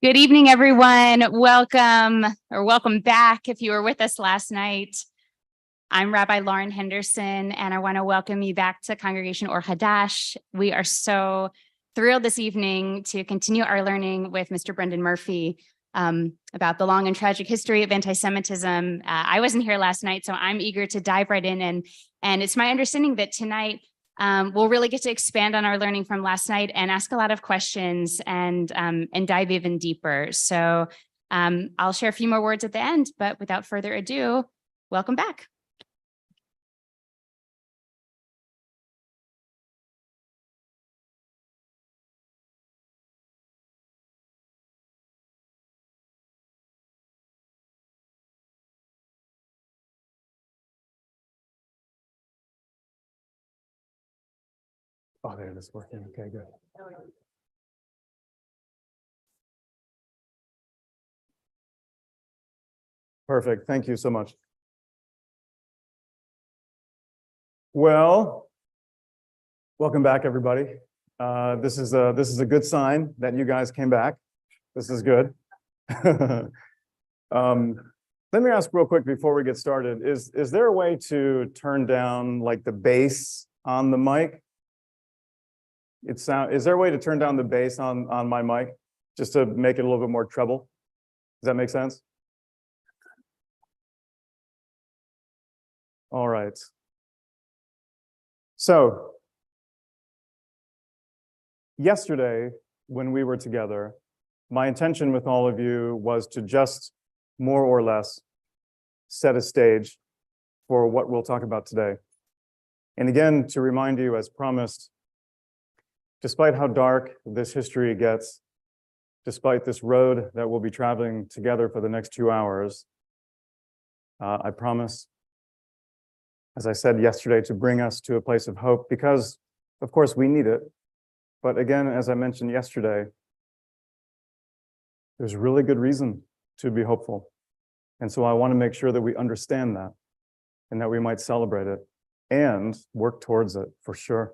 Good evening, everyone. Welcome back if you were with us last night. I'm Rabbi Lauren Henderson, and I want to welcome you back to Congregation Or Hadash. We are so thrilled this evening to continue our learning with Mr. Brendan Murphy about the long and tragic history of anti-Semitism. I wasn't here last night, so I'm eager to dive right in. And it's my understanding that tonight we'll really get to expand on our learning from last night and ask a lot of questions and dive even deeper. So I'll share a few more words at the end, but without further ado, welcome back. Oh, there it is working. Okay, good. Perfect. Thank you so much. Well, welcome back, everybody. This is a good sign that you guys came back. This is good. Let me ask real quick before we get started. Is there a way to turn down like the bass on the mic? Is there a way to turn down the bass on my mic just to make it a little bit more treble? Does that make sense? All right. So yesterday, when we were together, my intention with all of you was to just more or less set a stage for what we'll talk about today. And again, to remind you, as promised, despite how dark this history gets, despite this road that we'll be traveling together for the next 2 hours, I promise, as I said yesterday, to bring us to a place of hope, because of course we need it. But again, as I mentioned yesterday, there's really good reason to be hopeful. And so I want to make sure that we understand that and that we might celebrate it and work towards it for sure.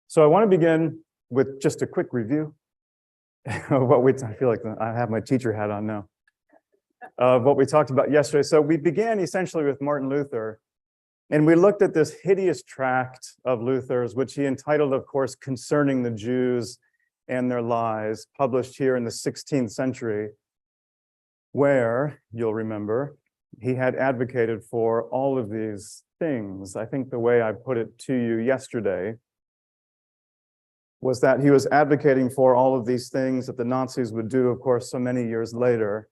So I want to begin with just a quick review of what I feel like I have my teacher hat on now, of what we talked about yesterday. So we began essentially with Martin Luther, and we looked at this hideous tract of Luther's, which he entitled, of course, Concerning the Jews and Their Lies, published here in the 16th century, where, you'll remember, he had advocated for all of these things. I think the way I put it to you yesterday was that he was advocating for all of these things that the Nazis would do, of course, so many years later.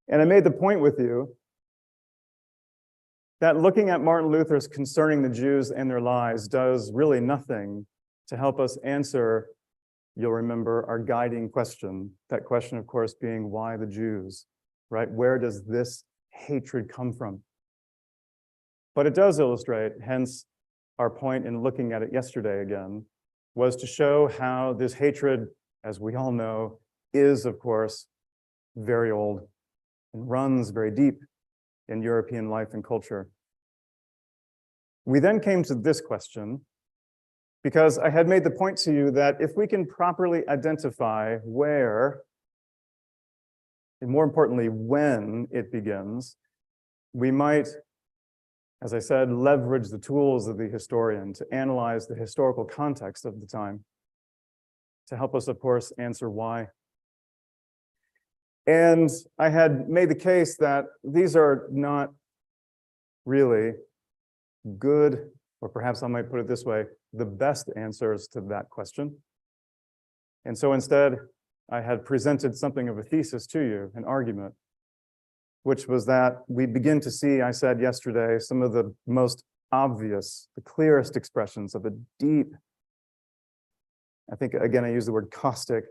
And I made the point with you that looking at Martin Luther's Concerning the Jews and Their Lies does really nothing to help us answer, you'll remember, our guiding question. That question, of course, being why the Jews, right? Where does this hatred come from? But it does illustrate, hence our point in looking at it yesterday again, was to show how this hatred, as we all know, is, of course, very old and runs very deep in European life and culture. We then came to this question, because I had made the point to you that if we can properly identify where, and more importantly, when it begins, we might, as I said, leverage the tools of the historian to analyze the historical context of the time, to help us, of course, answer why. And I had made the case that these are not really good, or perhaps I might put it this way, the best answers to that question. And so instead, I had presented something of a thesis to you, an argument, which was that we begin to see, I said yesterday, some of the most obvious, the clearest expressions of a deep, I think, again, I use the word caustic,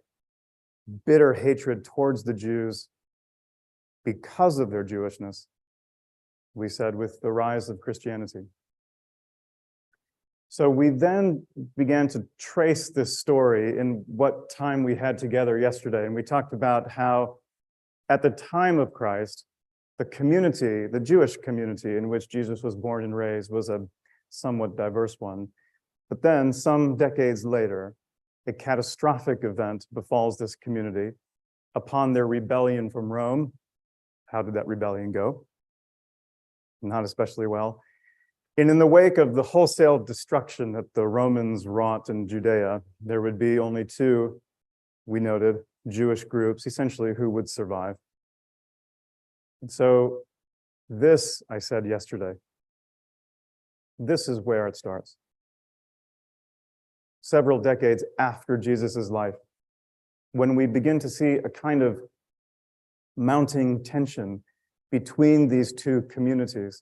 bitter hatred towards the Jews because of their Jewishness, we said, with the rise of Christianity. So we then began to trace this story in what time we had together yesterday. And we talked about how at the time of Christ, the community, the Jewish community in which Jesus was born and raised, was a somewhat diverse one. But then some decades later, a catastrophic event befalls this community upon their rebellion from Rome. How did that rebellion go? Not especially well. And in the wake of the wholesale destruction that the Romans wrought in Judea, there would be only two, we noted, Jewish groups, essentially, who would survive. And so this, I said yesterday, this is where it starts. Several decades after Jesus's life, when we begin to see a kind of mounting tension between these two communities,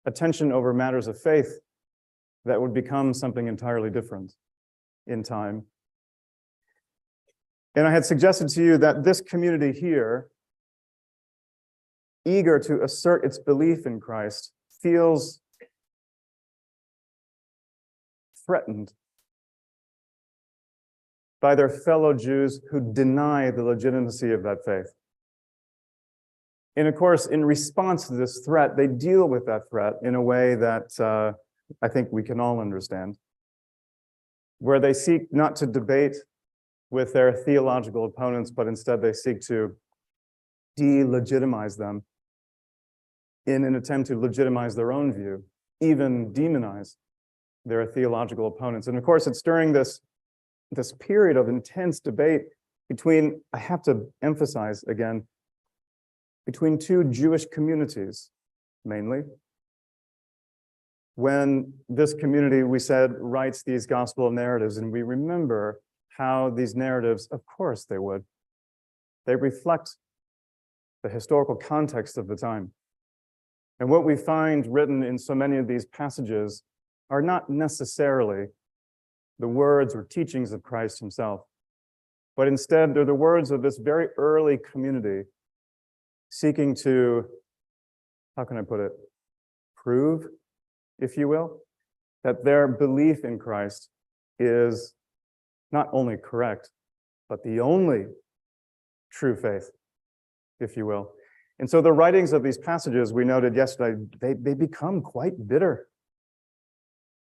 a tension over matters of faith that would become something entirely different in time. And I had suggested to you that this community here, eager to assert its belief in Christ, feels threatened by their fellow Jews who deny the legitimacy of that faith. And of course, in response to this threat, they deal with that threat in a way that I think we can all understand, where they seek not to debate with their theological opponents, but instead they seek to delegitimize them in an attempt to legitimize their own view, even demonize their theological opponents. And of course, it's during this period of intense debate between, I have to emphasize again, between two Jewish communities, mainly, when this community, we said, writes these gospel narratives, and we remember how these narratives, of course they would, they reflect the historical context of the time. And what we find written in so many of these passages are not necessarily the words or teachings of Christ himself, but instead they're the words of this very early community seeking to, how can I put it, prove, if you will, that their belief in Christ is not only correct, but the only true faith, if you will. And so the writings of these passages, we noted yesterday, they become quite bitter.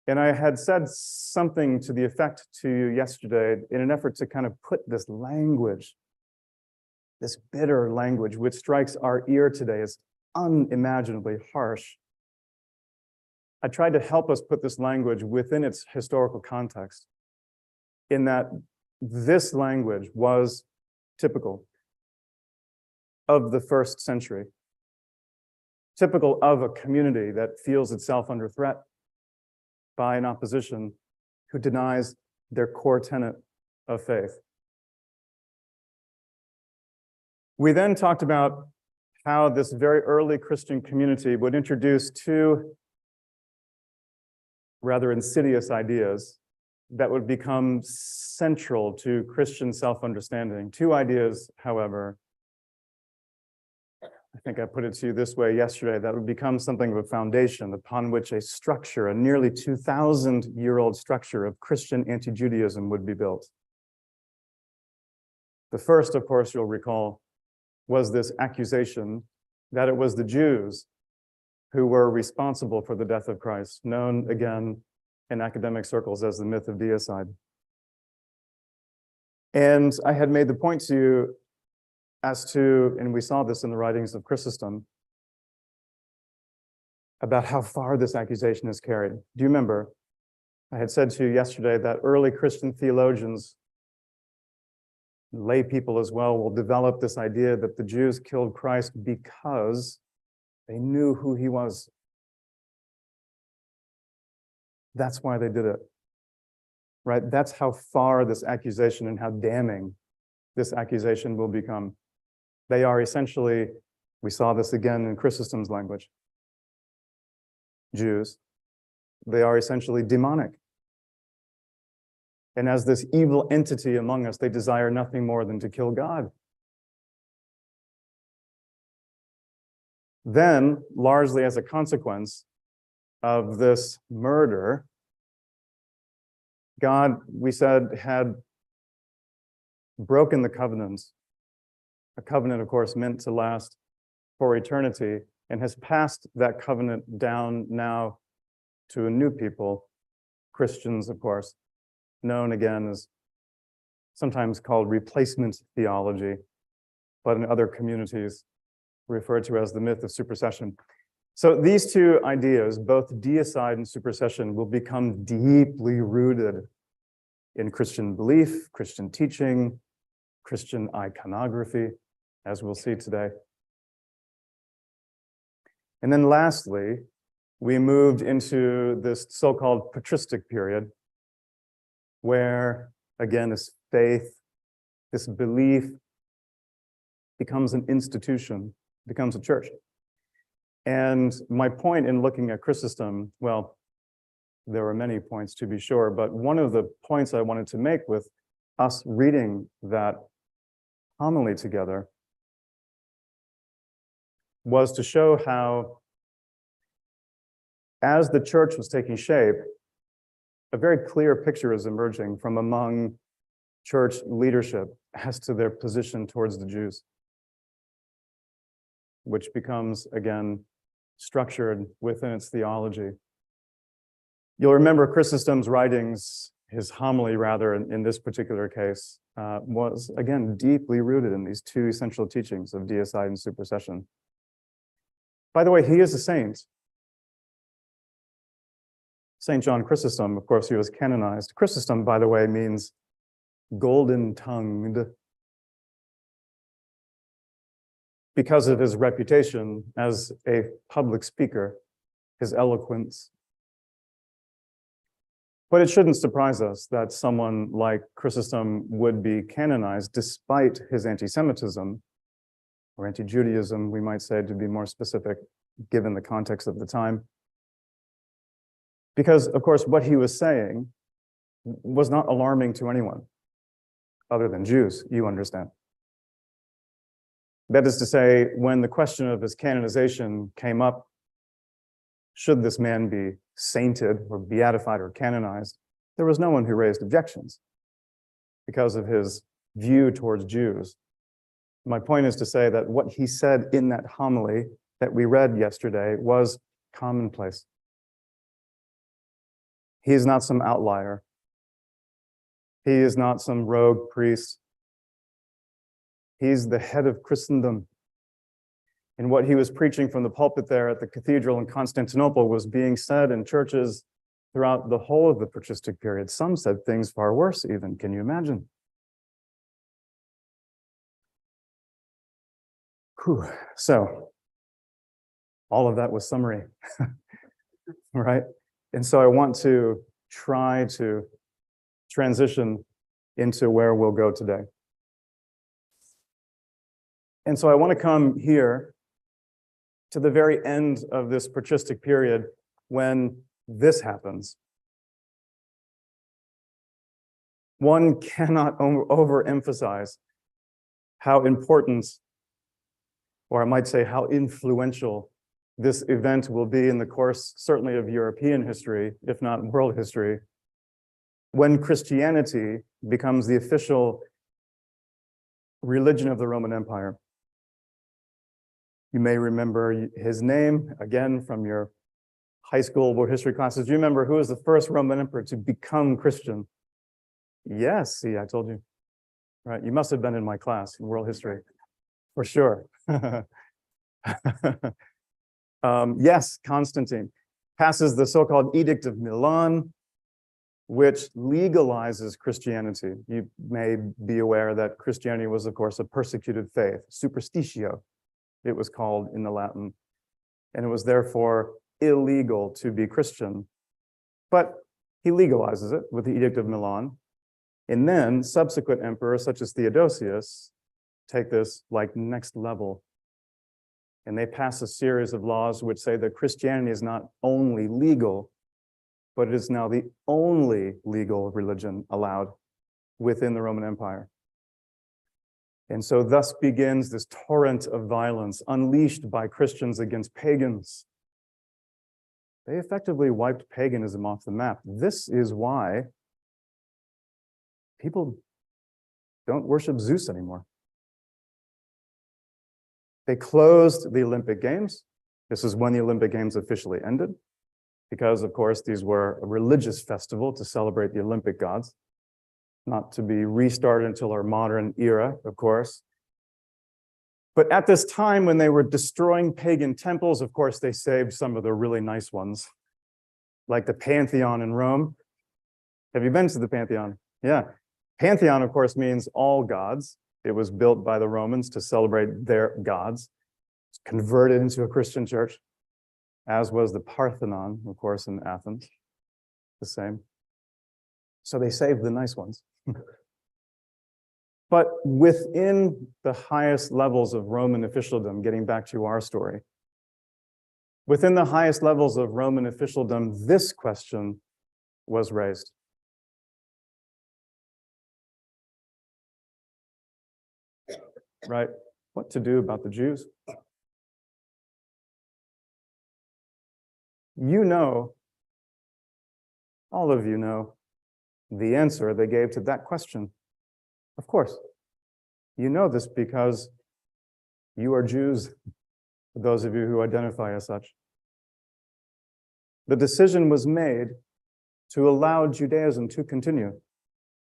And I had said something to the effect to you yesterday in an effort to kind of put this language, this bitter language, which strikes our ear today as unimaginably harsh. I tried to help us put this language within its historical context, in that this language was typical of the first century, typical of a community that feels itself under threat by an opposition who denies their core tenet of faith. We then talked about how this very early Christian community would introduce two rather insidious ideas that would become central to Christian self-understanding. Two ideas, however, I think I put it to you this way yesterday, that would become something of a foundation upon which a structure, a nearly 2,000-year-old structure of Christian anti-Judaism would be built. The first, of course, you'll recall, was this accusation that it was the Jews who were responsible for the death of Christ, known again in academic circles as the myth of deicide. And I had made the point to you as to, and we saw this in the writings of Chrysostom, about how far this accusation is carried. Do you remember? I had said to you yesterday that early Christian theologians, lay people as well, will develop this idea that the Jews killed Christ because they knew who he was. That's why they did it, right? That's how far this accusation and how damning this accusation will become. They are essentially, we saw this again in Chrysostom's language, Jews. They are essentially demonic. And as this evil entity among us, they desire nothing more than to kill God. Then, largely as a consequence of this murder, God, we said, had broken the covenants. A covenant, of course, meant to last for eternity, and has passed that covenant down now to a new people, Christians, of course, known again as sometimes called replacement theology, but in other communities referred to as the myth of supersession. So these two ideas, both deicide and supersession, will become deeply rooted in Christian belief, Christian teaching, Christian iconography, as we'll see today. And then lastly, we moved into this so-called patristic period, where, again, this faith, this belief becomes an institution, becomes a church. And my point in looking at Chrysostom, well, there were many points to be sure, but one of the points I wanted to make with us reading that homily together was to show how, as the church was taking shape, a very clear picture is emerging from among church leadership as to their position towards the Jews, which becomes, again, structured within its theology. You'll remember Chrysostom's writings, his homily rather, in this particular case, was, again, deeply rooted in these two essential teachings of deicide and supersession. By the way, he is a saint. St. John Chrysostom, of course, he was canonized. Chrysostom, by the way, means golden-tongued because of his reputation as a public speaker, his eloquence. But it shouldn't surprise us that someone like Chrysostom would be canonized despite his anti-Semitism, or anti-Judaism, we might say, to be more specific, given the context of the time. Because, of course, what he was saying was not alarming to anyone other than Jews, you understand. That is to say, when the question of his canonization came up, should this man be sainted or beatified or canonized, there was no one who raised objections because of his view towards Jews. My point is to say that what he said in that homily that we read yesterday was commonplace. He is not some outlier. He is not some rogue priest. He's the head of Christendom. And what he was preaching from the pulpit there at the cathedral in Constantinople was being said in churches throughout the whole of the patristic period. Some said things far worse even. Can you imagine? Whew. So all of that was summary, right? And so I want to try to transition into where we'll go today. And so I want to come here to the very end of this patristic period when this happens. One cannot overemphasize how important, or I might say how influential, this event will be in the course, certainly of European history, if not world history, when Christianity becomes the official religion of the Roman Empire. You may remember his name, again, from your high school world history classes. Do you remember who was the first Roman emperor to become Christian? Yes, see, I told you. Right, you must have been in my class in world history, for sure. Yes, Constantine passes the so-called Edict of Milan, which legalizes Christianity. You may be aware that Christianity was, of course, a persecuted faith, superstitio, it was called in the Latin, and it was therefore illegal to be Christian. But he legalizes it with the Edict of Milan, and then subsequent emperors such as Theodosius take this like next level, and they pass a series of laws which say that Christianity is not only legal, but it is now the only legal religion allowed within the Roman Empire. And so thus begins this torrent of violence unleashed by Christians against pagans. They effectively wiped paganism off the map. This is why people don't worship Zeus anymore. They closed the Olympic Games. This is when the Olympic Games officially ended, because, of course, these were a religious festival to celebrate the Olympic gods, not to be restarted until our modern era, of course. But at this time, when they were destroying pagan temples, of course, they saved some of the really nice ones, like the Pantheon in Rome. Have you been to the Pantheon? Yeah. Pantheon, of course, means all gods. It was built by the Romans to celebrate their gods. It's converted into a Christian church, as was the Parthenon, of course, in Athens. The same. So they saved the nice ones. But within the highest levels of Roman officialdom, getting back to our story, within the highest levels of Roman officialdom, this question was raised. Right? What to do about the Jews? You know, all of you know, the answer they gave to that question. Of course, you know this because you are Jews, those of you who identify as such. The decision was made to allow Judaism to continue,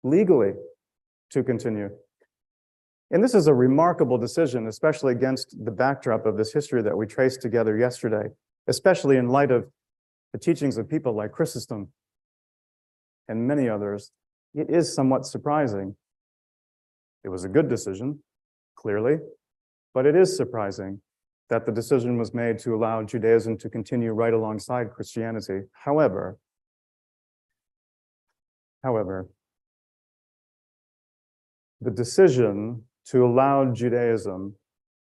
legally to continue. And this is a remarkable decision, especially against the backdrop of this history that we traced together yesterday, especially in light of the teachings of people like Chrysostom and many others. It is somewhat surprising. It was a good decision, clearly, but it is surprising that the decision was made to allow Judaism to continue right alongside Christianity. However, the decision to allow Judaism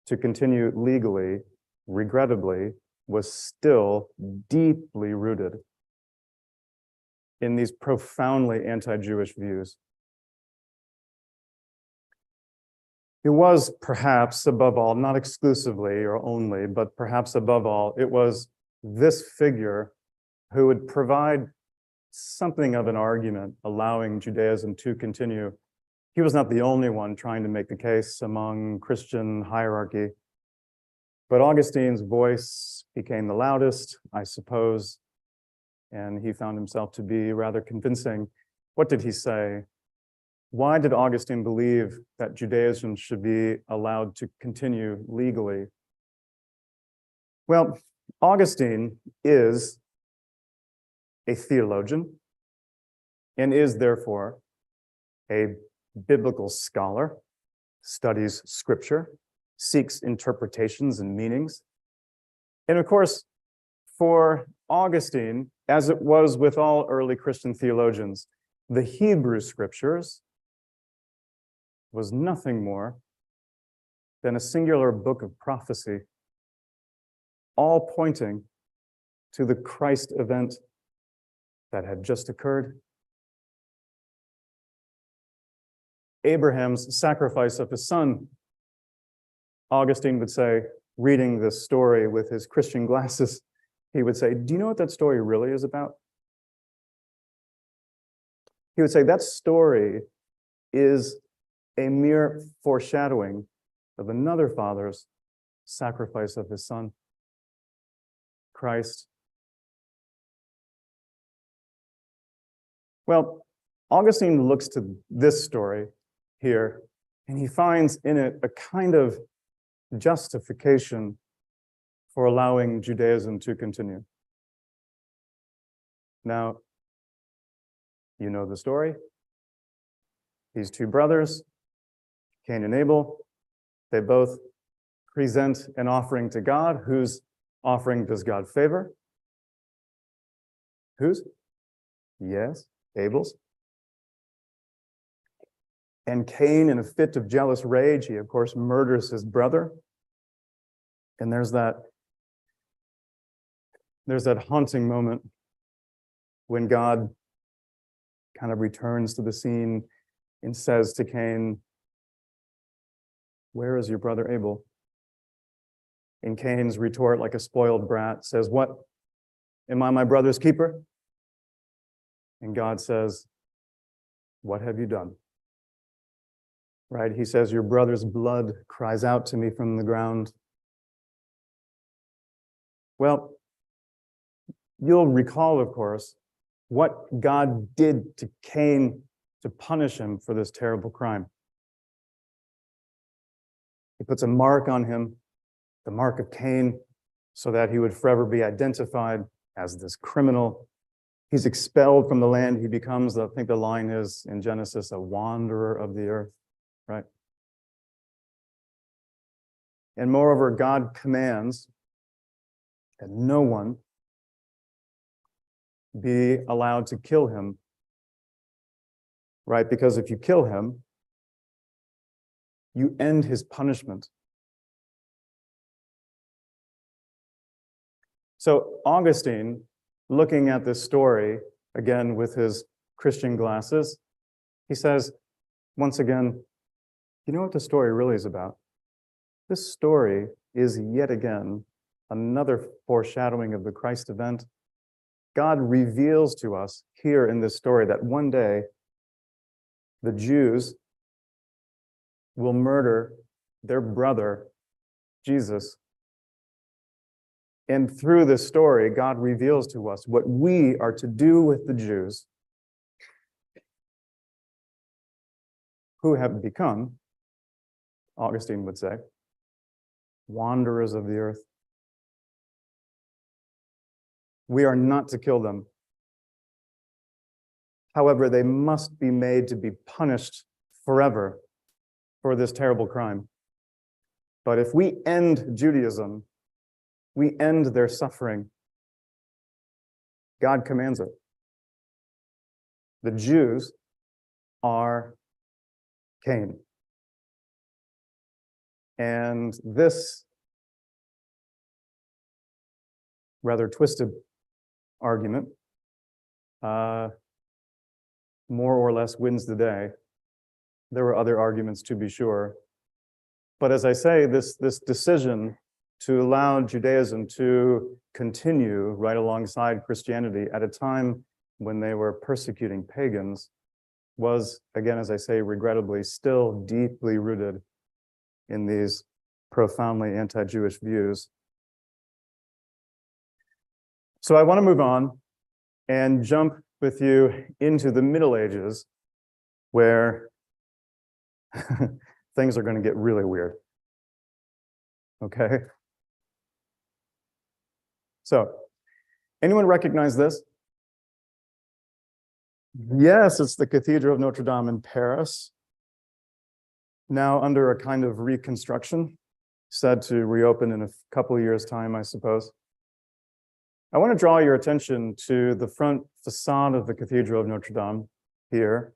to continue legally, regrettably, was still deeply rooted in these profoundly anti-Jewish views. It was perhaps above all, not exclusively or only, but perhaps above all, it was this figure who would provide something of an argument allowing Judaism to continue. He was not the only one trying to make the case among Christian hierarchy, but Augustine's voice became the loudest, I suppose, and he found himself to be rather convincing. What did he say? Why did Augustine believe that Judaism should be allowed to continue legally? Well, Augustine is a theologian and is therefore a biblical scholar, studies scripture, seeks interpretations and meanings. And of course, for Augustine, as it was with all early Christian theologians, the Hebrew scriptures was nothing more than a singular book of prophecy, all pointing to the Christ event that had just occurred. Abraham's sacrifice of his son. Augustine would say, reading this story with his Christian glasses, he would say, do you know what that story really is about? He would say, that story is a mere foreshadowing of another father's sacrifice of his son, Christ. Well, Augustine looks to this story here, and he finds in it a kind of justification for allowing Judaism to continue. Now, you know the story. These two brothers, Cain and Abel, they both present an offering to God. Whose offering does God favor? Whose? Yes, Abel's. And Cain, in a fit of jealous rage, he of course murders his brother. And there's that haunting moment when God kind of returns to the scene and says to Cain, "Where is your brother Abel?" And Cain's retort, like a spoiled brat, says, "What? Am I my brother's keeper?" And God says, "What have you done?" Right? He says, "Your brother's blood cries out to me from the ground." Well, you'll recall, of course, what God did to Cain to punish him for this terrible crime. He puts a mark on him, the mark of Cain, so that he would forever be identified as this criminal. He's expelled from the land. He becomes, I think the line is in Genesis, a wanderer of the earth, right? And moreover, God commands that no one be allowed to kill him, right? Because if you kill him, you end his punishment. So Augustine, looking at this story, again with his Christian glasses, he says, once again, you know what the story really is about? This story is yet again another foreshadowing of the Christ event. God reveals to us here in this story that one day the Jews will murder their brother, Jesus. And through this story, God reveals to us what we are to do with the Jews who have become, Augustine would say, wanderers of the earth. We are not to kill them. However, they must be made to be punished forever for this terrible crime. But if we end Judaism, we end their suffering. God commands it. The Jews are Cain. And this rather twisted argument more or less wins the day. There were other arguments to be sure. But as I say, this decision to allow Judaism to continue right alongside Christianity at a time when they were persecuting pagans was, again, as I say, regrettably, still deeply rooted in these profoundly anti-Jewish views. So I want to move on and jump with you into the Middle Ages, where things are going to get really weird. Okay? So, anyone recognize this? Yes, it's the Cathedral of Notre Dame in Paris. Now under a kind of reconstruction, said to reopen in a couple of years' time, I suppose. I want to draw your attention to the front facade of the Cathedral of Notre Dame here.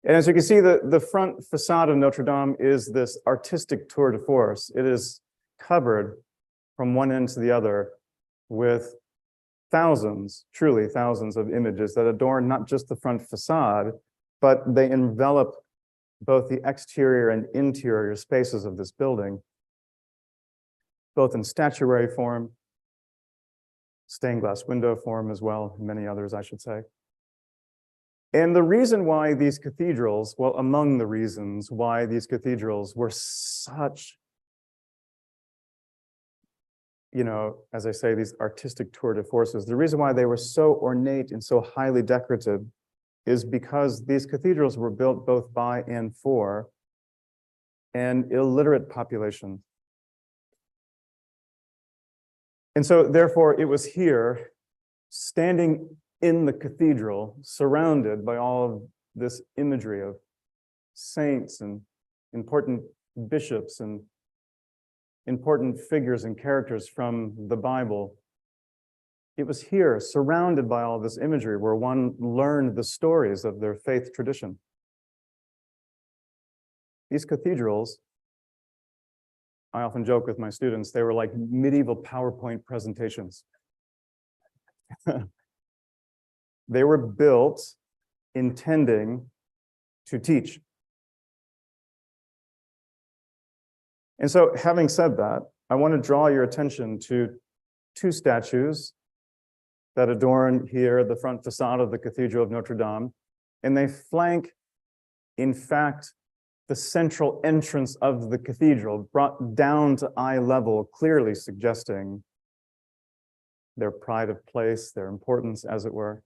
And as you can see, the front facade of Notre Dame is this artistic tour de force. It is covered from one end to the other with thousands, truly thousands of images that adorn not just the front facade, but they envelop both the exterior and interior spaces of this building, both in statuary form, stained glass window form as well, and many others, I should say. And the reason why these cathedrals, well, among the reasons why these cathedrals were such, you know, as I say, these artistic tour de forces, the reason why they were so ornate and so highly decorative is because these cathedrals were built both by and for an illiterate population. And so therefore it was here, standing in the cathedral, surrounded by all of this imagery of saints and important bishops and important figures and characters from the Bible. It was here, surrounded by all this imagery, where one learned the stories of their faith tradition. These cathedrals, I often joke with my students, they were like medieval PowerPoint presentations. They were built intending to teach. And so, having said that, I want to draw your attention to two statues that adorn here the front facade of the Cathedral of Notre Dame, and they flank, in fact, the central entrance of the cathedral, brought down to eye level, clearly suggesting their pride of place, their importance, as it were.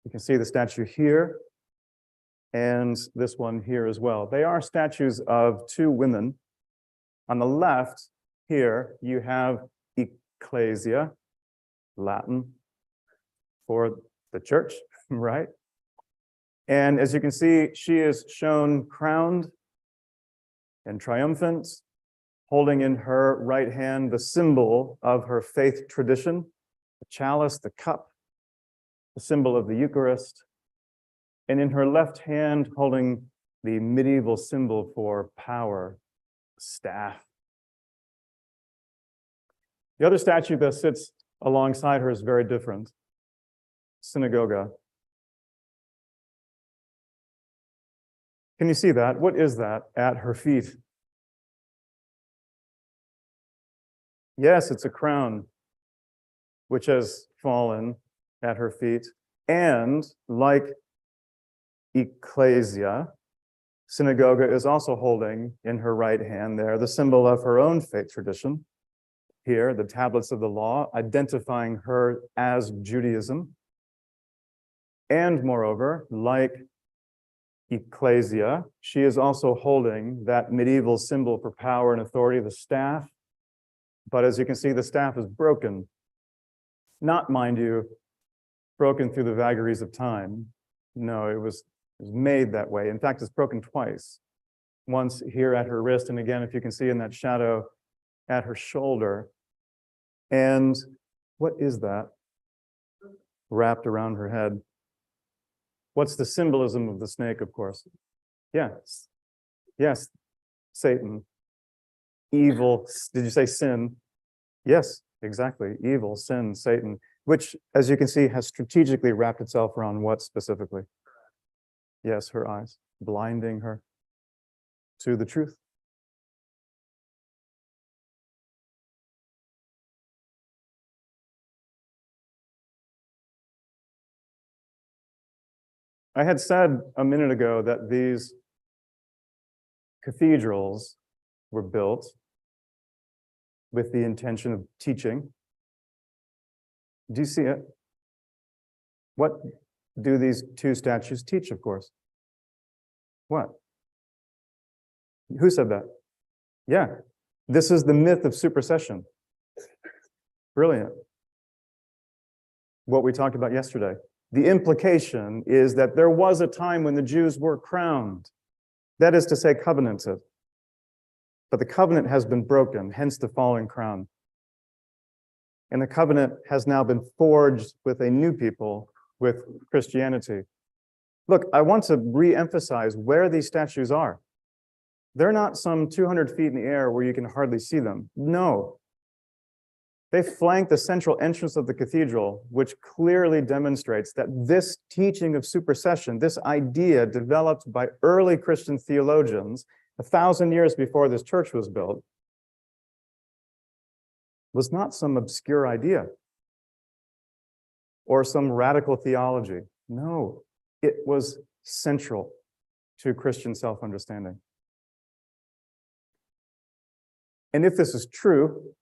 You can see the statue here and this one here as well. They are statues of two women. On the left here, you have ecclesia, Latin for the church, right? And as you can see, she is shown crowned and triumphant, holding in her right hand the symbol of her faith tradition, the chalice, the cup, the symbol of the Eucharist, and in her left hand holding the medieval symbol for power, staff. The other statue that sits alongside her is very different. Synagogue. Can you see that? What is that at her feet? Yes, it's a crown which has fallen at her feet. And like ecclesia, synagogue is also holding in her right hand there the symbol of her own faith tradition. Here, the tablets of the law, identifying her as Judaism. And moreover, like ecclesia, she is also holding that medieval symbol for power and authority, the staff. But as you can see, the staff is broken. Not, mind you, broken through the vagaries of time. No, it was made that way. In fact, it's broken twice. Once here at her wrist, and again, if you can see in that shadow, at her shoulder. And what is that wrapped around her head? What's the symbolism of the snake, of course? Yes, yes, Satan, evil. Did you say sin? Yes, exactly, evil, sin, Satan, which, as you can see, has strategically wrapped itself around what specifically? Yes, her eyes, blinding her to the truth. I had said a minute ago that these cathedrals were built with the intention of teaching. Do you see it? What do these two statues teach, of course? What? Who said that? Yeah, this is the myth of supersession. Brilliant. What we talked about yesterday. The implication is that there was a time when the Jews were crowned. That is to say, covenanted. But the covenant has been broken, hence the fallen crown. And the covenant has now been forged with a new people, with Christianity. Look, I want to re-emphasize where these statues are. They're not some 200 feet in the air where you can hardly see them. No. They flank the central entrance of the cathedral, which clearly demonstrates that this teaching of supersession, this idea developed by early Christian theologians 1,000 years before this church was built, was not some obscure idea or some radical theology. No, it was central to Christian self-understanding. And if this is true,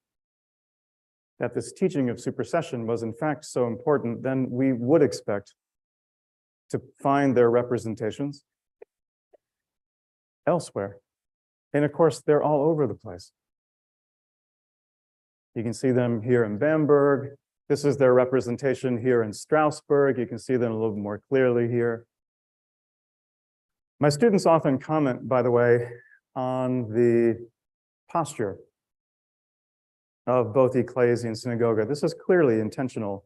that this teaching of supersession was in fact so important, then we would expect to find their representations elsewhere. And of course, they're all over the place. You can see them here in Bamberg. This is their representation here in Strasbourg. You can see them a little more clearly here. My students often comment, by the way, on the posture of both ecclesia and synagogue. This is clearly intentional.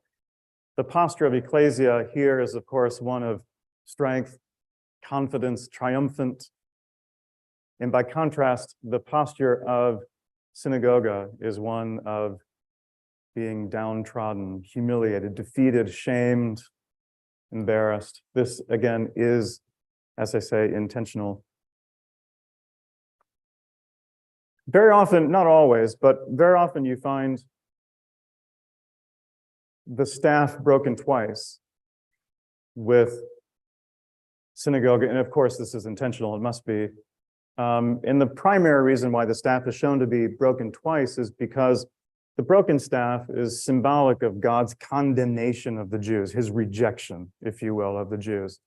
The posture of ecclesia here is, of course, one of strength, confidence, triumphant. And by contrast, the posture of synagogue is one of being downtrodden, humiliated, defeated, shamed, embarrassed. This, again, is, as I say, intentional. Very often, not always, but very often you find the staff broken twice with synagogue, and of course this is intentional, it must be. And the primary reason why the staff is shown to be broken twice is because the broken staff is symbolic of God's condemnation of the Jews, his rejection, if you will, of the Jews,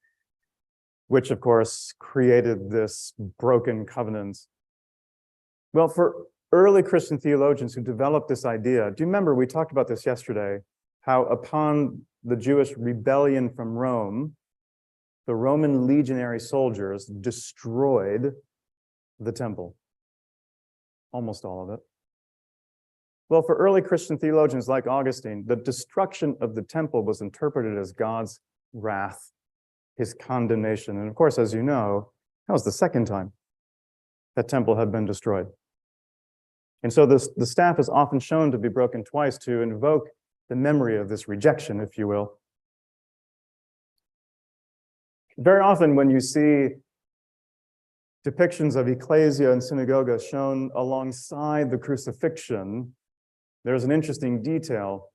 which of course created this broken covenant. Well, for early Christian theologians who developed this idea, do you remember we talked about this yesterday, how upon the Jewish rebellion from Rome, the Roman legionary soldiers destroyed the temple, almost all of it. Well, for early Christian theologians like Augustine, the destruction of the temple was interpreted as God's wrath, his condemnation. And of course, as you know, that was the second time that temple had been destroyed. And so the staff is often shown to be broken twice to invoke the memory of this rejection, if you will. Very often when you see depictions of ecclesia and synagoga shown alongside the crucifixion, there's an interesting detail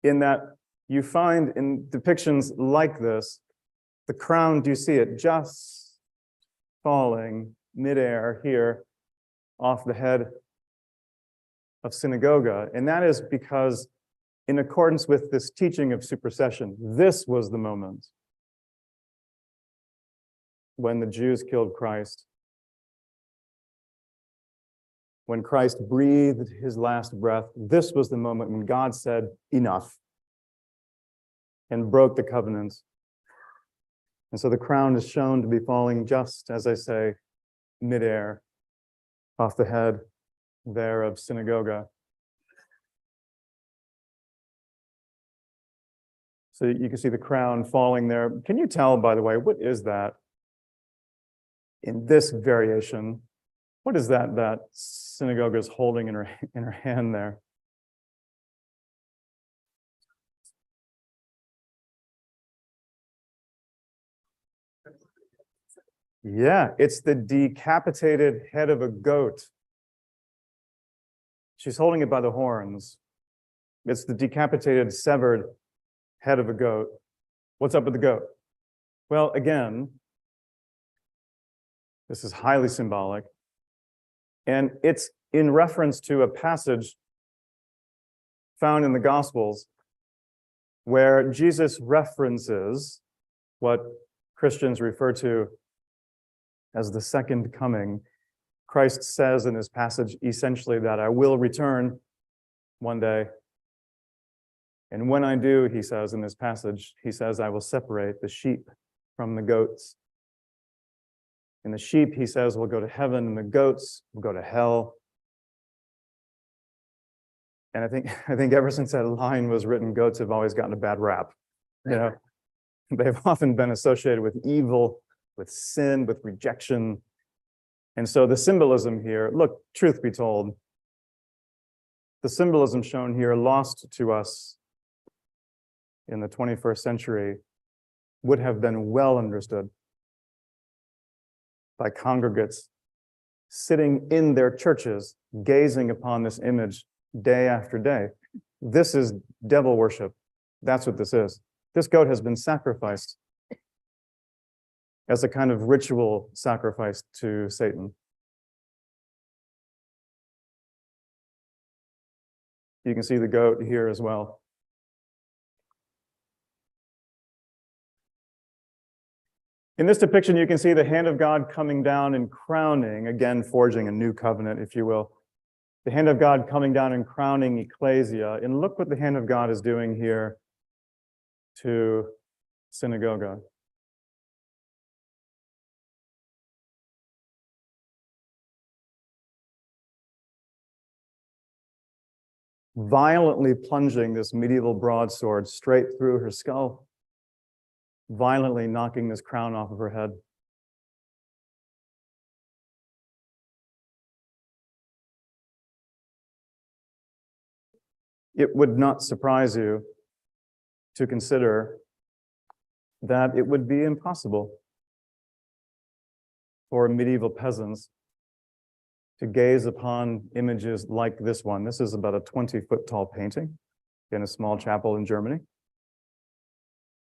in that you find in depictions like this, the crown, do you see it, just falling midair here off the head of synagoga. And that is because in accordance with this teaching of supersession, this was the moment when the Jews killed Christ. When Christ breathed his last breath, this was the moment when God said, enough, and broke the covenant. And so the crown is shown to be falling just, as I say, midair off the head there of synagoga. So you can see the crown falling there. Can you tell, by the way, what is that in this variation? What is that synagogue is holding in her hand there? Yeah, it's the decapitated head of a goat. She's holding it by the horns. It's the decapitated, severed head of a goat. What's up with the goat? Well, again, this is highly symbolic. And it's in reference to a passage found in the Gospels where Jesus references what Christians refer to as the second coming. Christ says in his passage essentially that I will return one day. And when I do, he says in this passage, he says, I will separate the sheep from the goats. And the sheep, he says, will go to heaven, and the goats will go to hell. And I think ever since that line was written, goats have always gotten a bad rap. You know, they've often been associated with evil, with sin, with rejection. And so the symbolism here, look, truth be told, the symbolism shown here, lost to us in the 21st century, would have been well understood by congregates sitting in their churches, gazing upon this image day after day. This is devil worship. That's what this is. This goat has been sacrificed as a kind of ritual sacrifice to Satan. You can see the goat here as well. In this depiction, you can see the hand of God coming down and crowning, again, forging a new covenant, if you will. The hand of God coming down and crowning ecclesia. And look what the hand of God is doing here to synagoga. Violently plunging this medieval broadsword straight through her skull, violently knocking this crown off of her head. it would not surprise you to consider that it would be impossible for medieval peasants to gaze upon images like this one. This is about a 20-foot tall painting in a small chapel in Germany.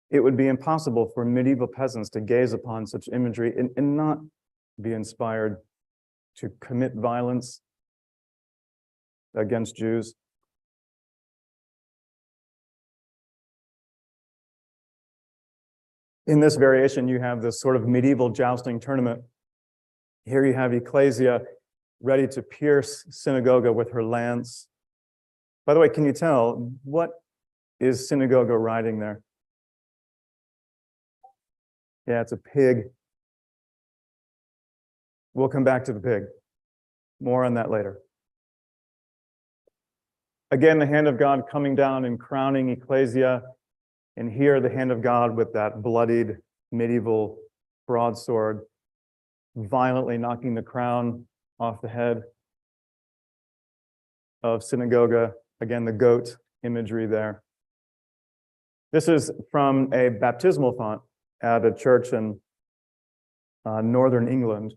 It would be impossible for medieval peasants to gaze upon such imagery and not be inspired to commit violence against Jews. In this variation, you have this sort of medieval jousting tournament. Here you have Ecclesia ready to pierce Synagoga with her lance. By the way, can you tell, what is Synagoga riding there? Yeah, it's a pig. We'll come back to the pig. More on that later. Again, the hand of God coming down and crowning Ecclesia. And here, the hand of God with that bloodied medieval broadsword, violently knocking the crown off the head of Synagoga. Again, the goat imagery there. This is from a baptismal font at a church in northern England.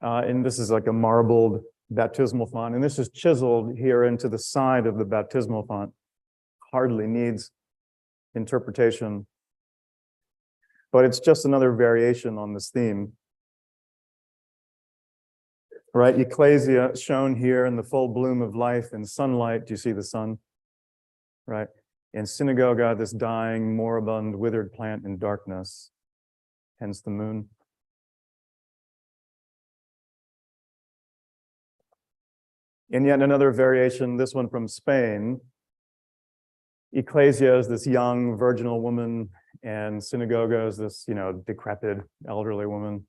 And this is like a marbled baptismal font. And this is chiseled here into the side of the baptismal font. Hardly needs interpretation. But it's just another variation on this theme. Right, Ecclesia shown here in the full bloom of life and sunlight. Do you see the sun? Right. In Synagoga, this dying, moribund, withered plant in darkness, hence the moon. And yet another variation, this one from Spain. Ecclesia is this young, virginal woman, and Synagoga is this, decrepit, elderly woman.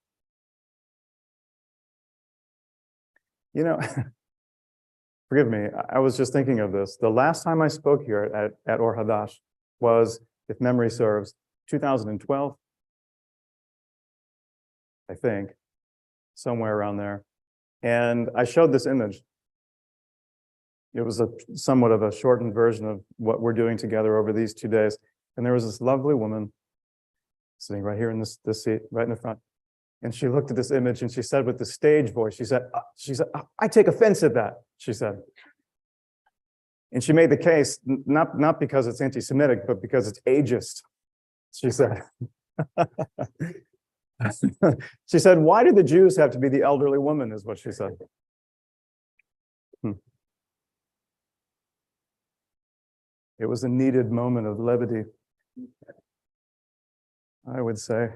Forgive me, I was just thinking of this. The last time I spoke here at Or Hadash was, if memory serves, 2012, I think, somewhere around there. And I showed this image. It was somewhat of a shortened version of what we're doing together over these 2 days. And there was this lovely woman sitting right here in this seat, right in the front. And she looked at this image and she said with the stage voice, she said, I take offense at that, she said. And she made the case, not because it's anti-Semitic, but because it's ageist, she said. She said, why do the Jews have to be the elderly woman, is what she said. It was a needed moment of levity, I would say.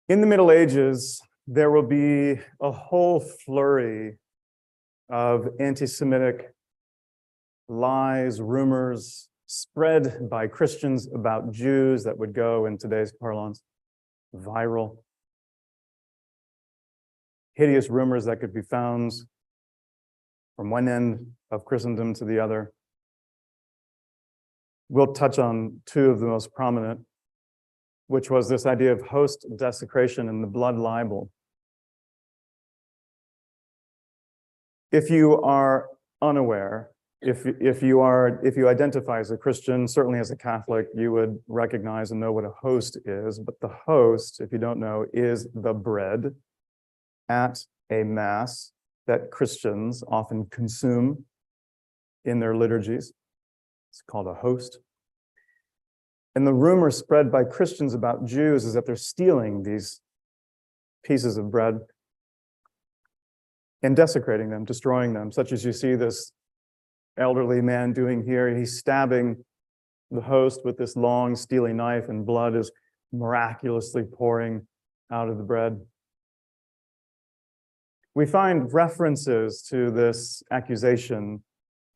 In the Middle Ages, there will be a whole flurry of anti-Semitic lies, rumors spread by Christians about Jews that would go, in today's parlance, viral. Hideous rumors that could be found from one end of Christendom to the other. We'll touch on two of the most prominent, which was this idea of host desecration and the blood libel. If you are unaware, if you identify as a Christian, certainly as a Catholic, you would recognize and know what a host is. But the host, if you don't know, is the bread at a mass that Christians often consume in their liturgies. It's called a host. And the rumor spread by Christians about Jews is that they're stealing these pieces of bread and desecrating them, destroying them, such as you see this elderly man doing here. He's stabbing the host with this long, steely knife, and blood is miraculously pouring out of the bread. We find references to this accusation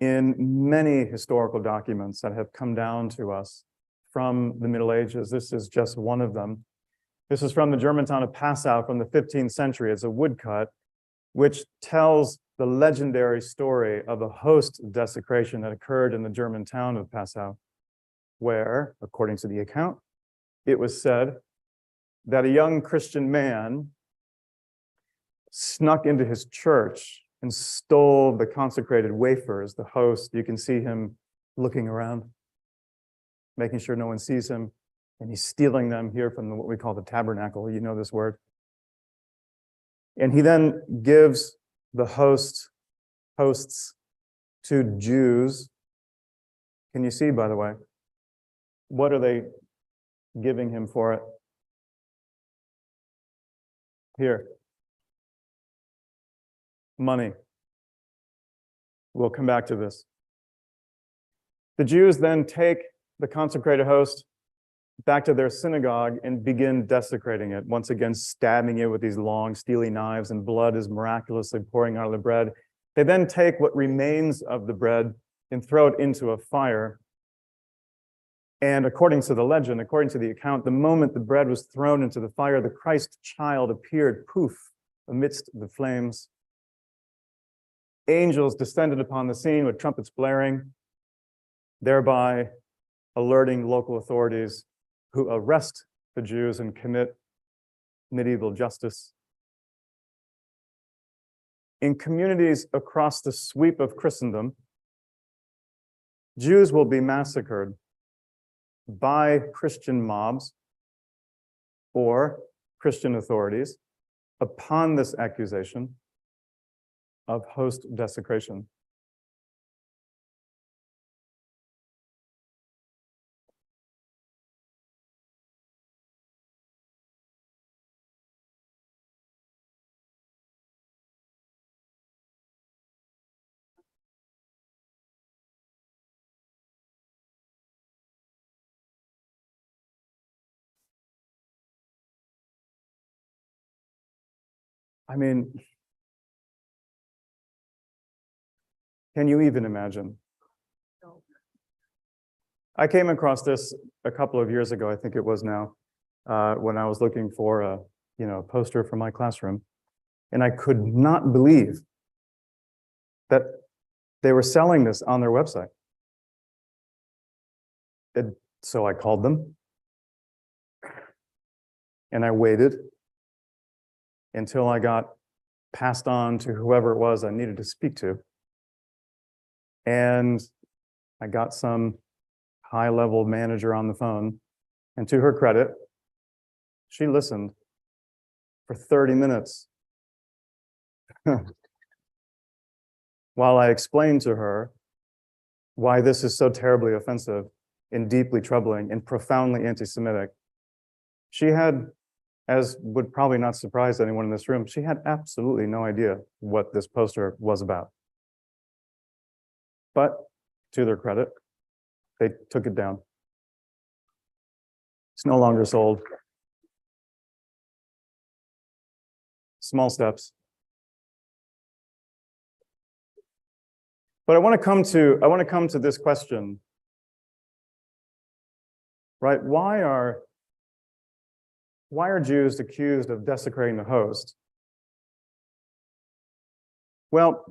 in many historical documents that have come down to us from the Middle Ages. This is just one of them. This is from the German town of Passau from the 15th century. It's a woodcut which tells the legendary story of a host desecration that occurred in the German town of Passau, where, according to the account, it was said that a young Christian man snuck into his church and stole the consecrated wafers, the host. You can see him looking around, making sure no one sees him, and he's stealing them here from what we call the tabernacle. You know this word. And he then gives the hosts to Jews. Can you see, by the way? What are they giving him for it? Here. Money. We'll come back to this. The Jews then take the consecrated host back to their synagogue and begin desecrating it, once again stabbing it with these long, steely knives, and blood is miraculously pouring out of the bread. They then take what remains of the bread and throw it into a fire. And according to the legend, according to the account, the moment the bread was thrown into the fire, the Christ child appeared, poof, amidst the flames. Angels descended upon the scene with trumpets blaring, thereby alerting local authorities who arrest the Jews and commit medieval justice. In communities across the sweep of Christendom, Jews will be massacred by Christian mobs or Christian authorities upon this accusation of host desecration. I mean, can you even imagine? I came across this a couple of years ago, I think it was now, when I was looking for a poster for my classroom, and I could not believe that they were selling this on their website. So I called them, and I waited until I got passed on to whoever it was I needed to speak to. And I got some high-level manager on the phone, and to her credit, she listened for 30 minutes while I explained to her why this is so terribly offensive and deeply troubling and profoundly anti-Semitic. She had, as would probably not surprise anyone in this room, she had absolutely no idea what this poster was about. But to their credit, they took it down. It's no longer sold. Small steps. But I want to come to this question, right? Why are Jews accused of desecrating the host? Well,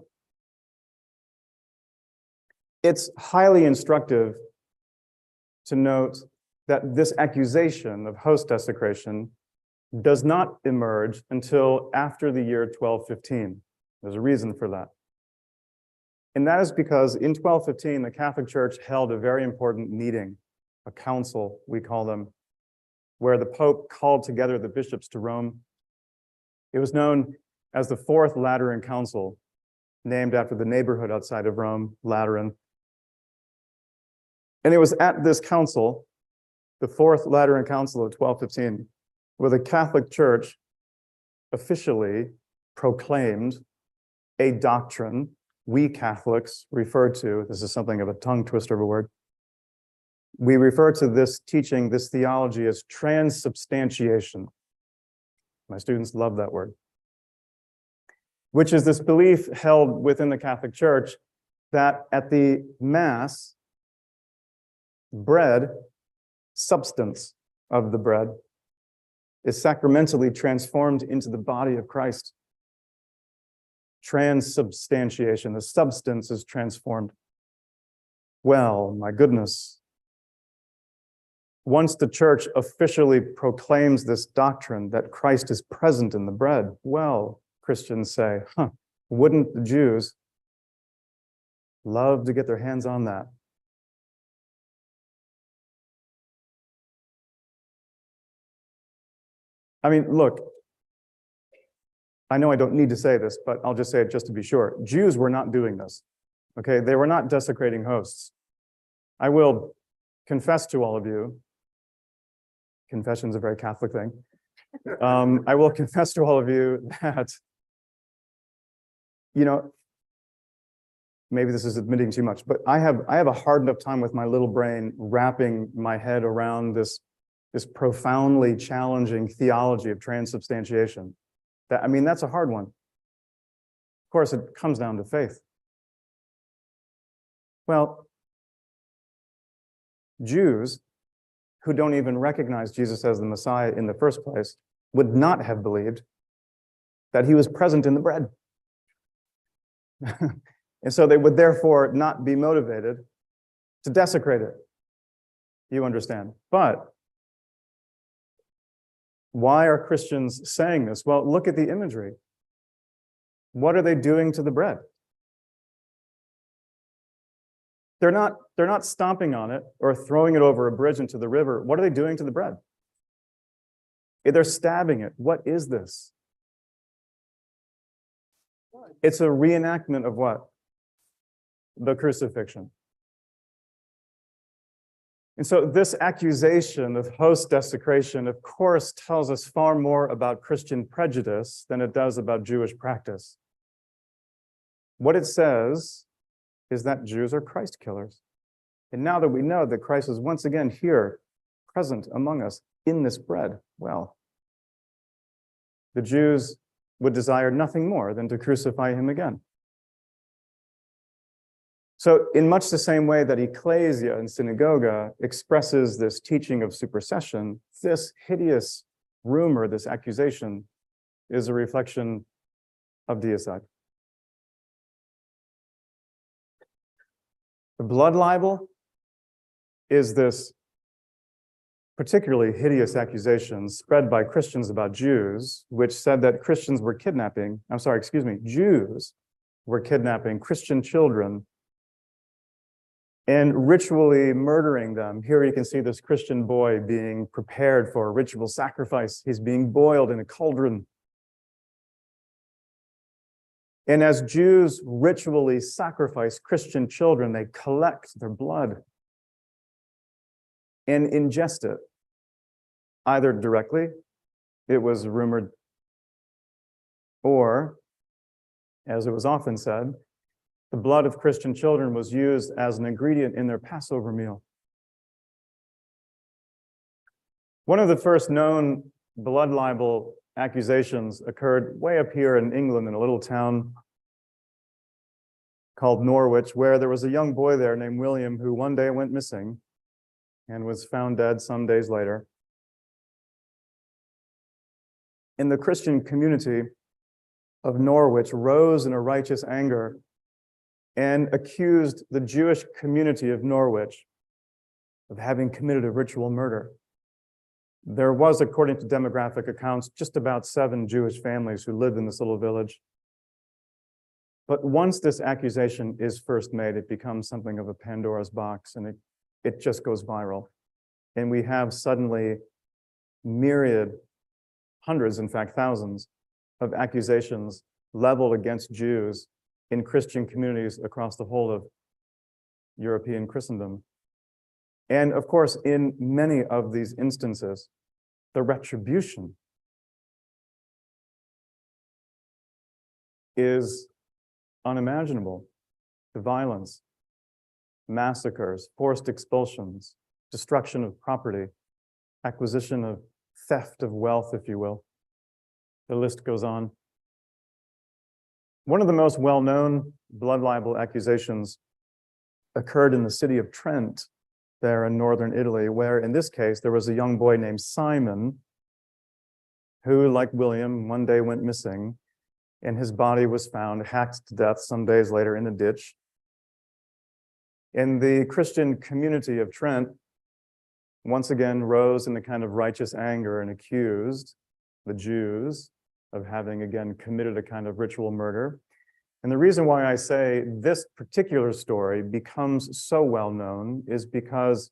it's highly instructive to note that this accusation of host desecration does not emerge until after the year 1215. There's a reason for that. And that is because in 1215, the Catholic Church held a very important meeting, a council, we call them, where the Pope called together the bishops to Rome. It was known as the Fourth Lateran Council, named after the neighborhood outside of Rome, Lateran. And it was at this council, the Fourth Lateran Council of 1215, where the Catholic Church officially proclaimed a doctrine we Catholics refer to, this is something of a tongue twister of a word, we refer to this teaching, this theology, as transubstantiation. My students love that word. Which is this belief held within the Catholic Church that at the Mass, bread, substance of the bread, is sacramentally transformed into the body of Christ. Transubstantiation, the substance is transformed. Well, my goodness. Once the church officially proclaims this doctrine that Christ is present in the bread, well, Christians say, Wouldn't the Jews love to get their hands on that? I mean, look, I know I don't need to say this, but I'll just say it just to be sure. Jews were not doing this, okay? They were not desecrating hosts. I will confess to all of you, confession's a very Catholic thing. I will confess to all of you that, you know, maybe this is admitting too much, but I have a hard enough time with my little brain wrapping my head around this profoundly challenging theology of transubstantiation. I mean, that's a hard one. Of course, it comes down to faith. Well, Jews who don't even recognize Jesus as the Messiah in the first place would not have believed that he was present in the bread. And so they would therefore not be motivated to desecrate it. You understand? But why are Christians saying this? Well, look at the imagery. What are they doing to the bread? They're not stomping on it or throwing it over a bridge into the river. What are they doing to the bread? They're stabbing it. What is this? It's a reenactment of what? The crucifixion. And so this accusation of host desecration, of course, tells us far more about Christian prejudice than it does about Jewish practice. What it says is that Jews are Christ killers. And now that we know that Christ is once again here, present among us in this bread, well, the Jews would desire nothing more than to crucify him again. So in much the same way that ecclesia and synagoga expresses this teaching of supersession, this hideous rumor, this accusation, is a reflection of deicide. The blood libel is this particularly hideous accusation spread by Christians about Jews, which said that Jews were kidnapping Christian children and ritually murdering them. Here you can see this Christian boy being prepared for a ritual sacrifice. He's being boiled in a cauldron. And as Jews ritually sacrifice Christian children, they collect their blood and ingest it, either directly, it was rumored, or, as it was often said, the blood of Christian children was used as an ingredient in their Passover meal. One of the first known blood libel accusations occurred way up here in England in a little town called Norwich, where there was a young boy there named William who one day went missing and was found dead some days later. And the Christian community of Norwich rose in a righteous anger and accused the Jewish community of Norwich of having committed a ritual murder. There was, according to demographic accounts, just about 7 Jewish families who lived in this little village. But once this accusation is first made, it becomes something of a Pandora's box, and it just goes viral. And we have suddenly myriad, hundreds, in fact, thousands of accusations leveled against Jews in Christian communities across the whole of European Christendom. And of course, in many of these instances, the retribution is unimaginable. The violence, massacres, forced expulsions, destruction of property, acquisition of theft of wealth, if you will. The list goes on. One of the most well-known blood libel accusations occurred in the city of Trent, there in northern Italy, where in this case, there was a young boy named Simon who, like William, one day went missing, and his body was found hacked to death some days later in a ditch. And the Christian community of Trent once again rose in a kind of righteous anger and accused the Jews of having again committed a kind of ritual murder. And the reason why I say this particular story becomes so well known is because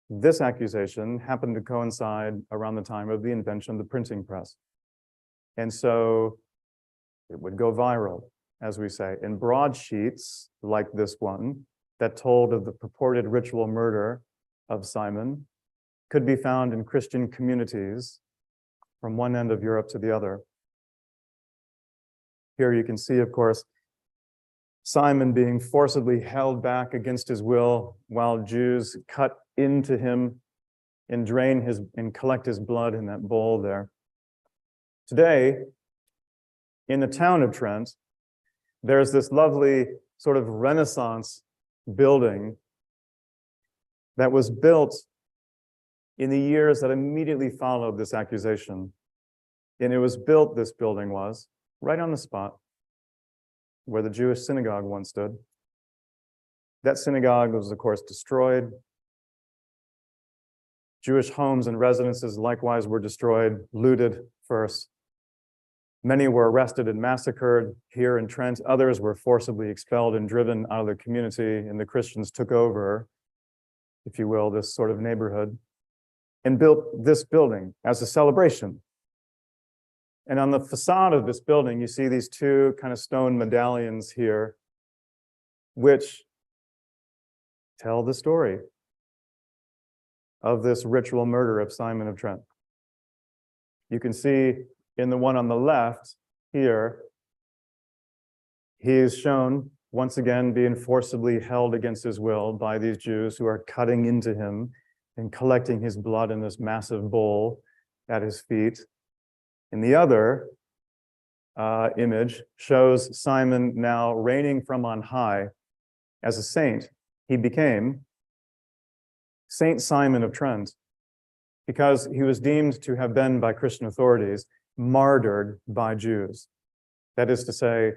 this accusation happened to coincide around the time of the invention of the printing press. And so it would go viral, as we say, in broadsheets like this one that told of the purported ritual murder of Simon could be found in Christian communities from one end of Europe to the other. Here you can see, of course, Simon being forcibly held back against his will while Jews cut into him and drain his and collect his blood in that bowl there. Today, in the town of Trent, there's this lovely sort of Renaissance building that was built in the years that immediately followed this accusation. And it was built, this building was, right on the spot where the Jewish synagogue once stood. That synagogue was, of course, destroyed. Jewish homes and residences likewise were destroyed, looted first. Many were arrested and massacred here in Trent. Others were forcibly expelled and driven out of the community, and the Christians took over, if you will, this sort of neighborhood and built this building as a celebration. And on the facade of this building, you see these two kind of stone medallions here, which tell the story of this ritual murder of Simon of Trent. You can see in the one on the left here, he is shown once again being forcibly held against his will by these Jews who are cutting into him and collecting his blood in this massive bowl at his feet. And the other image shows Simon now reigning from on high as a saint. He became Saint Simon of Trent because he was deemed to have been by Christian authorities martyred by Jews. That is to say,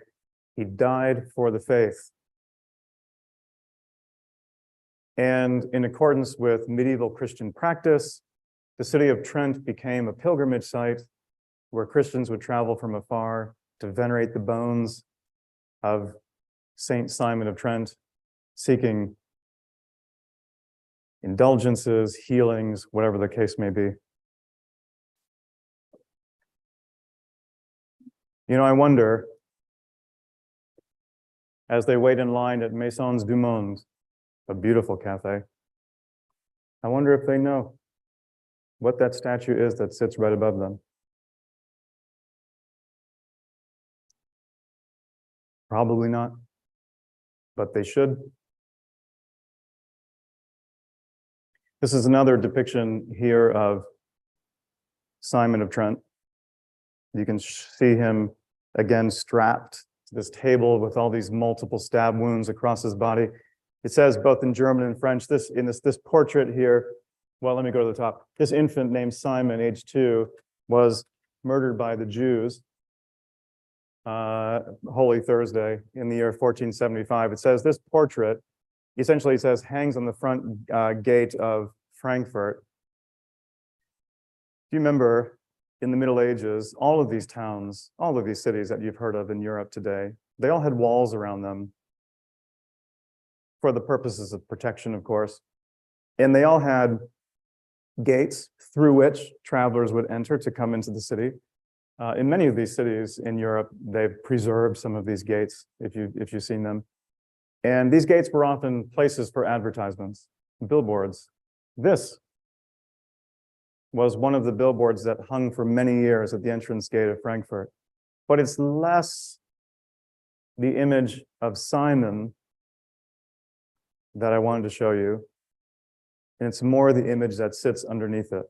he died for the faith. And in accordance with medieval Christian practice, the city of Trent became a pilgrimage site where Christians would travel from afar to venerate the bones of Saint Simon of Trent, seeking indulgences, healings, whatever the case may be. You know, I wonder, as they wait in line at Maisons du Monde, a beautiful cafe, I wonder if they know what that statue is that sits right above them. Probably not, but they should. This is another depiction here of Simon of Trent. You can see him again strapped to this table with all these multiple stab wounds across his body. It says both in German and French, this portrait here, well, let me go to the top. This infant named Simon, age 2, was murdered by the Jews Holy Thursday in the year 1475. It says this portrait, essentially it says, hangs on the front gate of Frankfurt. Do you remember in the Middle Ages, all of these towns, all of these cities that you've heard of in Europe today, they all had walls around them for the purposes of protection, of course. And they all had gates through which travelers would enter to come into the city. In many of these cities in Europe, they've preserved some of these gates, if you've seen them. And these gates were often places for advertisements, billboards. This was one of the billboards that hung for many years at the entrance gate of Frankfurt. But it's less the image of Simon that I wanted to show you, and it's more the image that sits underneath it.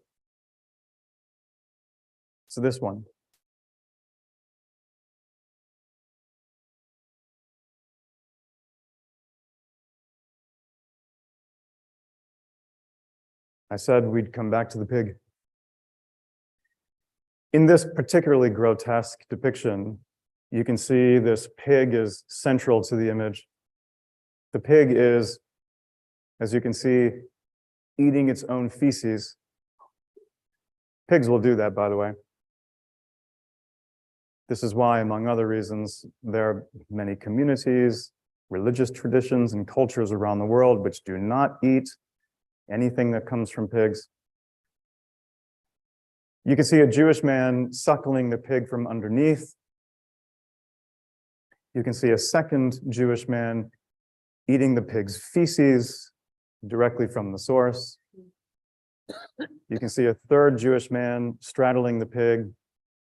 So this one. I said we'd come back to the pig. In this particularly grotesque depiction, you can see this pig is central to the image. The pig is, as you can see, eating its own feces. Pigs will do that, by the way. This is why, among other reasons, there are many communities, religious traditions, and cultures around the world which do not eat anything that comes from pigs. You can see a Jewish man suckling the pig from underneath. You can see a second Jewish man eating the pig's feces directly from the source. You can see a third Jewish man straddling the pig,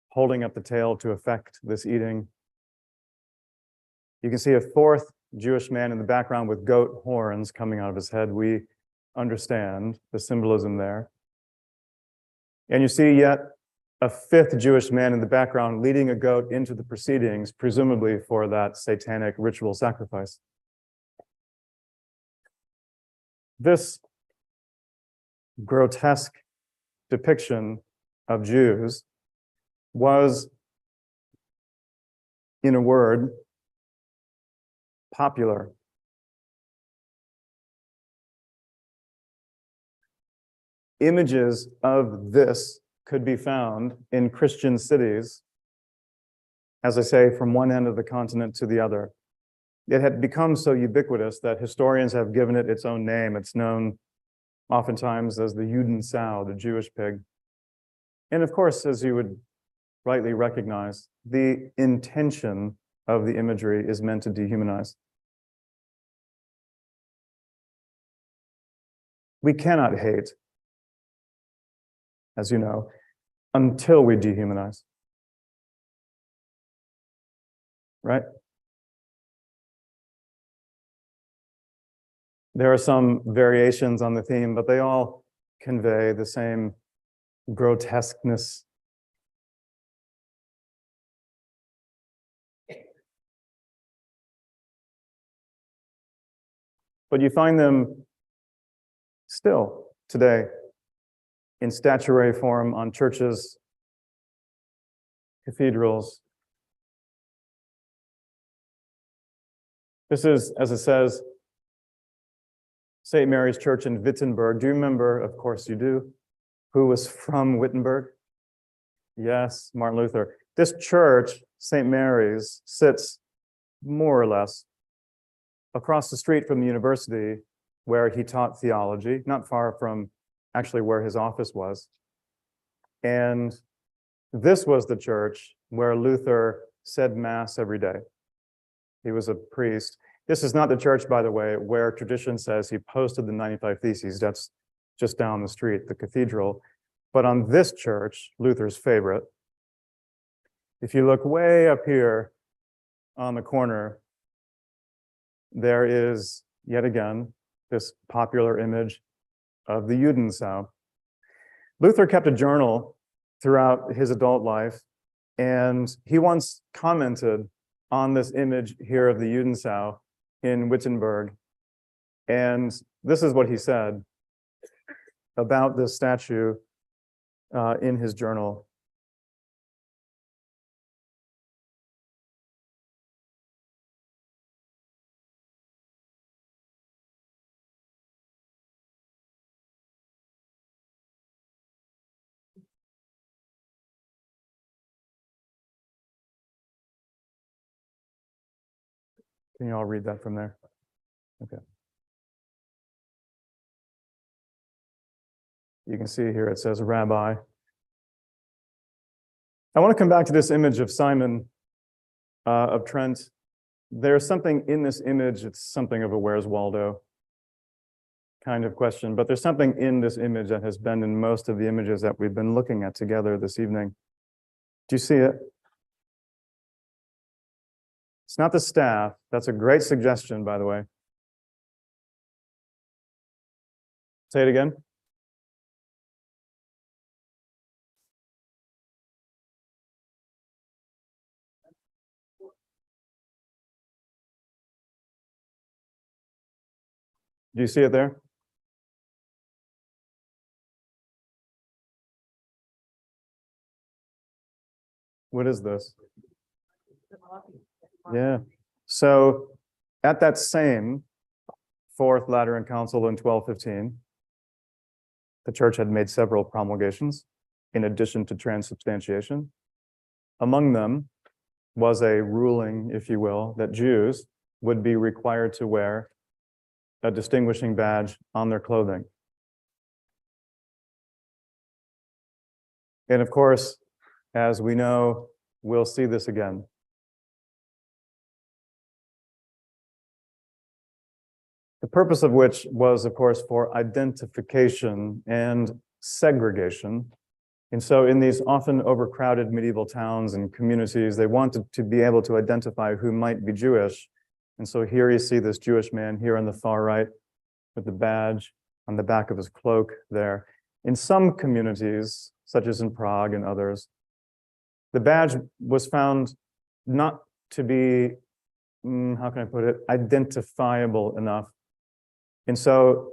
holding up the tail to effect this eating. You can see a fourth Jewish man in the background with goat horns coming out of his head. We understand the symbolism there. And you see yet a fifth Jewish man in the background leading a goat into the proceedings, presumably for that satanic ritual sacrifice. This grotesque depiction of Jews was, in a word, popular. Images of this could be found in Christian cities, as I say, from one end of the continent to the other. It had become so ubiquitous that historians have given it its own name. It's known oftentimes as the Judensau, the Jewish pig. And of course, as you would rightly recognize, the intention of the imagery is meant to dehumanize. We cannot hate, as you know, until we dehumanize. Right? There are some variations on the theme, but they all convey the same grotesqueness. But you find them still today in statuary form on churches, cathedrals. This is, as it says, St. Mary's Church in Wittenberg. Do you remember? Of course you do. Who was from Wittenberg? Yes, Martin Luther. This church, St. Mary's, sits more or less across the street from the university where he taught theology, not far from actually where his office was. And this was the church where Luther said Mass every day. He was a priest. This is not the church, by the way, where tradition says he posted the 95 Theses. That's just down the street, the cathedral. But on this church, Luther's favorite, if you look way up here on the corner, there is, yet again, this popular image of the Judensau. Luther kept a journal throughout his adult life, and he once commented on this image here of the Judensau in Wittenberg. And this is what he said about this statue in his journal. Can you all read that from there? Okay. You can see here it says Rabbi. I want to come back to this image of Simon of Trent. There's something in this image, it's something of a Where's Waldo kind of question, but there's something in this image that has been in most of the images that we've been looking at together this evening. Do you see it? It's not the staff. That's a great suggestion, by the way. Say it again. Do you see it there? What is this? Yeah. So at that same Fourth Lateran Council in 1215, the church had made several promulgations in addition to transubstantiation. Among them was a ruling, if you will, that Jews would be required to wear a distinguishing badge on their clothing. And of course, as we know, we'll see this again. The purpose of which was, of course, for identification and segregation. And so in these often overcrowded medieval towns and communities, they wanted to be able to identify who might be Jewish. And so here you see this Jewish man here on the far right with the badge on the back of his cloak there. In some communities, such as in Prague and others, the badge was found not to be, how can I put it, identifiable enough. And so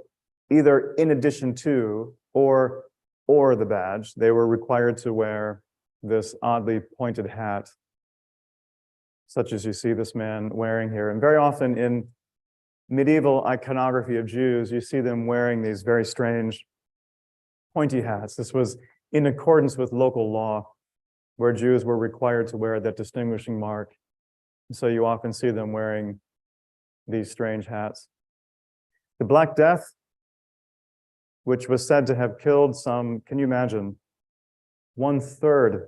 either in addition to or the badge, they were required to wear this oddly pointed hat, such as you see this man wearing here. And very often in medieval iconography of Jews, you see them wearing these very strange pointy hats. This was in accordance with local law, where Jews were required to wear that distinguishing mark. And so you often see them wearing these strange hats. The Black Death, which was said to have killed some, can you imagine, 1/3,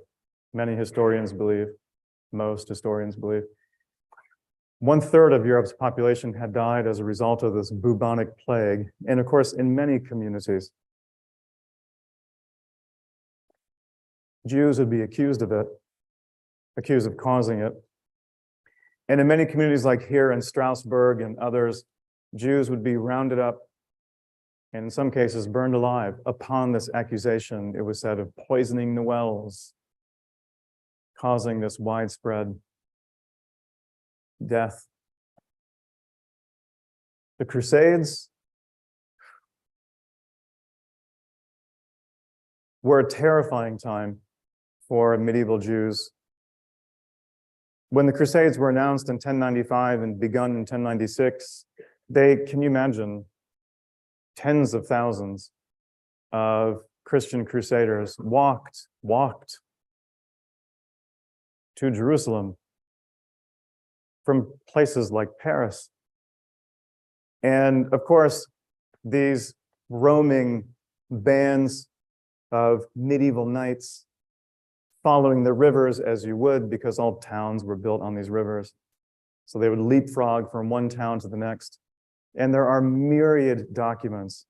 many historians believe, most historians believe, 1/3 of Europe's population had died as a result of this bubonic plague. And of course, in many communities, Jews would be accused of it, accused of causing it. And in many communities like here in Strasbourg and others, Jews would be rounded up and in some cases burned alive upon this accusation, it was said, of poisoning the wells, causing this widespread death. The Crusades were a terrifying time for medieval Jews. When the Crusades were announced in 1095 and begun in 1096, can you imagine, tens of thousands of Christian crusaders walked to Jerusalem from places like Paris. And of course, these roaming bands of medieval knights following the rivers as you would, because all towns were built on these rivers. So they would leapfrog from one town to the next. And there are myriad documents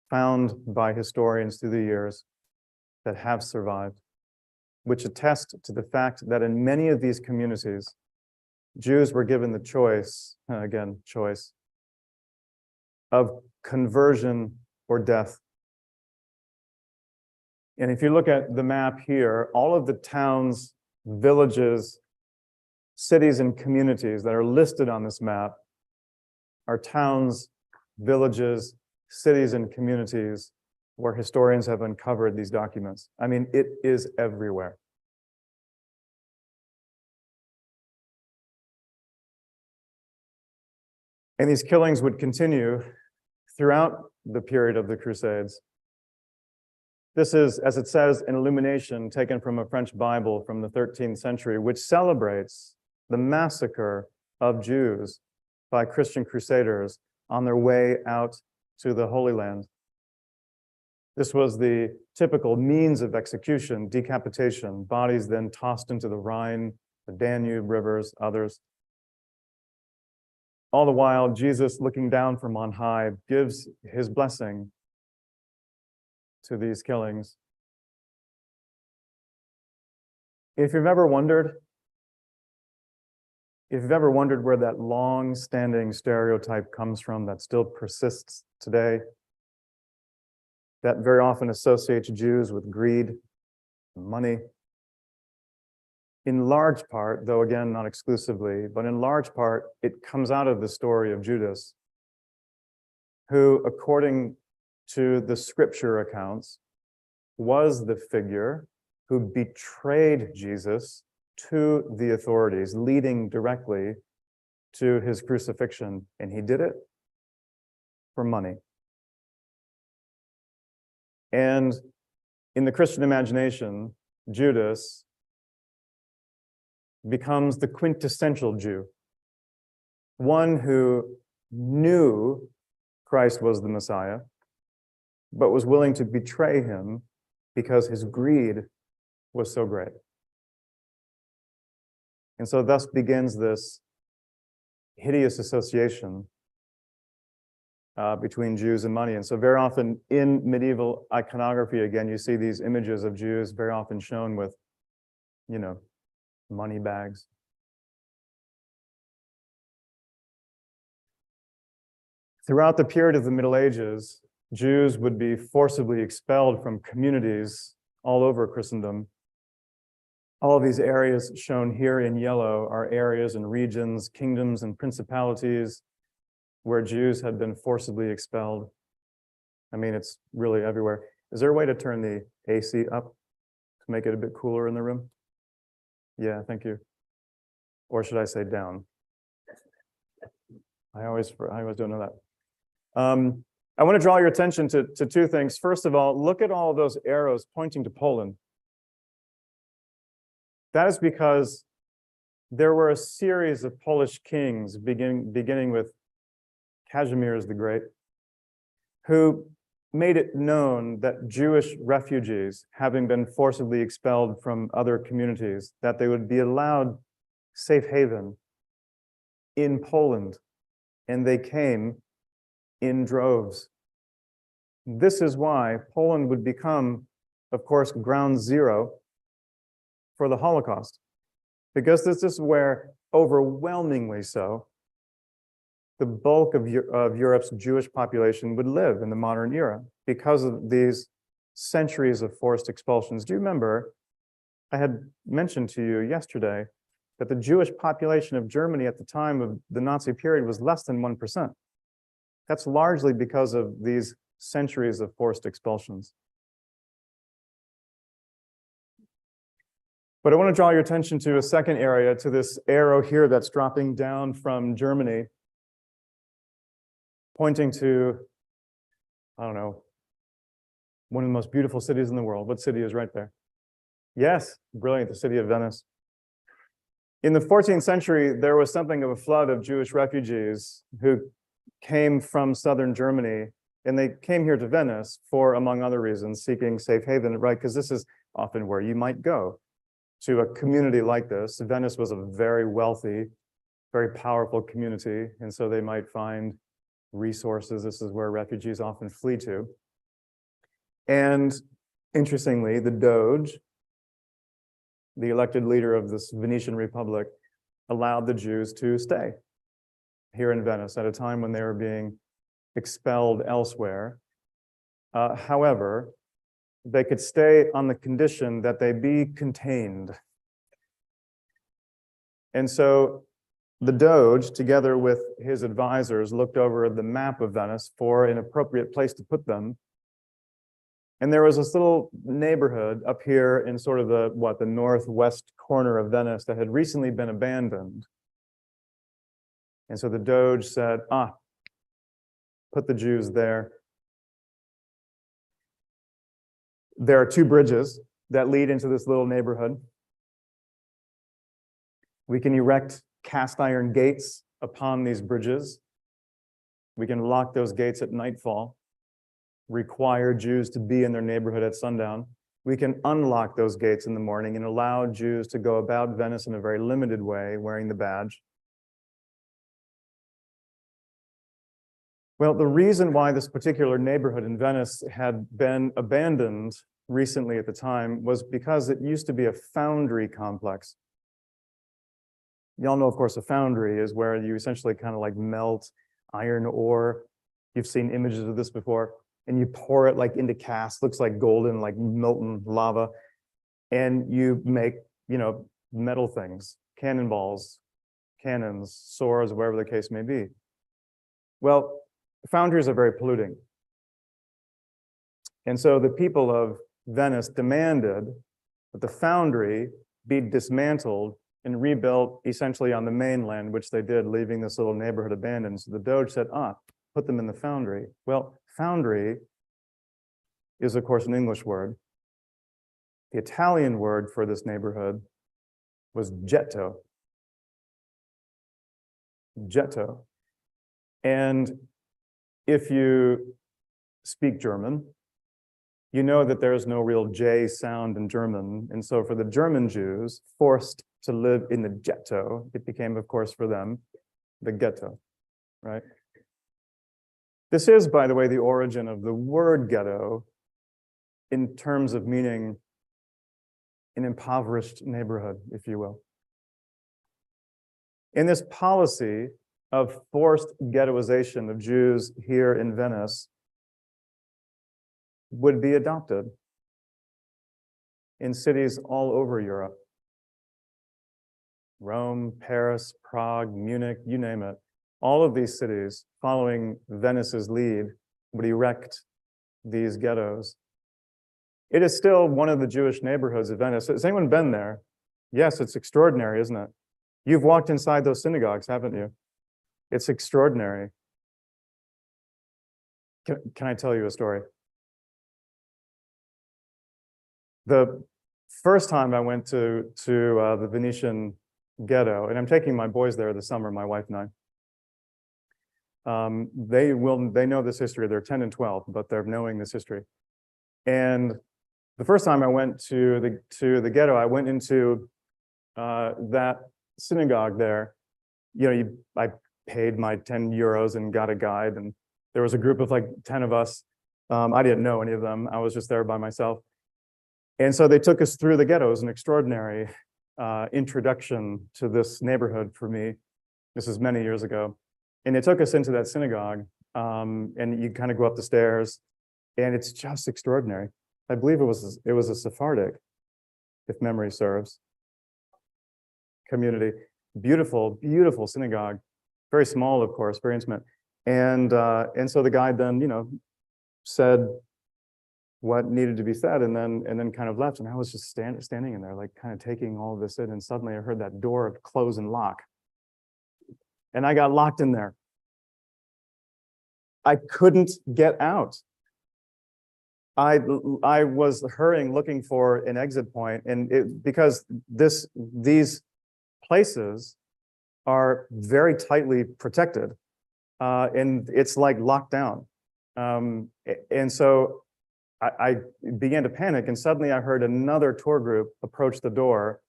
found by historians through the years that have survived, which attest to the fact that in many of these communities, Jews were given the choice, choice, of conversion or death. And if you look at the map here, all of the towns, villages, cities, and communities that are listed on this map are towns, villages, cities, and communities where historians have uncovered these documents. I mean, it is everywhere. And these killings would continue throughout the period of the Crusades. This is, as it says, an illumination taken from a French Bible from the 13th century, which celebrates the massacre of Jews by Christian crusaders on their way out to the Holy Land. This was the typical means of execution, decapitation, bodies then tossed into the Rhine, the Danube rivers, others. All the while, Jesus, looking down from on high, gives his blessing to these killings. If you've ever wondered where that long-standing stereotype comes from that still persists today, that very often associates Jews with greed and money, in large part, though again, not exclusively, but in large part, it comes out of the story of Judas, who, according to the scripture accounts, was the figure who betrayed Jesus to the authorities, leading directly to his crucifixion. And he did it for money. And in the Christian imagination, Judas becomes the quintessential Jew, one who knew Christ was the Messiah, but was willing to betray him because his greed was so great. And so thus begins this hideous association between Jews and money. And so very often in medieval iconography, again, you see these images of Jews very often shown with, money bags. Throughout the period of the Middle Ages, Jews would be forcibly expelled from communities all over Christendom. All of these areas shown here in yellow are areas and regions, kingdoms and principalities where Jews had been forcibly expelled. I mean, it's really everywhere. Is there a way to turn the AC up to make it a bit cooler in the room? Yeah, thank you. Or should I say down? I always don't know that. I want to draw your attention to two things. First of all, look at all those arrows pointing to Poland. That is because there were a series of Polish kings, beginning with Kazimierz the Great, who made it known that Jewish refugees, having been forcibly expelled from other communities, that they would be allowed safe haven in Poland, and they came in droves. This is why Poland would become, of course, ground zero for the Holocaust, because this is where, overwhelmingly so, the bulk of Europe's Jewish population would live in the modern era because of these centuries of forced expulsions. Do you remember, I had mentioned to you yesterday that the Jewish population of Germany at the time of the Nazi period was less than 1%. That's largely because of these centuries of forced expulsions. But I want to draw your attention to a second area, to this arrow here that's dropping down from Germany, pointing to, I don't know, one of the most beautiful cities in the world. What city is right there? Yes, brilliant, the city of Venice. In the 14th century, there was something of a flood of Jewish refugees who came from southern Germany, and they came here to Venice for, among other reasons, seeking safe haven, right? Because this is often where you might go to a community like this. Venice was a very wealthy, very powerful community, and so they might find resources. This is where refugees often flee to. And interestingly, the Doge, the elected leader of this Venetian Republic, allowed the Jews to stay here in Venice at a time when they were being expelled elsewhere. However, they could stay on the condition that they be contained. And so the Doge, together with his advisors, looked over the map of Venice for an appropriate place to put them. And there was this little neighborhood up here in sort of the northwest corner of Venice that had recently been abandoned. And so the Doge said, put the Jews there. There are two bridges that lead into this little neighborhood. We can erect cast iron gates upon these bridges. We can lock those gates at nightfall, require Jews to be in their neighborhood at sundown. We can unlock those gates in the morning and allow Jews to go about Venice in a very limited way, wearing the badge. Well, the reason why this particular neighborhood in Venice had been abandoned recently at the time was because it used to be a foundry complex. Y'all know, of course, a foundry is where you essentially kind of like melt iron ore. You've seen images of this before. And you pour it like into cast, looks like golden, like molten lava. And you make, metal things, cannonballs, cannons, swords, whatever the case may be. Well, foundries are very polluting. And so the people of Venice demanded that the foundry be dismantled and rebuilt essentially on the mainland, which they did, leaving this little neighborhood abandoned. So the Doge said, put them in the foundry. Well, foundry is, of course, an English word. The Italian word for this neighborhood was ghetto. Ghetto. And if you speak German, you know that there is no real J sound in German. And so for the German Jews forced to live in the ghetto, it became, of course, for them, the ghetto, right? This is, by the way, the origin of the word ghetto in terms of meaning an impoverished neighborhood, if you will. In this policy of forced ghettoization of Jews here in Venice would be adopted in cities all over Europe. Rome, Paris, Prague, Munich, you name it. All of these cities, following Venice's lead, would erect these ghettos. It is still one of the Jewish neighborhoods of Venice. Has anyone been there? Yes, it's extraordinary, isn't it? You've walked inside those synagogues, haven't you? It's extraordinary. Can I tell you a story? The first time I went to the Venetian ghetto, and I'm taking my boys there this summer, my wife and I. They know this history. They're 10 and 12, but they're knowing this history. And the first time I went to the ghetto, I went into that synagogue there. I paid my 10 euros and got a guide, and there was a group of like 10 of us. I didn't know any of them. I was just there by myself. And so they took us through the ghetto. It was an extraordinary introduction to this neighborhood for me. This is many years ago. And they took us into that synagogue, and you kind of go up the stairs, and it's just extraordinary. I believe it was a Sephardic, if memory serves, community. Beautiful, beautiful synagogue. Very small, of course, very intimate. And so the guide then, said what needed to be said, and then kind of left. And I was just standing in there, like kind of taking all of this in. And suddenly I heard that door close and lock. And I got locked in there. I couldn't get out. I was hurrying, looking for an exit point, and because these places are very tightly protected, and it's like locked down. And so I began to panic, and suddenly I heard another tour group approach the door,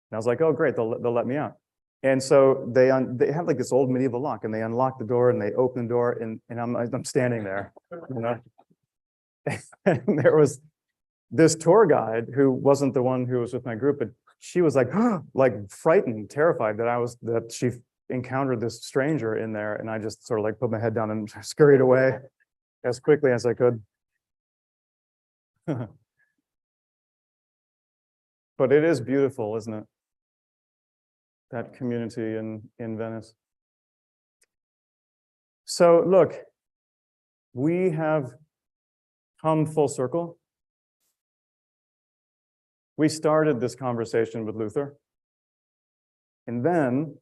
and I was like, "Oh, great, they'll let me out." And so they have like this old medieval lock, and they unlock the door and they open the door, and I'm standing there, And there was this tour guide who wasn't the one who was with my group, but she was like, like frightened, terrified that she encountered this stranger in there. And I just sort of like put my head down and scurried away as quickly as I could. But it is beautiful, isn't it? That community in Venice. So look, we have come full circle. We started this conversation with Luther, and then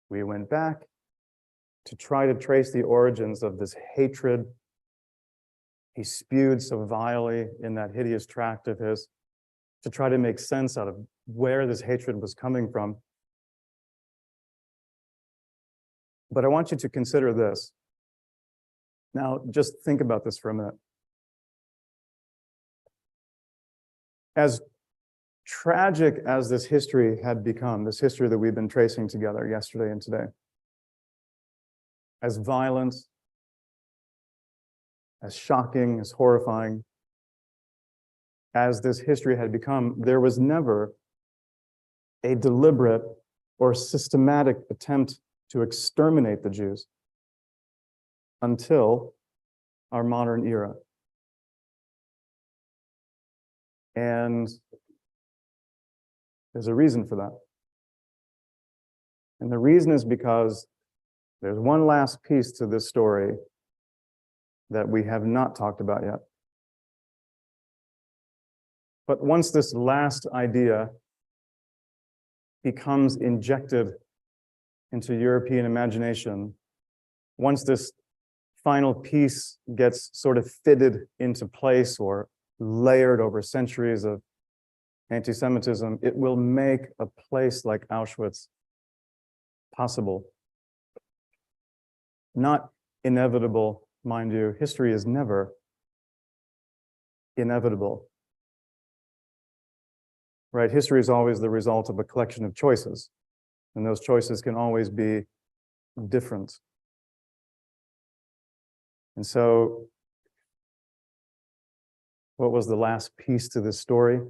we went back to try to trace the origins of this hatred he spewed so vilely in that hideous tract of his, to try to make sense out of where this hatred was coming from. But I want you to consider this. Now, just think about this for a minute. As tragic as this history had become, this history that we've been tracing together yesterday and today, as violent, as shocking, as horrifying as this history had become, there was never a deliberate or systematic attempt to exterminate the Jews until our modern era. And there's a reason for that. And the reason is because there's one last piece to this story that we have not talked about yet. But once this last idea becomes injected into European imagination, once this final piece gets sort of fitted into place or layered over centuries of anti-Semitism, it will make a place like Auschwitz possible. Not inevitable, mind you. History is never inevitable. Right? History is always the result of a collection of choices, and those choices can always be different. And so, what was the last piece to this story?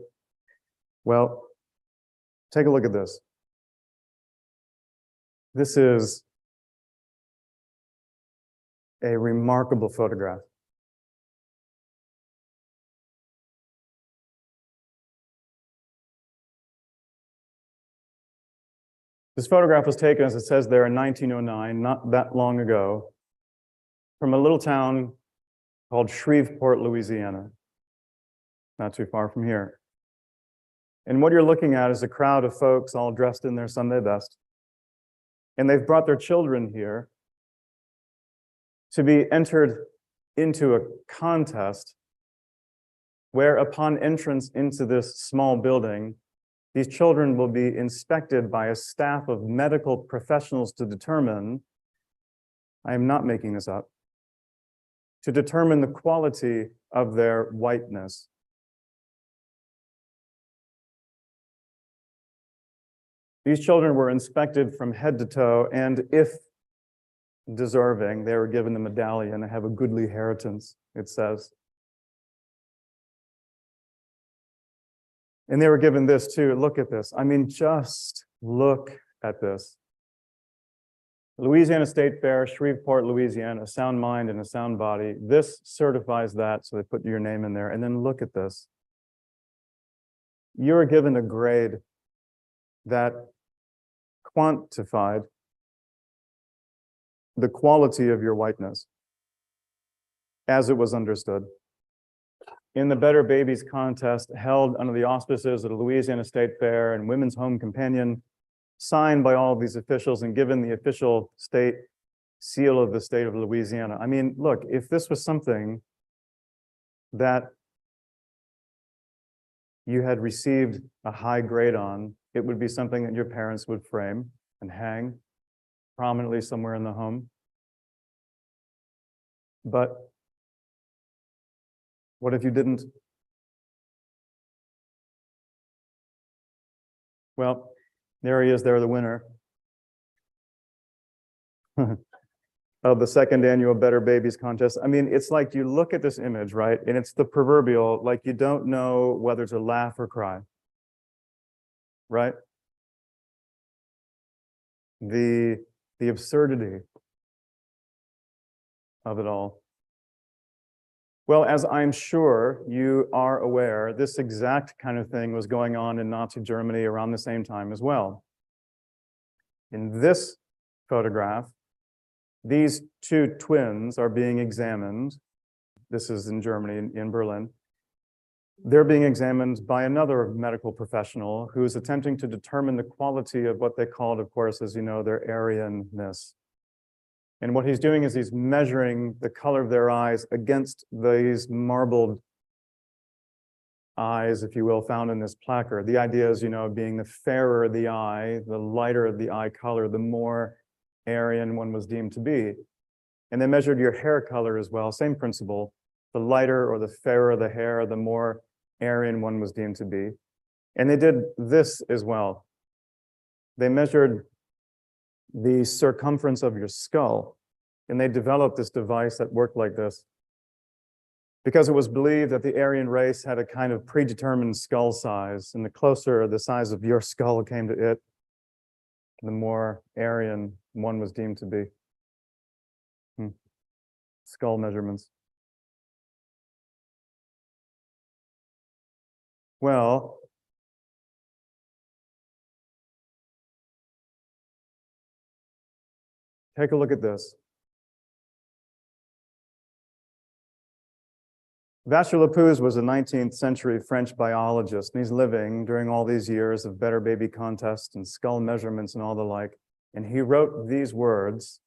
Well, take a look at this. This is a remarkable photograph. This photograph was taken, as it says there, in 1909, not that long ago, from a little town called Shreveport, Louisiana, not too far from here. And what you're looking at is a crowd of folks all dressed in their Sunday best. And they've brought their children here to be entered into a contest where, upon entrance into this small building, these children will be inspected by a staff of medical professionals to determine, I am not making this up, to determine the quality of their whiteness. These children were inspected from head to toe, and if deserving, they were given a medallion and have a goodly inheritance, it says. And they were given this too. Look at this. I mean, just look at this. Louisiana State Fair, Shreveport, Louisiana, a sound mind and a sound body. This certifies that, so they put your name in there. And then look at this. You are given a grade that quantified the quality of your whiteness as it was understood. In the Better Babies contest held under the auspices of the Louisiana State Fair and Women's Home Companion, signed by all of these officials and given the official state seal of the state of Louisiana. I mean, look, if this was something that you had received a high grade on, it would be something that your parents would frame and hang prominently somewhere in the home. But what if you didn't? Well, there he is there, the winner of the second annual Better Babies contest. I mean, it's like you look at this image, right? And it's the proverbial, like you don't know whether to laugh or cry, right? The absurdity of it all. Well, as I'm sure you are aware, this exact kind of thing was going on in Nazi Germany around the same time as well. In this photograph, these two twins are being examined. This is in Germany, in Berlin. They're being examined by another medical professional who is attempting to determine the quality of what they called, of course, as you know, their Aryanness. And what he's doing is he's measuring the color of their eyes against these marbled eyes, if you will, found in this placard. The idea is, you know, being the fairer the eye, the lighter the eye color, the more Aryan one was deemed to be. And they measured your hair color as well, same principle. The lighter or the fairer the hair, the more Aryan one was deemed to be. And they did this as well. They measured the circumference of your skull, and they developed this device that worked like this, because it was believed that the Aryan race had a kind of predetermined skull size, and the closer the size of your skull came to it, the more Aryan one was deemed to be. Skull measurements. Well, take a look at this. Vacher Lapouze was a 19th century French biologist, and he's living during all these years of Better Baby contests and skull measurements and all the like. And he wrote these words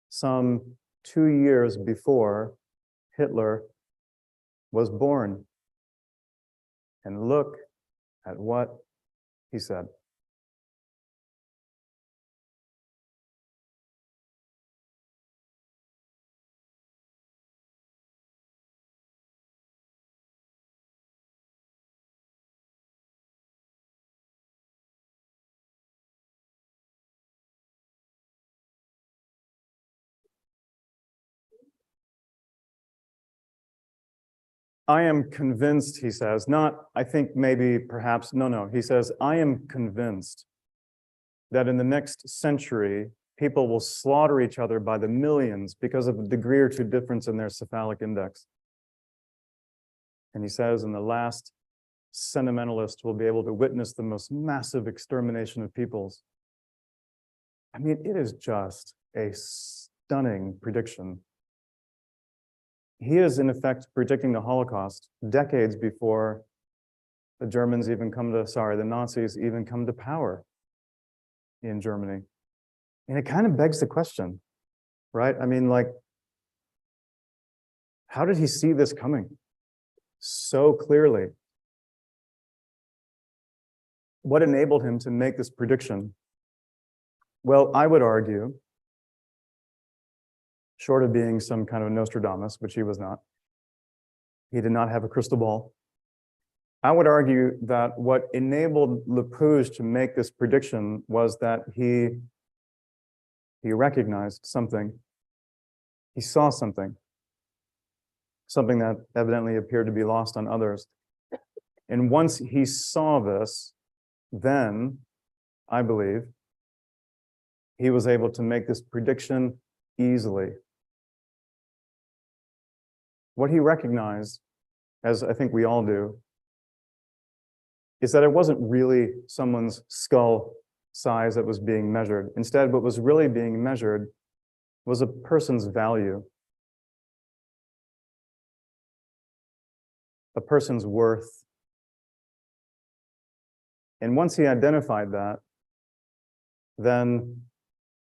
some 2 years before Hitler was born. And look at what he said. I am convinced, he says, not, I think maybe, perhaps, no. He says, I am convinced that in the next century, people will slaughter each other by the millions because of a degree or two difference in their cephalic index. And he says, in the last, sentimentalists will be able to witness the most massive extermination of peoples. I mean, it is just a stunning prediction. He is, in effect, predicting the Holocaust decades before the Nazis even come to power in Germany. And it kind of begs the question, right? I mean, like, how did he see this coming so clearly? What enabled him to make this prediction? Well, I would argue, short of being some kind of Nostradamus, which he was not, he did not have a crystal ball. I would argue that what enabled Lepouge to make this prediction was that he recognized something. He saw something that evidently appeared to be lost on others. And once he saw this, then I believe he was able to make this prediction easily. What he recognized, as I think we all do, is that it wasn't really someone's skull size that was being measured. Instead, what was really being measured was a person's value, a person's worth. And once he identified that, then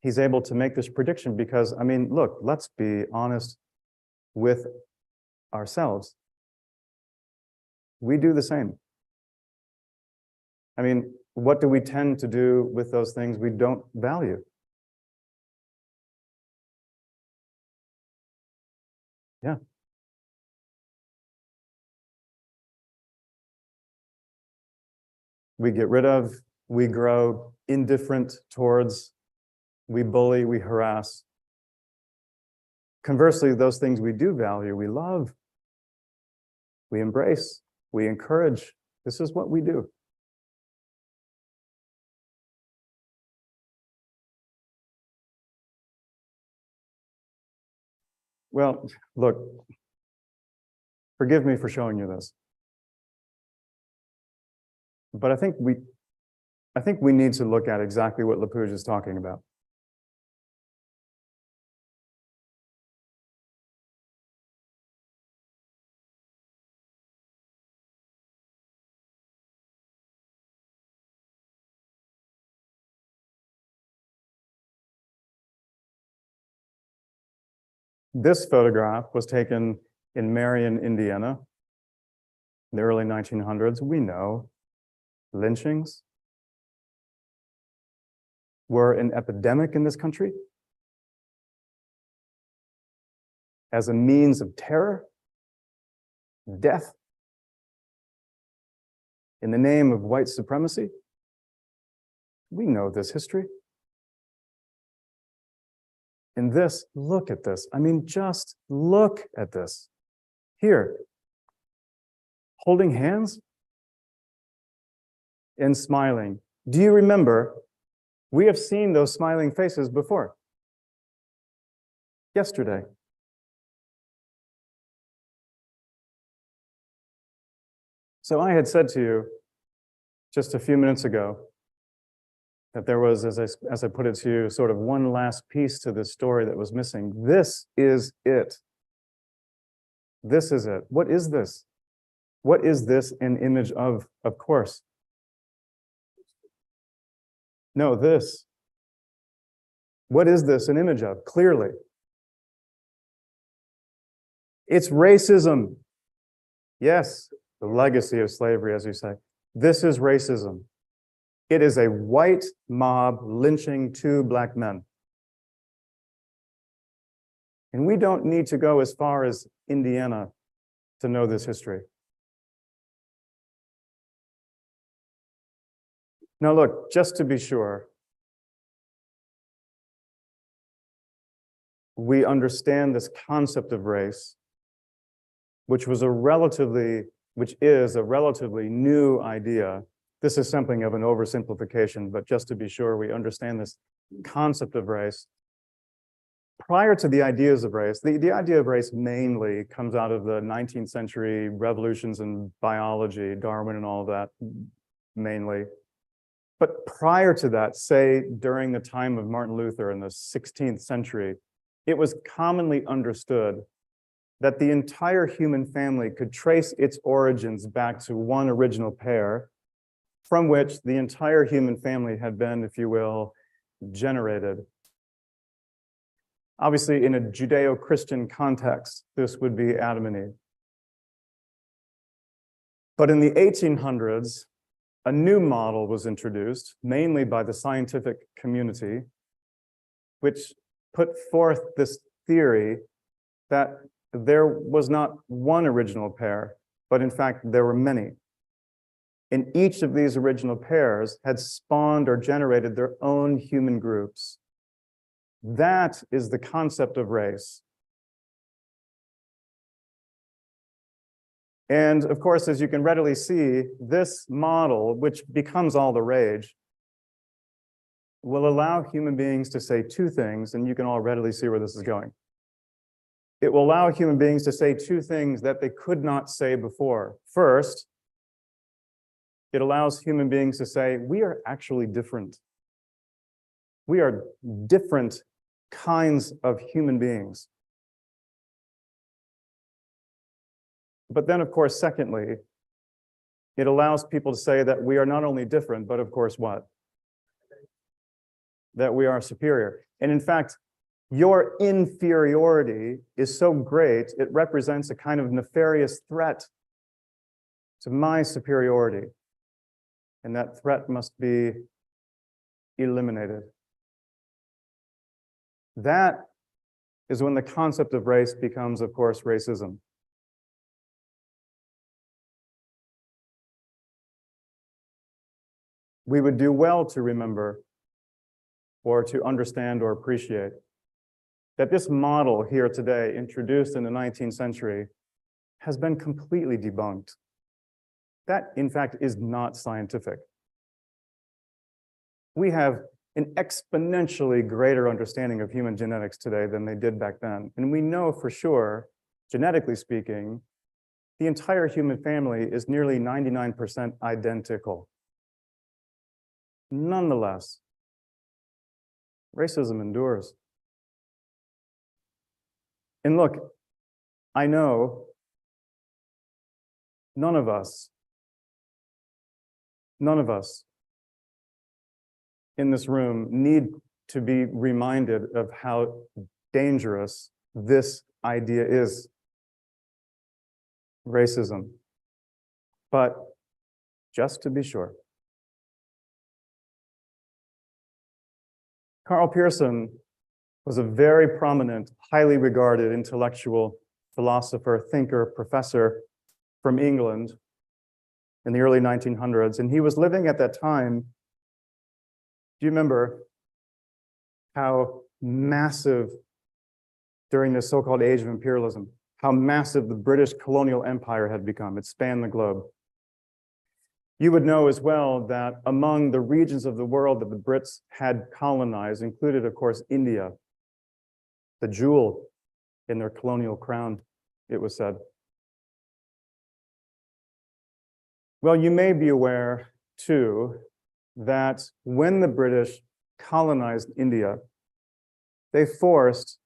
he's able to make this prediction because, I mean, look, let's be honest with ourselves. We do the same. I mean, what do we tend to do with those things we don't value? Yeah. We get rid of, we grow indifferent towards, we bully, we harass. Conversely, those things we do value, we love, we embrace, we encourage. This is what we do. Well, look, forgive me for showing you this, but I think we need to look at exactly what Lepouge is talking about. This photograph was taken in Marion, Indiana, in the early 1900s. We know lynchings were an epidemic in this country as a means of terror, death, in the name of white supremacy. We know this history. And this, look at this. I mean, just look at this. Here, holding hands and smiling. Do you remember? We have seen those smiling faces before. Yesterday. So I had said to you just a few minutes ago that there was, as I put it to you, sort of one last piece to this story that was missing. This is it. This is it. What is this? What is this an image of? Of course. No, this. What is this an image of? Clearly. It's racism. Yes, the legacy of slavery, as you say. This is racism. It is a white mob lynching two black men. And we don't need to go as far as Indiana to know this history. Now look, just to be sure, we understand this concept of race, which is a relatively new idea. This is something of an oversimplification, but just to be sure we understand this concept of race. Prior to the ideas of race, the idea of race mainly comes out of the 19th century revolutions in biology, Darwin and all of that, mainly. But prior to that, say during the time of Martin Luther in the 16th century, it was commonly understood that the entire human family could trace its origins back to one original pair from which the entire human family had been, if you will, generated. Obviously, in a Judeo-Christian context, this would be Adam and Eve. But in the 1800s, a new model was introduced, mainly by the scientific community, which put forth this theory that there was not one original pair, but in fact, there were many. And each of these original pairs had spawned or generated their own human groups. That is the concept of race. And of course, as you can readily see, this model, which becomes all the rage, will allow human beings to say two things, and you can all readily see where this is going. It will allow human beings to say two things that they could not say before. First, it allows human beings to say, we are actually different. We are different kinds of human beings. But then, of course, secondly, it allows people to say that we are not only different, but of course what? That we are superior. And in fact, your inferiority is so great, it represents a kind of nefarious threat to my superiority. And that threat must be eliminated. That is when the concept of race becomes, of course, racism. We would do well to remember or to understand or appreciate that this model here today, introduced in the 19th century, has been completely debunked. That, in fact, is not scientific. We have an exponentially greater understanding of human genetics today than they did back then. And we know for sure, genetically speaking, the entire human family is nearly 99% identical. Nonetheless, racism endures. And look, I know none of us in this room need to be reminded of how dangerous this idea is, racism. But just to be sure, Karl Pearson was a very prominent, highly regarded intellectual, philosopher, thinker, professor from England in the early 1900s. And he was living at that time. Do you remember how massive, during this so-called age of imperialism, how massive the British colonial empire had become? It spanned the globe. You would know as well that among the regions of the world that the Brits had colonized included, of course, India, the jewel in their colonial crown, it was said. Well, you may be aware, too, that when the British colonized India, they forced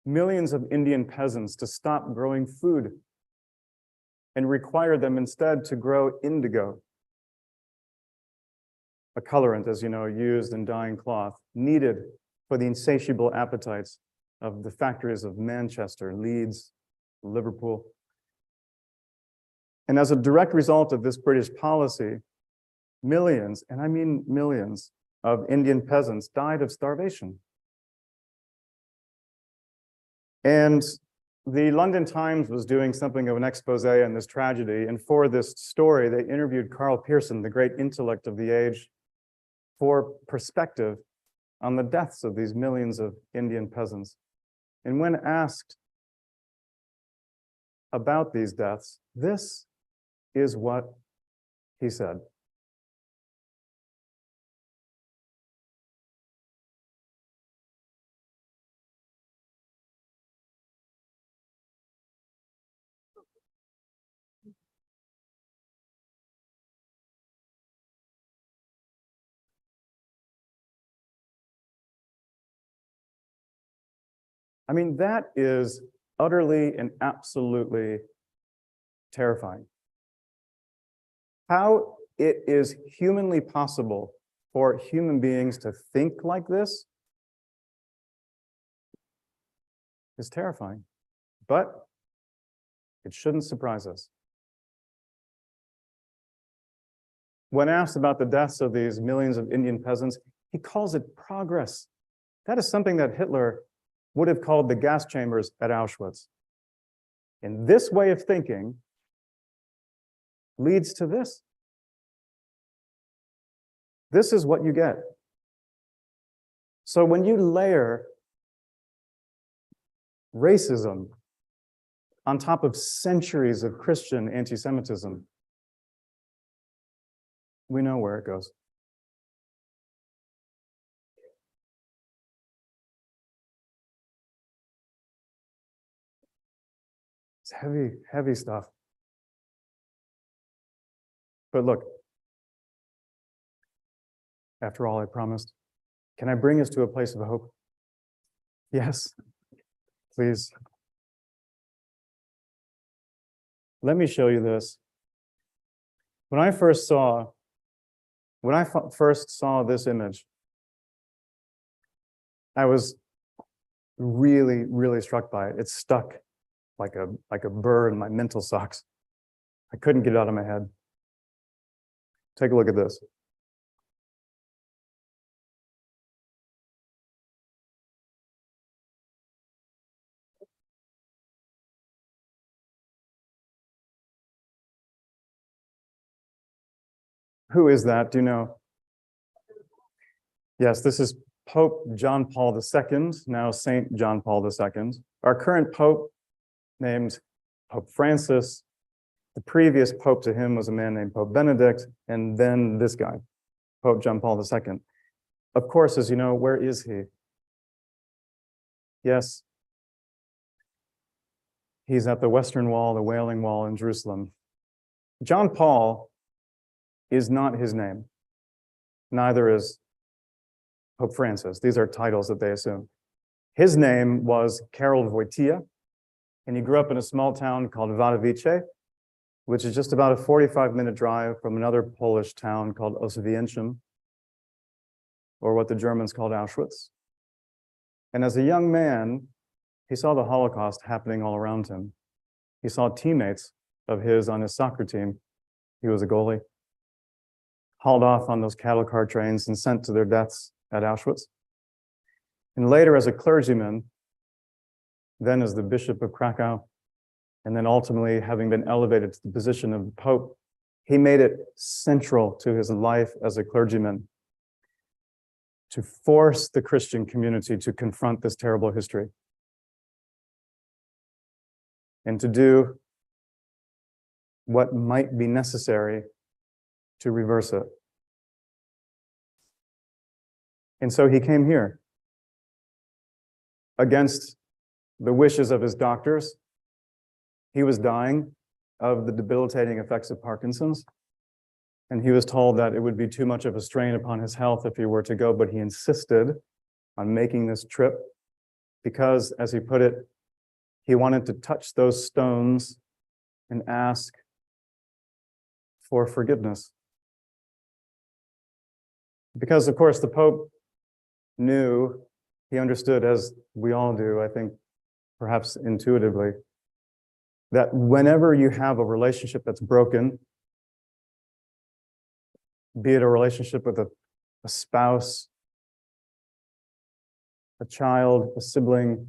millions of Indian peasants to stop growing food and required them instead to grow indigo, a colorant, as you know, used in dyeing cloth, needed for the insatiable appetites of the factories of Manchester, Leeds, Liverpool. And as a direct result of this British policy, millions, and I mean millions, of Indian peasants died of starvation. And the London Times was doing something of an expose on this tragedy. And for this story, they interviewed Karl Pearson, the great intellect of the age, for perspective on the deaths of these millions of Indian peasants. And when asked about these deaths, this is what he said. I mean, that is utterly and absolutely terrifying. How it is humanly possible for human beings to think like this is terrifying, but it shouldn't surprise us. When asked about the deaths of these millions of Indian peasants, he calls it progress. That is something that Hitler would have called the gas chambers at Auschwitz. And this way of thinking leads to this. This is what you get. So when you layer racism on top of centuries of Christian anti-Semitism, we know where it goes. It's heavy, heavy stuff. But look, after all I promised, can I bring us to a place of hope? Yes, please. Let me show you this. When I first saw this image, I was really, really struck by it. It stuck like a burr in my mental socks. I couldn't get it out of my head. Take a look at this. Who is that? Do you know? Yes, this is Pope John Paul II, now Saint John Paul II. Our current Pope, named Pope Francis. The previous Pope to him was a man named Pope Benedict, and then this guy, Pope John Paul II. Of course, as you know, where is he? Yes, he's at the Western Wall, the Wailing Wall in Jerusalem. John Paul is not his name. Neither is Pope Francis. These are titles that they assume. His name was Karol Wojtyła, and he grew up in a small town called Wadowice, which is just about a 45-minute drive from another Polish town called Oswiecim, or what the Germans called Auschwitz. And as a young man, he saw the Holocaust happening all around him. He saw teammates of his on his soccer team. He was a goalie, hauled off on those cattle car trains and sent to their deaths at Auschwitz. And later as a clergyman, then as the Bishop of Krakow, and then ultimately having been elevated to the position of the Pope, he made it central to his life as a clergyman to force the Christian community to confront this terrible history and to do what might be necessary to reverse it. And so he came here against the wishes of his doctors. He was dying of the debilitating effects of Parkinson's, and he was told that it would be too much of a strain upon his health if he were to go, but he insisted on making this trip because, as he put it, he wanted to touch those stones and ask for forgiveness. Because, of course, the Pope knew, he understood, as we all do, I think, perhaps intuitively, that whenever you have a relationship that's broken, be it a relationship with a spouse, a child, a sibling,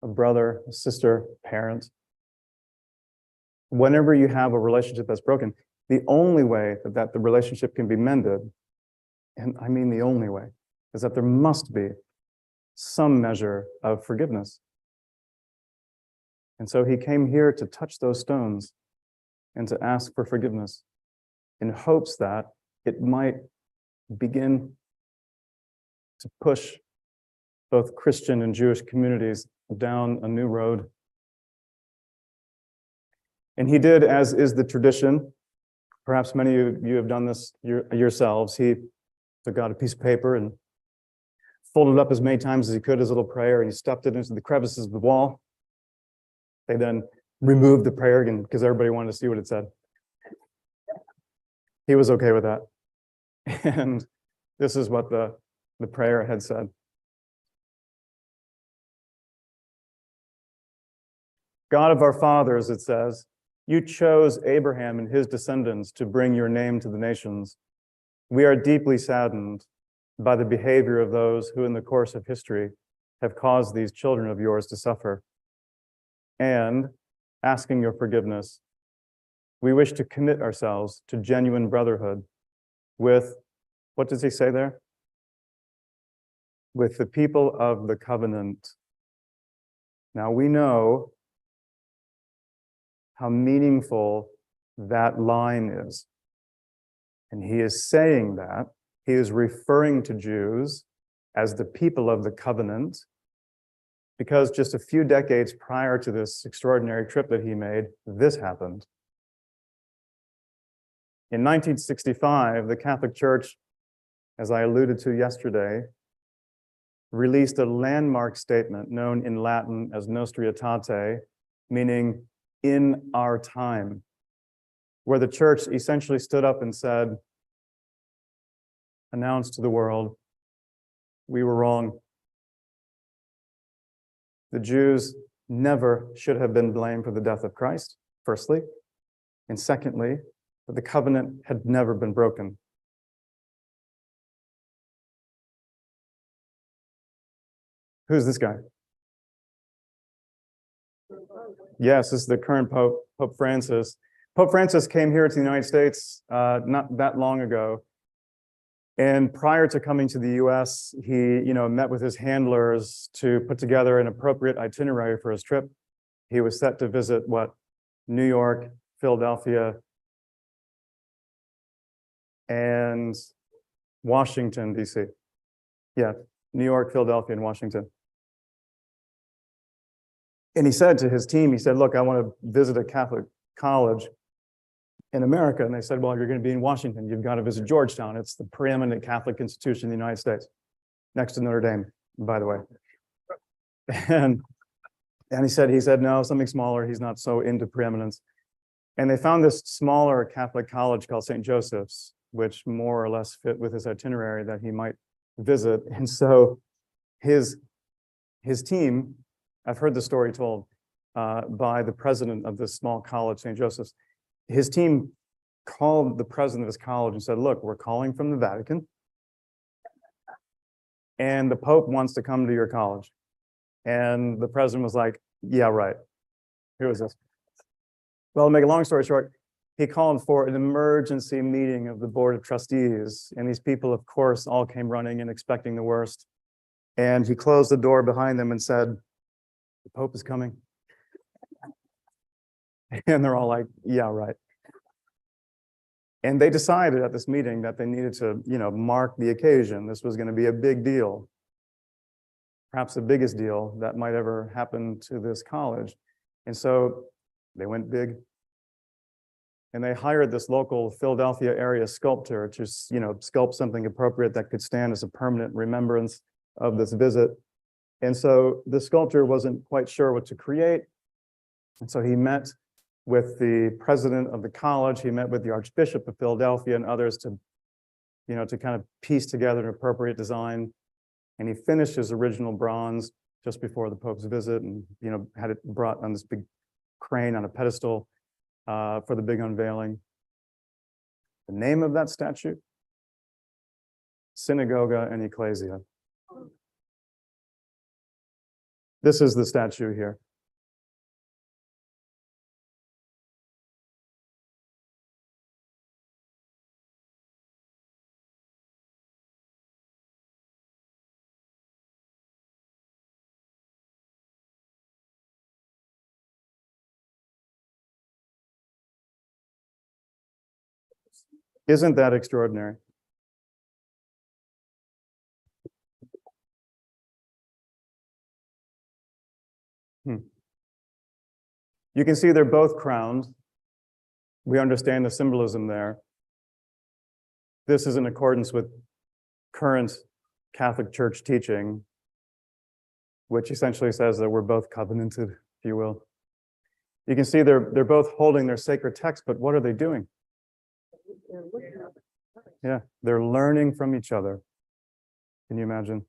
a brother, a sister, parent, whenever you have a relationship that's broken, the only way that the relationship can be mended, and I mean the only way, is that there must be some measure of forgiveness. And so he came here to touch those stones and to ask for forgiveness in hopes that it might begin to push both Christian and Jewish communities down a new road. And he did, as is the tradition. Perhaps many of you have done this yourselves. He took out a piece of paper and folded it up as many times as he could, his little prayer, and he stuffed it into the crevices of the wall. They then removed the prayer again because everybody wanted to see what it said. He was okay with that. And this is what the prayer had said. God of our fathers, it says, you chose Abraham and his descendants to bring your name to the nations. We are deeply saddened by the behavior of those who in the course of history have caused these children of yours to suffer. And asking your forgiveness, we wish to commit ourselves to genuine brotherhood with, what does he say there? With the people of the covenant. Now we know how meaningful that line is. And he is saying that, he is referring to Jews as the people of the covenant, because just a few decades prior to this extraordinary trip that he made, this happened. In 1965, the Catholic Church, as I alluded to yesterday, released a landmark statement known in Latin as Nostra Aetate, meaning in our time, where the church essentially stood up and said, announced to the world, we were wrong. The Jews never should have been blamed for the death of Christ, firstly. And secondly, that the covenant had never been broken. Who's this guy? Yes, this is the current Pope, Pope Francis. Pope Francis came here to the United States not that long ago. And prior to coming to the US, he met with his handlers to put together an appropriate itinerary for his trip. He was set to visit New York, Philadelphia, and Washington, DC. Yeah, New York, Philadelphia, and Washington. And he said to his team, he said, look, I want to visit a Catholic college in America. And they said, well, you're going to be in Washington. You've got to visit Georgetown. It's the preeminent Catholic institution in the United States, next to Notre Dame, by the way. And he said, no, something smaller. He's not so into preeminence. And they found this smaller Catholic college called St. Joseph's, which more or less fit with his itinerary that he might visit. And so his team, I've heard the story told by the president of this small college, St. Joseph's. His team called the president of his college and said, look, we're calling from the Vatican, and the Pope wants to come to your college. And the president was like, yeah, right. Who is this? Well, to make a long story short, he called for an emergency meeting of the board of trustees. And these people, of course, all came running and expecting the worst. And he closed the door behind them and said, the Pope is coming. And they're all like, yeah, right. And they decided at this meeting that they needed to, mark the occasion. This was going to be a big deal, perhaps the biggest deal that might ever happen to this college. And so they went big. And they hired this local Philadelphia area sculptor to, sculpt something appropriate that could stand as a permanent remembrance of this visit. And so the sculptor wasn't quite sure what to create. And so he met with the president of the college. He met with the Archbishop of Philadelphia and others to kind of piece together an appropriate design. And he finished his original bronze just before the Pope's visit and, had it brought on this big crane on a pedestal for the big unveiling. The name of that statue? Synagoga and Ecclesia. This is the statue here. Isn't that extraordinary? You can see they're both crowned. We understand the symbolism there. This is in accordance with current Catholic Church teaching, which essentially says that we're both covenanted, if you will. You can see they're both holding their sacred text, but what are they doing? Yeah, they're learning from each other. Can you imagine?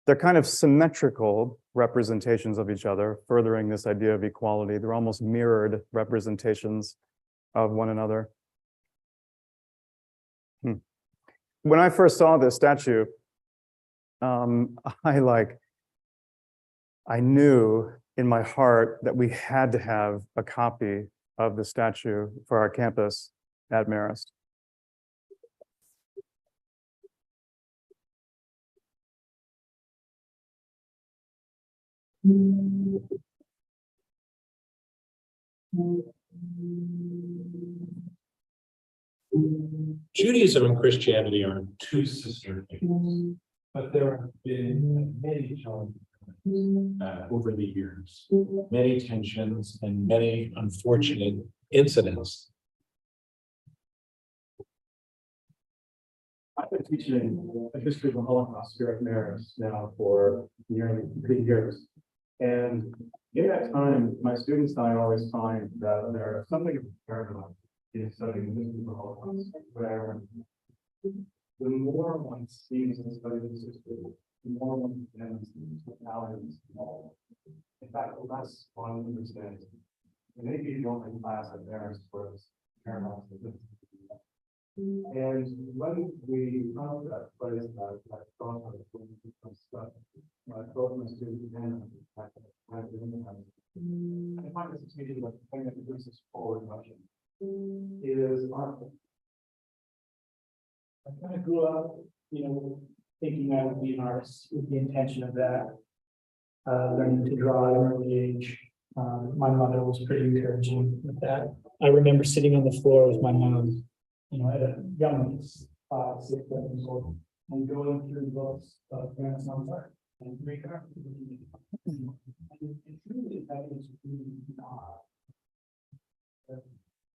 They're kind of symmetrical representations of each other, furthering this idea of equality. They're almost mirrored representations of one another. When I first saw this statue, I knew in my heart that we had to have a copy of the statue for our campus at Marist. Judaism and Christianity are two sister things, but there have been many challenges over the years, many tensions and many unfortunate incidents. I've been teaching a history of the Holocaust here at Marist now for nearly 3 years. And in that time, my students and I always find that there's something of a paradox in studying the history of the Holocaust, where the more one sees and studies this history, the more one understands the totality of it. In fact, the less one understands it. And maybe the only class at Marist was paradox of this. And when we found that place that crossroads when we become stuck, I told my students again, I find this meeting like the thing that moves us forward motion is art. I kind of grew up, thinking I would be an artist with the intention of that, learning to draw at an early age. My mother was pretty encouraging with that. I remember sitting on the floor with my mom, at a young age, 5, 6, 7 years old, and going through books of Renaissance art and Greek art. And it's really, that is really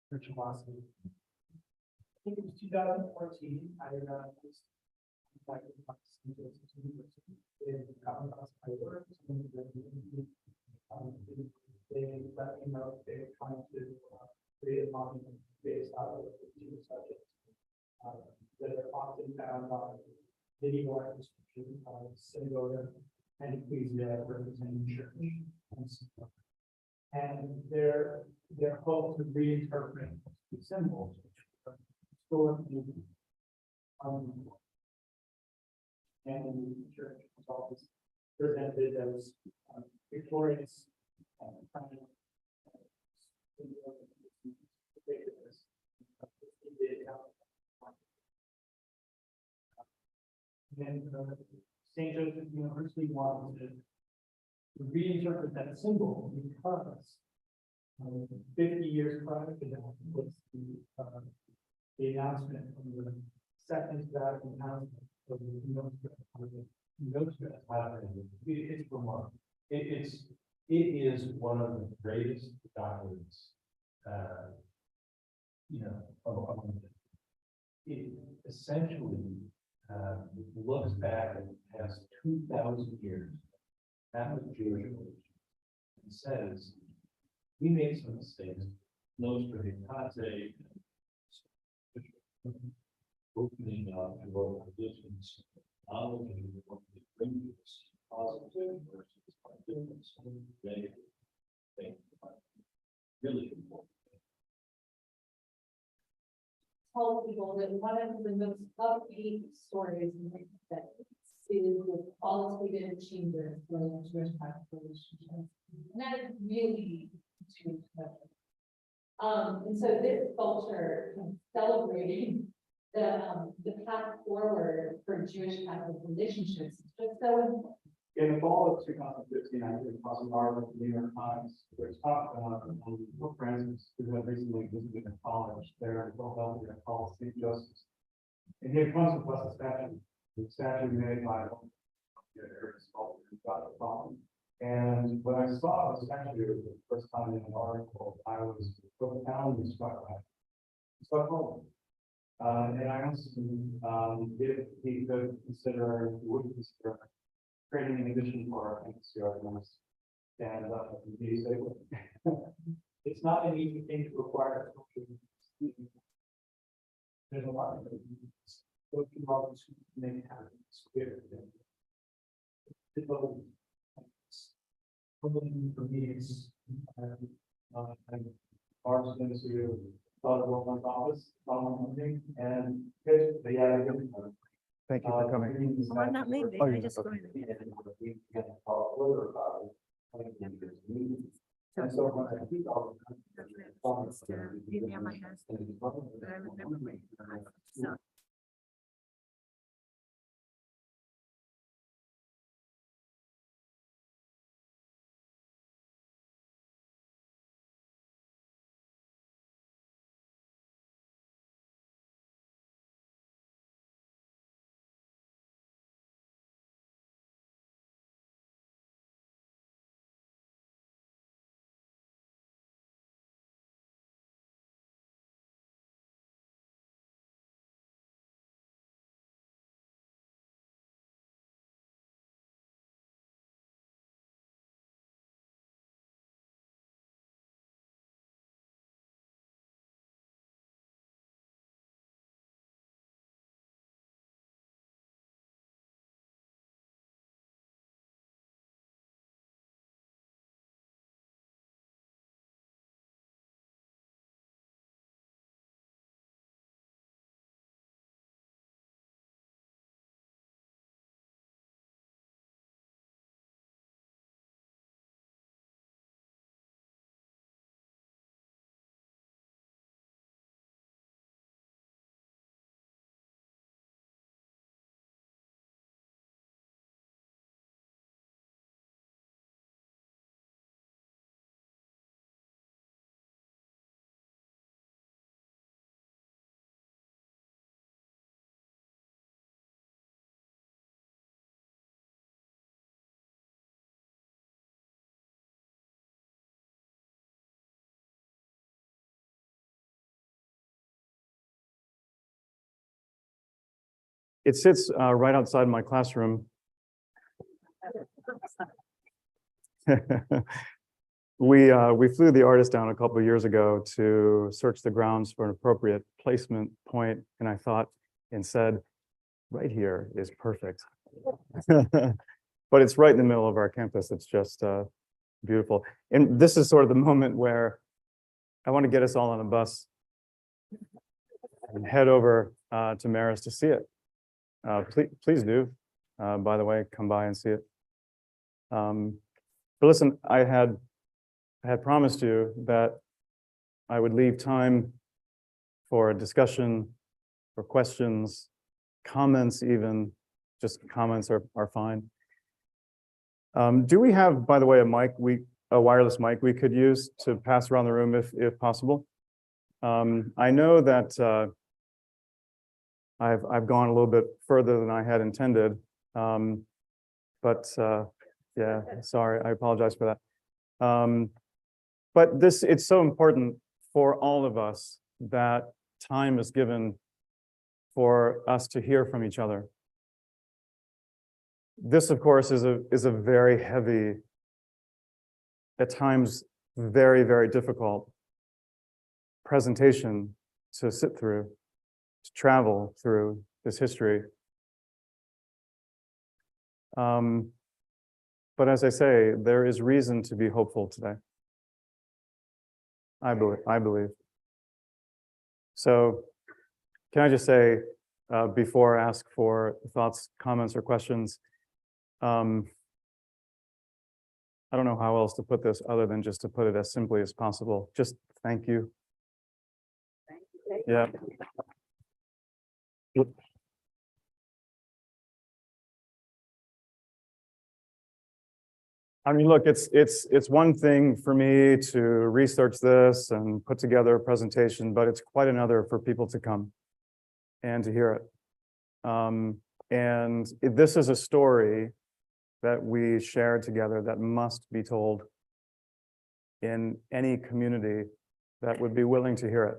spiritual philosophy. I think it was 2014. I was contacted by University in my work. They let me know they were trying to create a monument based out of the two subjects that are often found on medieval art description of synagogue and ecclesia representing church. And their hope to reinterpret the symbols, which were historically and in the church was always presented as victorious and kind of and St. Joseph University wanted to reinterpret that symbol because 50 years prior to that was the announcement from the Second Vatican Council of the Nostra. It's remarkable. It is one of the greatest documents, it essentially looks back and has 2,000 years after the Jewish religion and says, we made some mistakes, Nostra Aetate, opening up to world conditions, knowledge and what they bring to us, positive versus negative, negative things. 8 stories and things that is with qualitative changes related to Jewish relationships. And that is really too much. And so this sculpture celebrating the path forward for Jewish Catholic relationships is just so important. In the fall of 2015, I did a an article in the New York Times, which talked about Pope Francis, who had recently visited a college there in Philadelphia called St. Joseph's. And he had come to bless a statue made by a sculptor who got the problem. And when I saw the statue the first time in an article, I was profoundly struck by it. Struck home. And I asked him if he could consider, would consider creating an edition for our fantasy arguments. And he said, it's not an easy thing to acquire. There's a lot of things. Those people who make it happen. For me, it's artists into thought of my office, and Thank you for coming. Well, I'm not leaving, Oh, I yeah, just okay. going to. And so when I think of Email my husband, but I remember my, so. It sits right outside my classroom. We flew the artist down a couple of years ago to search the grounds for an appropriate placement point, and I thought and said, right here is perfect. But it's right in the middle of our campus. It's just beautiful. And this is sort of the moment where I want to get us all on a bus and head over to Marist to see it. Please do. By the way, come by and see it. But listen, I had promised you that I would leave time for a discussion, for questions, comments even. Just comments are fine. Do we have, by the way, a wireless mic we could use to pass around the room if possible? I know that I've gone a little bit further than I had intended, but yeah, sorry, I apologize for that. But it's so important for all of us that time is given for us to hear from each other. This, of course, is a very heavy, at times very, very difficult presentation to sit through, to travel through this history. But as I say, there is reason to be hopeful today. I believe. So can I just say, before I ask for thoughts, comments, or questions. I don't know how else to put this other than just to put it as simply as possible. Just thank you. Yeah. I mean, look, it's one thing for me to research this and put together a presentation, but it's quite another for people to come and to hear it. This is a story that we share together that must be told in any community that would be willing to hear it.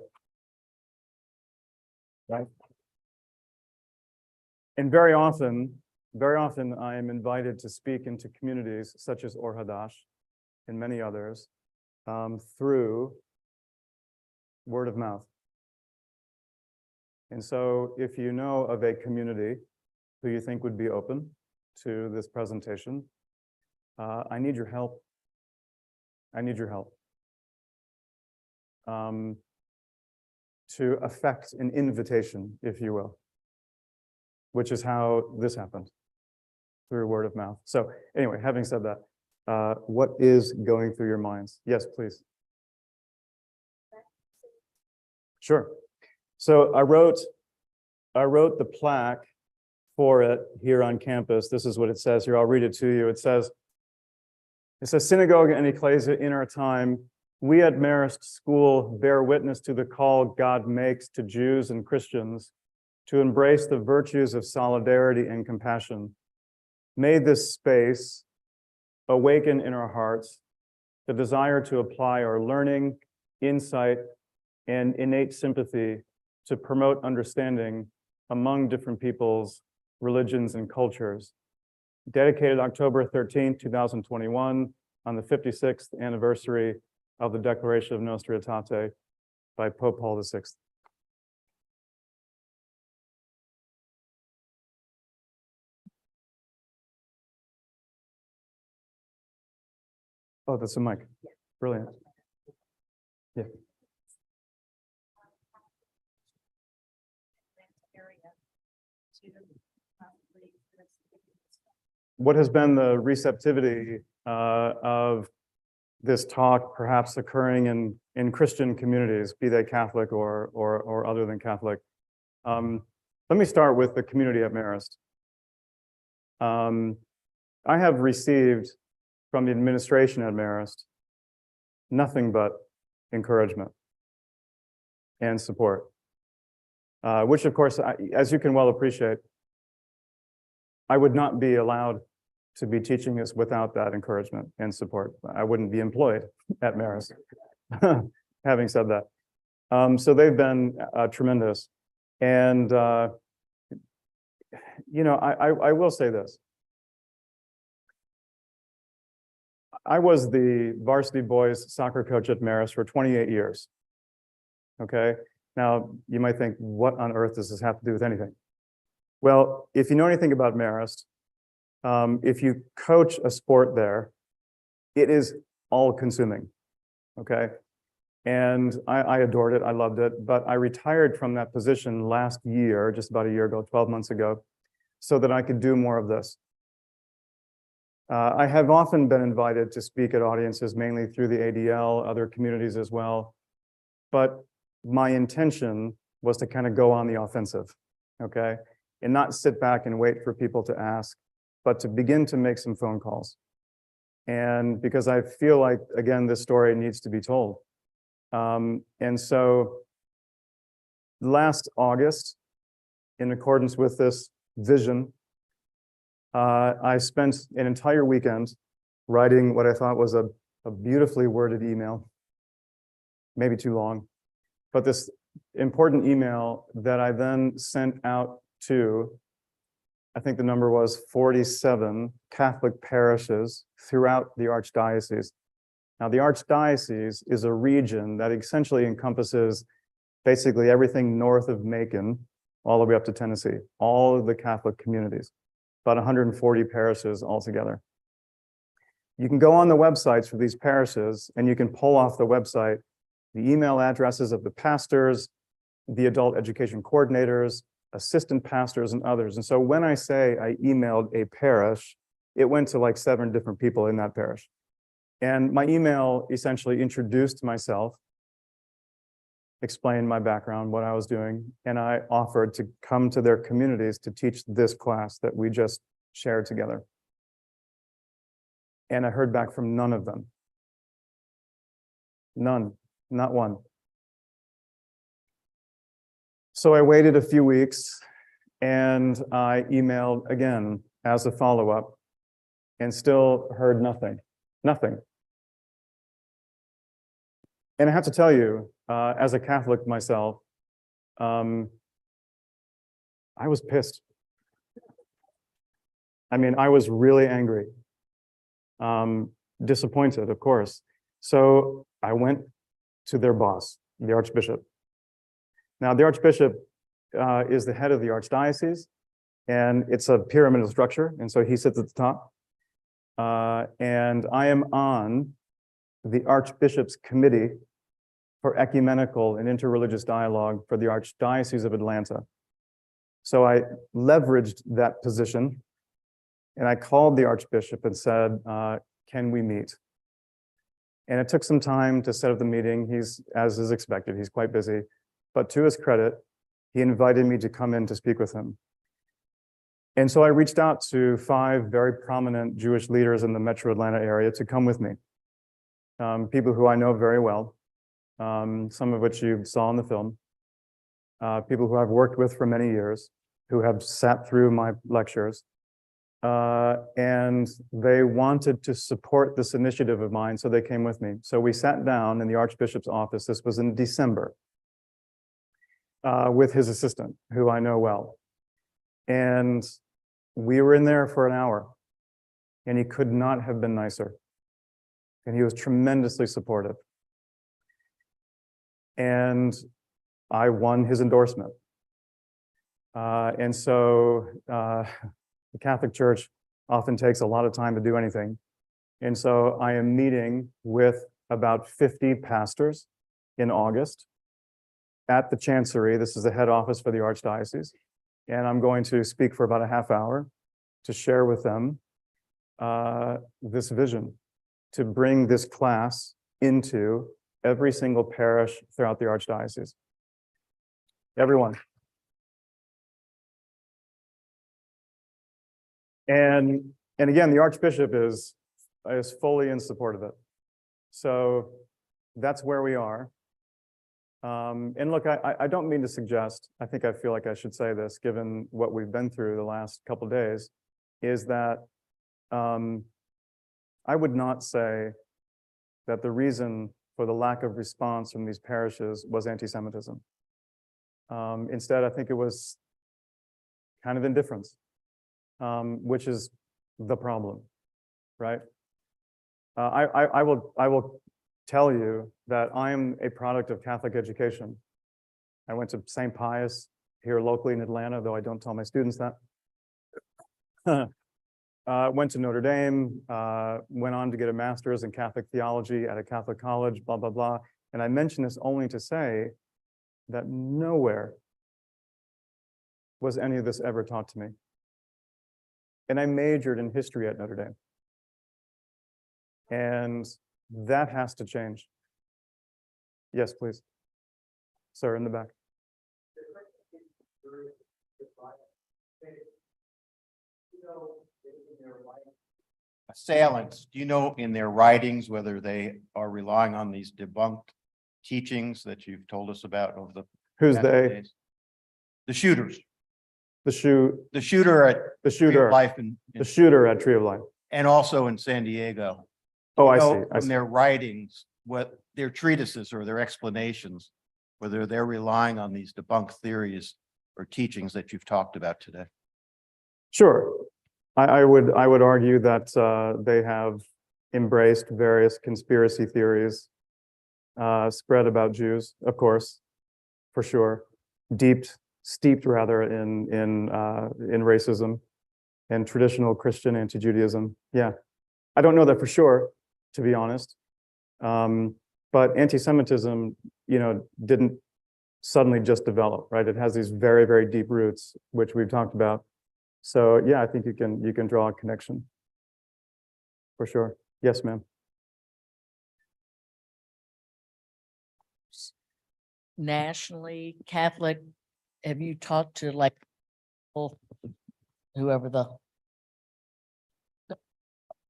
Right? And very often I am invited to speak into communities such as Or Hadash and many others through word of mouth. And so if you know of a community who you think would be open to this presentation, I need your help. I need your help to effect an invitation, if you will, which is how this happened, through word of mouth. So anyway, having said that, what is going through your minds? Yes, please. Sure. So I wrote the plaque for it here on campus. This is what it says here. I'll read it to you. It says, synagogue and ecclesia in our time, we at Marist School bear witness to the call God makes to Jews and Christians to embrace the virtues of solidarity and compassion. May this space awaken in our hearts the desire to apply our learning, insight, and innate sympathy to promote understanding among different peoples, religions, and cultures. Dedicated October 13th, 2021, on the 56th anniversary of the Declaration of Nostra Aetate by Pope Paul VI. Oh, that's a mic. Brilliant. Yeah. What has been the receptivity of this talk perhaps occurring in Christian communities, be they Catholic or other than Catholic? Let me start with the community at Marist. I have received from the administration at Marist nothing but encouragement and support, which of course, as you can well appreciate, I would not be allowed to be teaching this without that encouragement and support. I wouldn't be employed at Marist, having said that. So they've been tremendous. And, you know, I will say this. I was the varsity boys soccer coach at Marist for 28 years. Okay. Now you might think, what on earth does this have to do with anything? Well, if you know anything about Marist, if you coach a sport there, it is all consuming. Okay. And I adored it. I loved it. But I retired from that position last year, just about a year ago, 12 months ago, so that I could do more of this. I have often been invited to speak at audiences, mainly through the ADL, other communities as well. But my intention was to kind of go on the offensive, okay? And not sit back and wait for people to ask, but to begin to make some phone calls. And because I feel like, again, this story needs to be told. And so last August, in accordance with this vision, I spent an entire weekend writing what I thought was a beautifully worded email, maybe too long, but this important email that I then sent out to, I think the number was 47 Catholic parishes throughout the Archdiocese. Now, the Archdiocese is a region that essentially encompasses basically everything north of Macon, all the way up to Tennessee, all of the Catholic communities. About 140 parishes altogether. You can go on the websites for these parishes and you can pull off the website the email addresses of the pastors, the adult education coordinators, assistant pastors and others. And so when I say I emailed a parish, it went to like 7 different people in that parish. And my email essentially introduced myself, explained my background, what I was doing, and I offered to come to their communities to teach this class that we just shared together. And I heard back from none of them. None, not one. So I waited a few weeks and I emailed again as a follow-up and still heard nothing, nothing. And I have to tell you, as a Catholic myself, I was pissed. I mean, I was really angry, disappointed, of course. So I went to their boss, the Archbishop. Now, the Archbishop is the head of the Archdiocese, and it's a pyramidal structure, and so he sits at the top. And I am on the Archbishop's Committee for Ecumenical and Interreligious Dialogue for the Archdiocese of Atlanta. So I leveraged that position, and I called the Archbishop and said, can we meet? And it took some time to set up the meeting. He's, as is expected, he's quite busy. But to his credit, he invited me to come in to speak with him. And so I reached out to 5 very prominent Jewish leaders in the metro Atlanta area to come with me. People who I know very well, some of which you saw in the film, people who I've worked with for many years, who have sat through my lectures, and they wanted to support this initiative of mine, so they came with me. So we sat down in the Archbishop's office, this was in December, with his assistant, who I know well. And we were in there for an hour, and he could not have been nicer. And he was tremendously supportive. And I won his endorsement. And so the Catholic Church often takes a lot of time to do anything. And so I am meeting with about 50 pastors in August at the Chancery. This is the head office for the Archdiocese. And I'm going to speak for about a half hour to share with them this vision, to bring this class into every single parish throughout the Archdiocese. Everyone. And again, the Archbishop is fully in support of it. So that's where we are. And look, I don't mean to suggest, I think I feel like I should say this, given what we've been through the last couple of days, is that I would not say that the reason for the lack of response from these parishes was anti-Semitism. Instead, I think it was kind of indifference, which is the problem, right? I will tell you that I am a product of Catholic education. I went to St. Pius here locally in Atlanta, though I don't tell my students that. Went to Notre Dame, went on to get a master's in Catholic theology at a Catholic college, blah, blah, blah. And I mention this only to say that nowhere was any of this ever taught to me. And I majored in history at Notre Dame. And that has to change. Yes, please. Sir, in the back. Assailants, do you know in their writings whether they are relying on these debunked teachings that you've told us about over the Who's past they? days? The shooters, The shooter at the Tree of shooter, Life the shooter at Tree of Life. and also in San Diego. Oh, I Know see. I From see. their writings, what their treatises or their explanations, whether they're relying on these debunked theories or teachings that you've talked about today. Sure. I would argue that they have embraced various conspiracy theories spread about Jews, of course, for sure, steeped rather in racism and traditional Christian anti-Judaism. Yeah, I don't know that for sure, to be honest. But anti-Semitism, didn't suddenly just develop, right? It has these very, very deep roots, which we've talked about. So yeah, I think you can draw a connection. For sure. Yes, ma'am. Nationally Catholic, have you talked to like whoever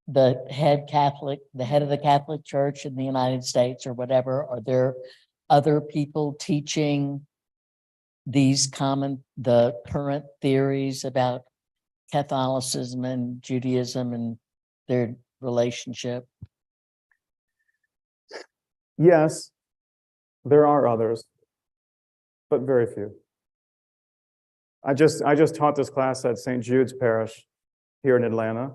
the head Catholic, the head of the Catholic Church in the United States or whatever? Are there other people teaching the current theories about Catholicism and Judaism and their relationship? Yes, there are others, but very few. I just taught this class at St. Jude's Parish here in Atlanta,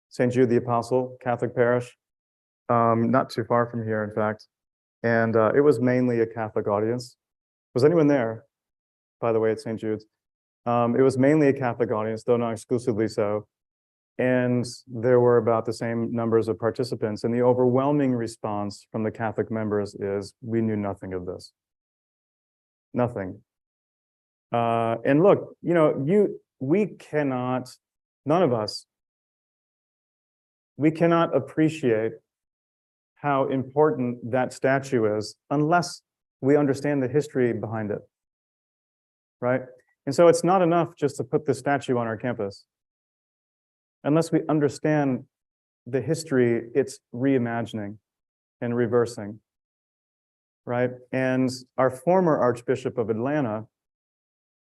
St. Jude the Apostle Catholic Parish, not too far from here, in fact. And it was mainly a Catholic audience. Was anyone there, by the way, at St. Jude's? It was mainly a Catholic audience, though not exclusively so. And there were about the same numbers of participants. And the overwhelming response from the Catholic members is, we knew nothing of this. Nothing. And look, you know, we cannot, none of us, we cannot appreciate how important that statue is unless we understand the history behind it, right? And so it's not enough just to put the statue on our campus. Unless we understand the history, it's reimagining and reversing, right? And our former Archbishop of Atlanta,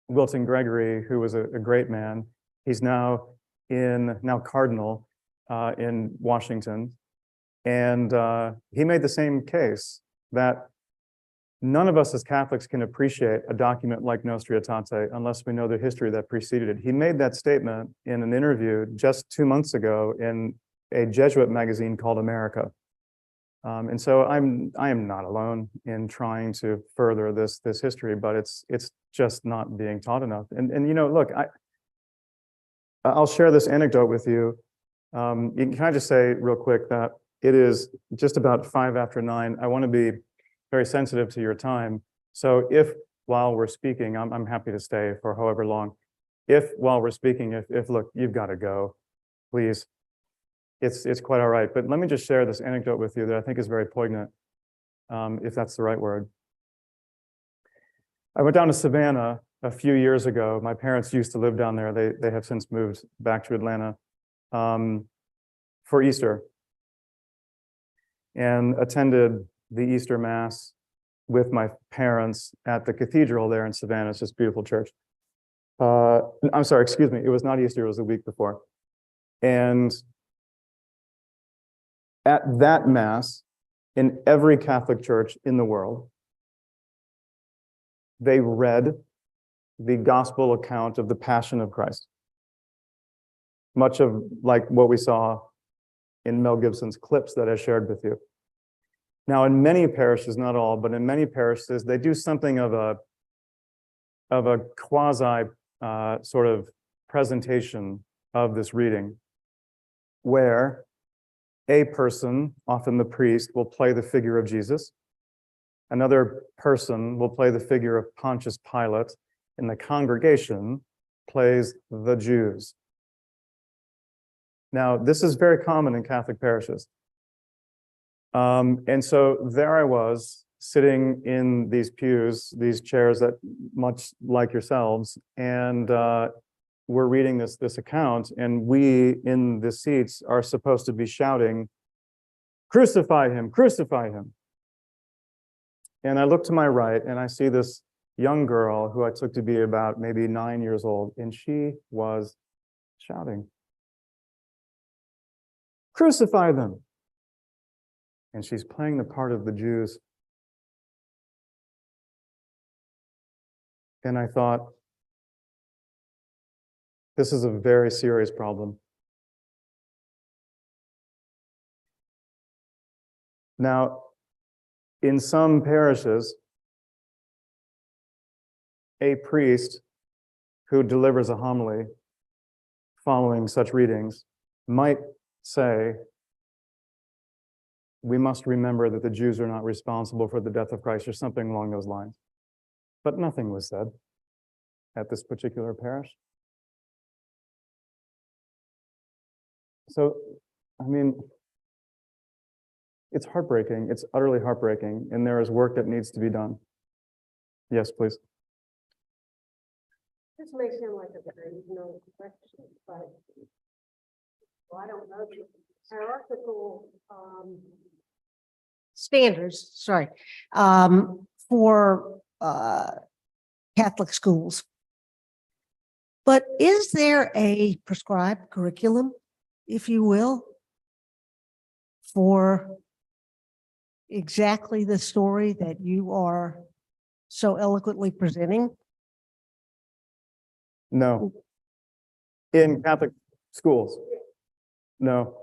Wilton Gregory, who was a great man, he's now cardinal in Washington. And he made the same case that none of us as Catholics can appreciate a document like Nostra Aetate unless we know the history that preceded it. He made that statement in an interview just 2 months ago in a Jesuit magazine called America. And so I am not alone in trying to further this history, but it's just not being taught enough. And you know, look, I'll share this anecdote with you. Can I just say real quick that it is just about 9:05. I want to be very sensitive to your time. So if while we're speaking, I'm happy to stay for however long. If while we're speaking, if look, you've got to go, please. It's quite all right. But let me just share this anecdote with you that I think is very poignant, if that's the right word. I went down to Savannah a few years ago. My parents used to live down there. They have since moved back to Atlanta for Easter and attended the Easter Mass with my parents at the cathedral there in Savannah. It's this beautiful church. I'm sorry, excuse me. It was not Easter, it was the week before. And at that Mass, in every Catholic church in the world, they read the gospel account of the Passion of Christ. Much of like what we saw in Mel Gibson's clips that I shared with you. Now, in many parishes, not all, but in many parishes, they do something of a quasi sort of presentation of this reading, where a person, often the priest, will play the figure of Jesus. Another person will play the figure of Pontius Pilate, and the congregation plays the Jews. Now, this is very common in Catholic parishes. And so there I was sitting in these pews, these chairs that much like yourselves, and we're reading this account, and we in the seats are supposed to be shouting, "Crucify him, crucify him." And I look to my right and I see this young girl who I took to be about maybe 9 years old, and she was shouting, "Crucify them." And she's playing the part of the Jews. And I thought, this is a very serious problem. Now, in some parishes, a priest who delivers a homily following such readings might say, we must remember that the Jews are not responsible for the death of Christ, or something along those lines. but nothing was said at this particular parish. So, I mean, it's heartbreaking. It's utterly heartbreaking, and there is work that needs to be done. Yes, please. This may sound like a very ignorant question, but well, I don't know. Hierarchical standards, sorry, for Catholic schools. But is there a prescribed curriculum, if you will, for exactly the story that you are so eloquently presenting? No. In Catholic schools? No.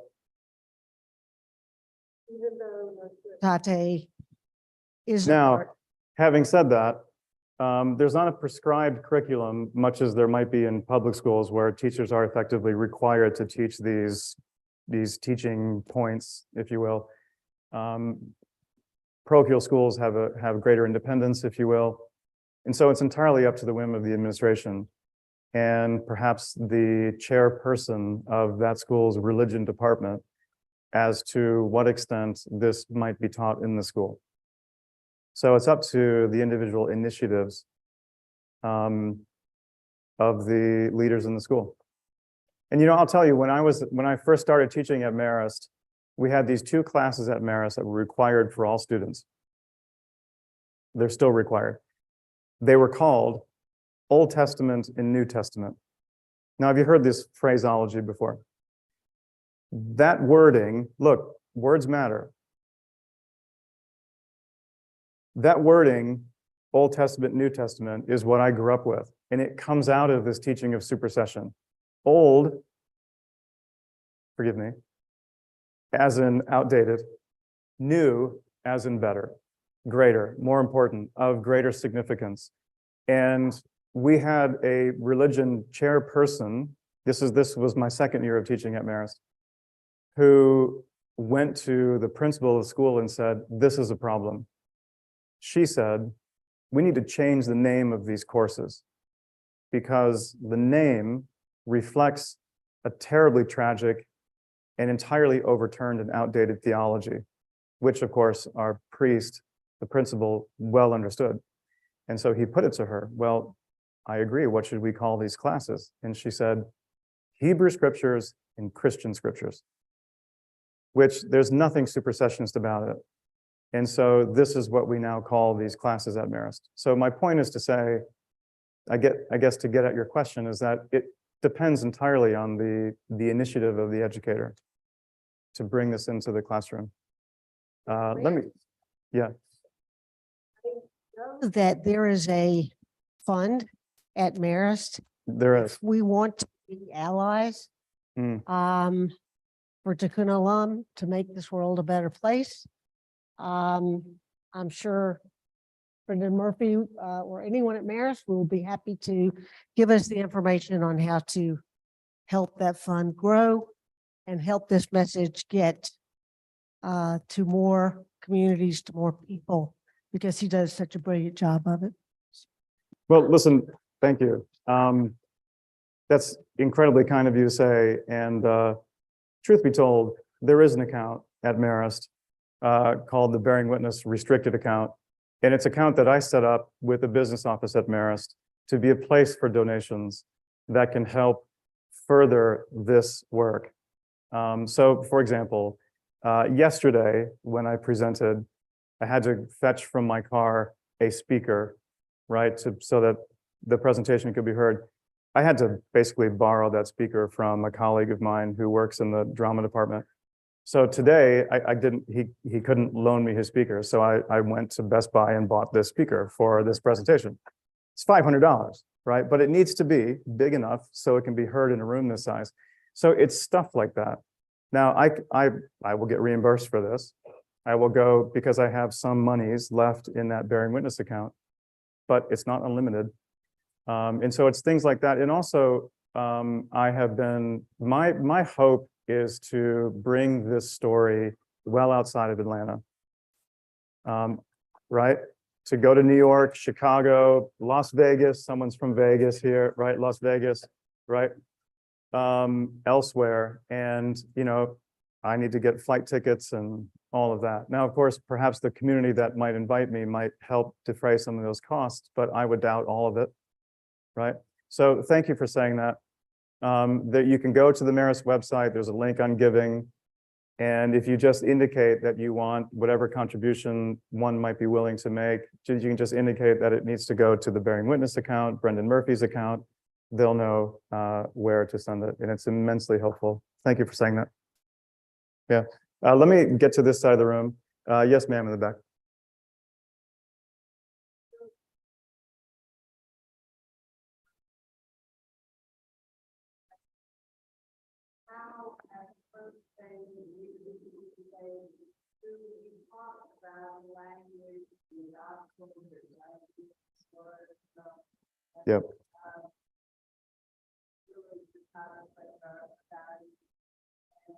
Even though Tate is Now, having said that, there's not a prescribed curriculum, much as there might be in public schools where teachers are effectively required to teach these teaching points, if you will. Parochial schools have greater independence, if you will. And so it's entirely up to the whim of the administration and perhaps the chairperson of that school's religion department as to what extent this might be taught in the school. So it's up to the individual initiatives of the leaders in the school. And I'll tell you, when I first started teaching at Marist, we had these 2 classes at Marist that were required for all students. They're still required. They were called Old Testament and New Testament. Now, have you heard this phraseology before? That wording, look, words matter. That wording, Old Testament, New Testament, is what I grew up with. And it comes out of this teaching of supersession. Old, forgive me, as in outdated. New, as in better, greater, more important, of greater significance. And we had a religion chairperson, this was my second year of teaching at Marist, who went to the principal of the school and said, this is a problem. She said, we need to change the name of these courses because the name reflects a terribly tragic and entirely overturned and outdated theology, which of course our priest, the principal, well understood. And so he put it to her, well, I agree, what should we call these classes? And she said, Hebrew scriptures and Christian scriptures, which there's nothing supersessionist about it. And so this is what we now call these classes at Marist. So my point is to say, I guess to get at your question is that it depends entirely on the initiative of the educator to bring this into the classroom. Yeah. that there is a fund at Marist. There is. We want to be allies for Tikkun Olam to make this world a better place. I'm sure Brendan Murphy or anyone at Marist will be happy to give us the information on how to help that fund grow and help this message get to more communities, to more people, because he does such a brilliant job of it. Well, listen, thank you. That's incredibly kind of you to say. And truth be told, there is an account at Marist called the Bearing Witness Restricted Account. And it's an account that I set up with the business office at Marist to be a place for donations that can help further this work. So for example, yesterday when I presented, I had to fetch from my car a speaker, right, so that the presentation could be heard. I had to basically borrow that speaker from a colleague of mine who works in the drama department. So today he couldn't loan me his speaker. So I went to Best Buy and bought this speaker for this presentation. It's $500, right? But it needs to be big enough so it can be heard in a room this size. So it's stuff like that. Now I will get reimbursed for this. I will go because I have some monies left in that Bearing Witness account, but it's not unlimited. And so it's things like that. And also I have been, my hope is to bring this story well outside of Atlanta, right? to go to New York, Chicago, Las Vegas, someone's from Vegas here, right? Las Vegas, right? Elsewhere. And, you know, I need to get flight tickets and all of that. Now, of course, perhaps the community that might invite me might help defray some of those costs, but I would doubt all of it, right? So thank you for saying that. That you can go to the Marist website, there's a link on giving. And if you just indicate that you want whatever contribution one might be willing to make, you can just indicate that it needs to go to the Bearing Witness account, Brendan Murphy's account. They'll know where to send it, and it's immensely helpful. Thank you for saying that. Yeah, let me get to this side of the room. Yes, ma'am, in the back. How at first thing you say, do we talk about language in gospel Yep. really to kind of like value and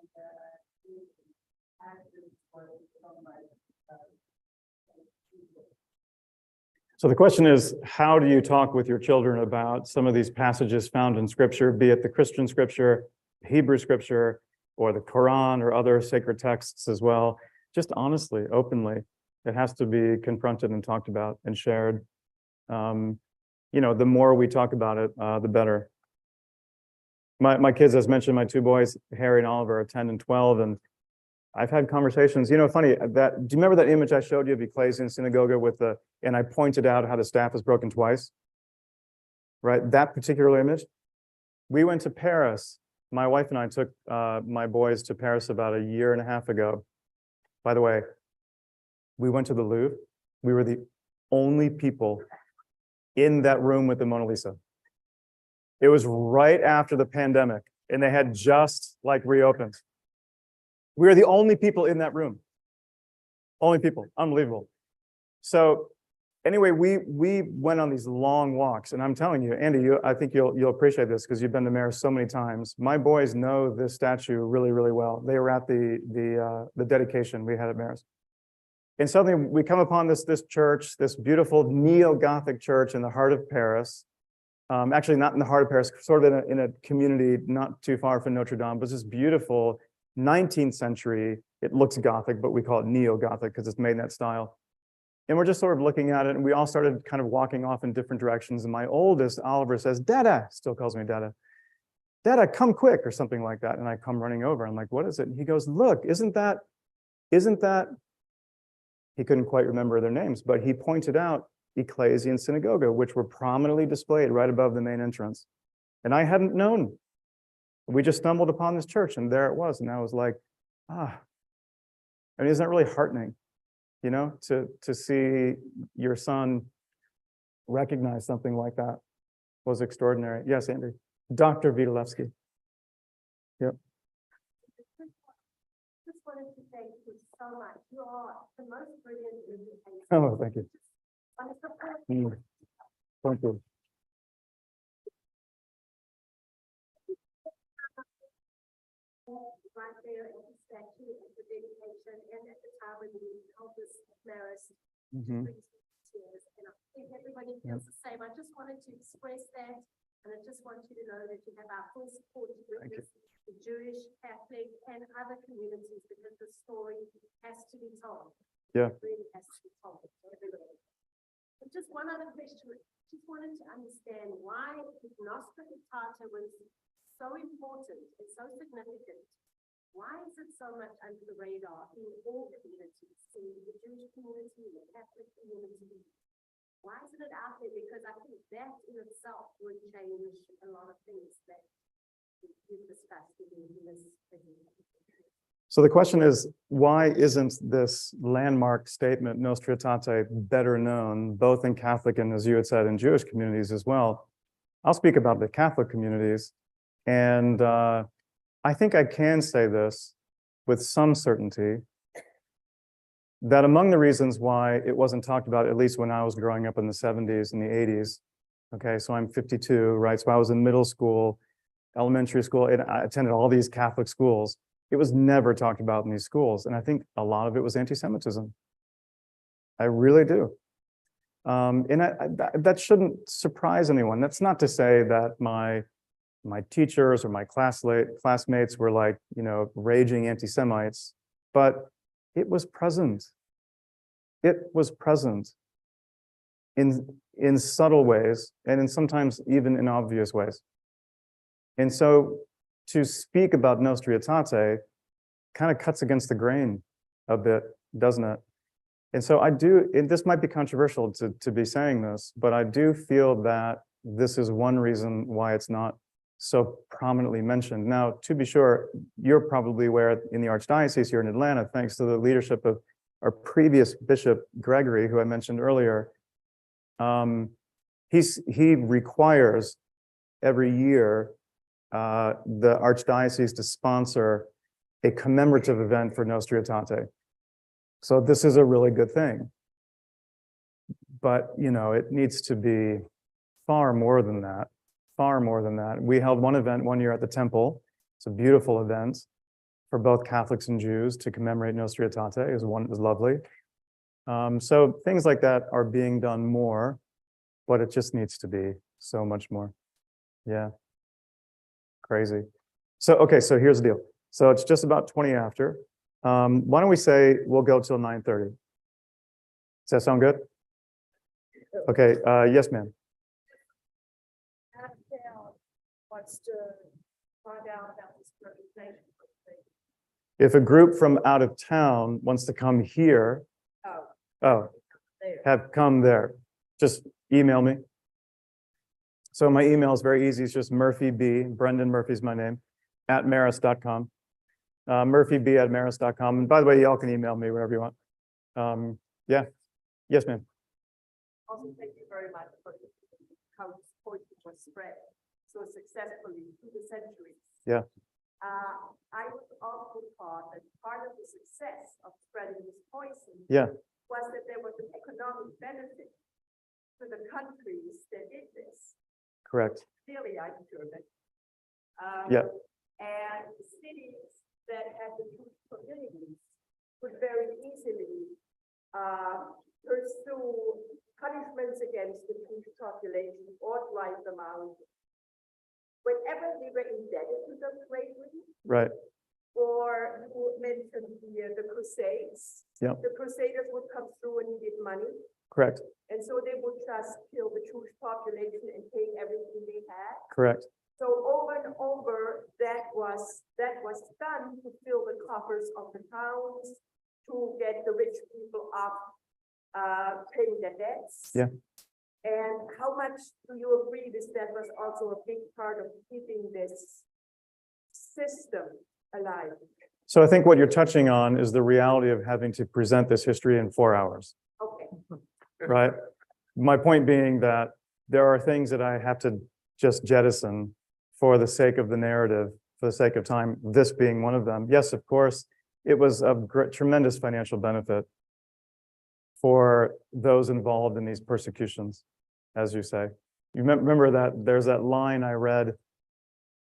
actions for somebody. So the question is, how do you talk with your children about some of these passages found in scripture, be it the Christian scripture, Hebrew scripture, or the Quran or other sacred texts as well? Just honestly, openly, it has to be confronted and talked about and shared. You know, the more we talk about it, the better. My kids, as mentioned, my two boys, Harry and Oliver, are 10 and 12, and I've had conversations, you know, funny that, do you remember that image I showed you of Ecclesian Synagogue with and I pointed out how the staff is broken twice, right? That particular image. We went to Paris. My wife and I took my boys to Paris about a year and a half ago. By the way, we went to the Louvre. We were the only people in that room with the Mona Lisa. It was right after the pandemic, and they had just like reopened. We were the only people in that room. Only people, unbelievable. So anyway, we went on these long walks, and I'm telling you, Andy, I think you'll appreciate this because you've been to Marist so many times. My boys know this statue really, really well. They were at the dedication we had at Marist. And suddenly we come upon this church, this beautiful neo-Gothic church in the heart of Paris. Actually, not in the heart of Paris, sort of in a community not too far from Notre Dame, but this beautiful 19th century. It looks Gothic, but we call it neo-Gothic because it's made in that style. And we're just sort of looking at it, and we all started kind of walking off in different directions. And my oldest, Oliver, says, "Dada," still calls me Dada. "Dada, come quick," or something like that. And I come running over. I'm like, "What is it?" And he goes, "Look, isn't that?" He couldn't quite remember their names, but he pointed out Ecclesian Synagogue, which were prominently displayed right above the main entrance. And I hadn't known. We just stumbled upon this church, and there it was. And I was like, I mean, isn't that really heartening, you know, to see your son recognize something like that? Was extraordinary. Yes, Andy. Dr. Vitalewski. Yep. Just wanted to thank you so much. You are the most brilliant educator. Oh, thank you. Wonderful. Thank you. Right there at the statue at the dedication and at the time when we held this Marist. Mhm. And I think everybody feels the same. I just wanted to express that, and I just want you to know that you have our full support to witness the Jewish, Catholic, and other communities, because the story has to be told. Yeah. It really has to be told. But just one other question. Just wanted to understand why Nostra Aetate was so important and so significant. Why is it so much under the radar in all communities, in the Jewish community, the Catholic community? Why isn't it out there? Because I think that in itself would change a lot of things that we've discussed in this presentation. So the question is, why isn't this landmark statement, Nostra Aetate, better known, both in Catholic and, as you had said, in Jewish communities as well? I'll speak about the Catholic communities. And I think I can say this with some certainty, that among the reasons why it wasn't talked about, at least when I was growing up in the 70s and the 80s, okay, so I'm 52, right? So I was in middle school, elementary school, and I attended all these Catholic schools. It was never talked about in these schools. And I think a lot of it was anti-Semitism. I really do. And that shouldn't surprise anyone. That's not to say that my teachers or my classmates were like, raging anti-Semites, but it was present. It was present in subtle ways and in sometimes even in obvious ways. And so to speak about Nostra Aetate kind of cuts against the grain a bit, doesn't it? And so and this might be controversial to be saying this, but I do feel that this is one reason why it's not so prominently mentioned. Now, to be sure, you're probably aware in the Archdiocese here in Atlanta, thanks to the leadership of our previous Bishop Gregory, who I mentioned earlier, he requires every year the Archdiocese to sponsor a commemorative event for Nostra Aetate. So this is a really good thing. But, it needs to be far more than that, far more than that. We held one event one year at the temple. It's a beautiful event for both Catholics and Jews to commemorate Nostra Aetate. It was lovely. So things like that are being done more, but it just needs to be so much more. Yeah. Crazy. So, okay, so here's the deal. So it's just about 20 after. Why don't we say we'll go till 9:30? Does that sound good? Okay, yes, ma'am. Wants to find out about this presentation. If a group from out of town wants to come here, have come there, just email me. So my email is very easy. It's just Murphy B, Brendan Murphy's my name, @marist.com. murphyb@marist.com. And by the way, y'all can email me wherever you want. Yeah. Yes, ma'am. Also, thank you very much for how this point was spread so successfully through the centuries. Yeah. I was also taught that part of the success of spreading this poison was that there was an economic benefit to the countries that did this. Correct. Clearly, I'm German. Yeah. And cities that had the Jewish communities could very easily pursue punishments against the Jewish population or drive them out. Whenever they were indebted to them greatly, Right. or you mentioned the Crusades. Yeah. The Crusaders would come through and needed money, Correct. and so they would just kill the Jewish population and take everything they had. Correct. So over and over, that was done to fill the coffers of the towns, to get the rich people up, paying their debts. Yeah. And how much do you agree that was also a big part of keeping this system alive? So I think what you're touching on is the reality of having to present this history in 4 hours, Okay. right? My point being that there are things that I have to just jettison for the sake of the narrative, for the sake of time, this being one of them. Yes, of course, it was of tremendous financial benefit for those involved in these persecutions, as you say. You remember that there's that line I read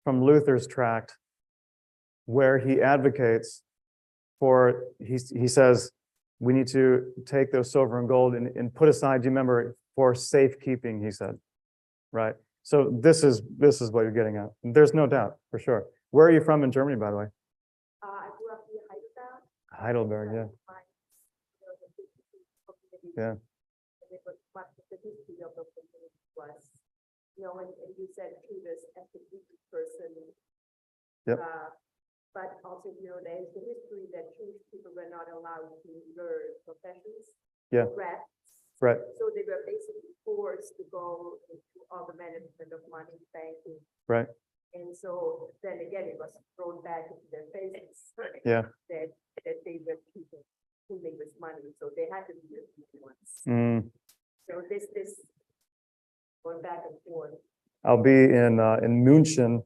from Luther's tract where he advocates for, he says, we need to take those silver and gold and put aside, do you remember, for safekeeping, he said, right? So this is what you're getting at. There's no doubt, for sure. Where are you from in Germany, by the way? I grew up near Heidelberg. Heidelberg, yeah. Yeah. And it was much of the history of the community was, and you said Judas as the Jewish person. Yep. But also, there's the history that Jewish people were not allowed to learn professions. Yeah. Crafts. Right. So they were basically forced to go into all the management of money, banking. Right. And so then again, it was thrown back into their faces. Yeah. That they were people fooling with money, so they had to be the people ones. Mm. So this going back and forth. I'll be in München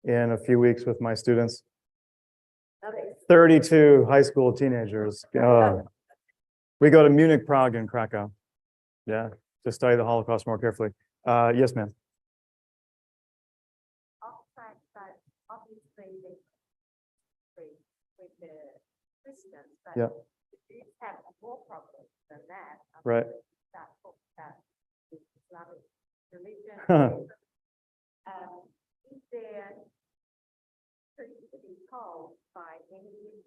in a few weeks with my students. Okay. 32 high school teenagers. We go to Munich, Prague, and Krakow. Yeah, to study the Holocaust more carefully. Yes, ma'am. But obviously with the Christians, but Yeah. they have more problems than that. Right. that book that is Islamic religion. Is there to be told by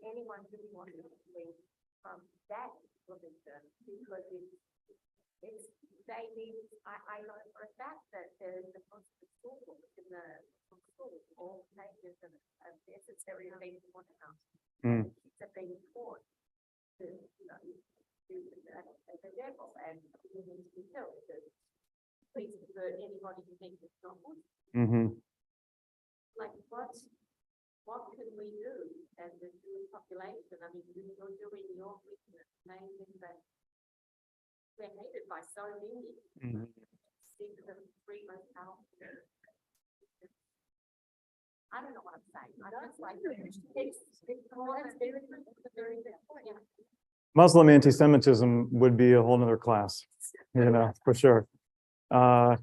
anyone who wants to leave from that religion, because it's they need, I know for a fact that there's a bunch of school in the school, all pages of necessary things in one house. Kids are being taught to, you know, do the devil, and we need to be told that please convert anybody who thinks it's not good. Like what can we do as the Jewish population? I mean, you're doing your business, amazing, but we're hated by so many. Six of the three most powerful. I don't know what I'm saying. I just like Muslim anti-Semitism would be a whole nother class, you know, for sure. Yeah.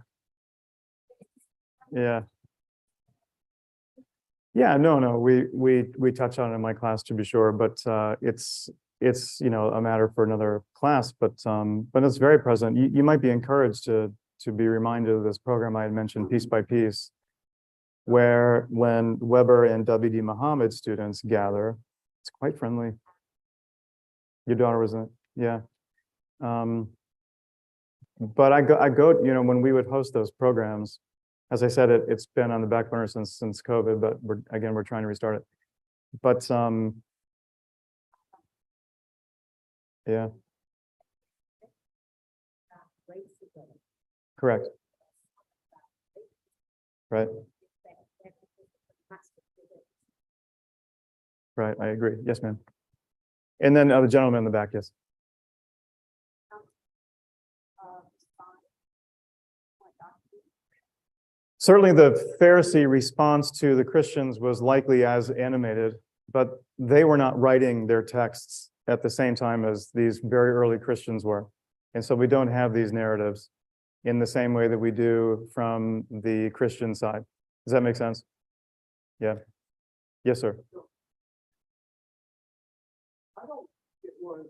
Yeah, no, we touch on it in my class to be sure, but it's you know, a matter for another class, but it's very present. You might be encouraged to be reminded of this program I had mentioned, Piece by Piece, where when Weber and W.D. Muhammad students gather, it's quite friendly. Your daughter was in it, yeah. But I go, you know, when we would host those programs, as I said, it's been on the back burner since COVID, but we're trying to restart it. But yeah. Correct. Right. Right, I agree. Yes, ma'am. And then the gentleman in the back, yes. Certainly the Pharisee response to the Christians was likely as animated, but they were not writing their texts at the same time as these very early Christians were. And so we don't have these narratives in the same way that we do from the Christian side. Does that make sense? Yeah. Yes, sir. I don't think it was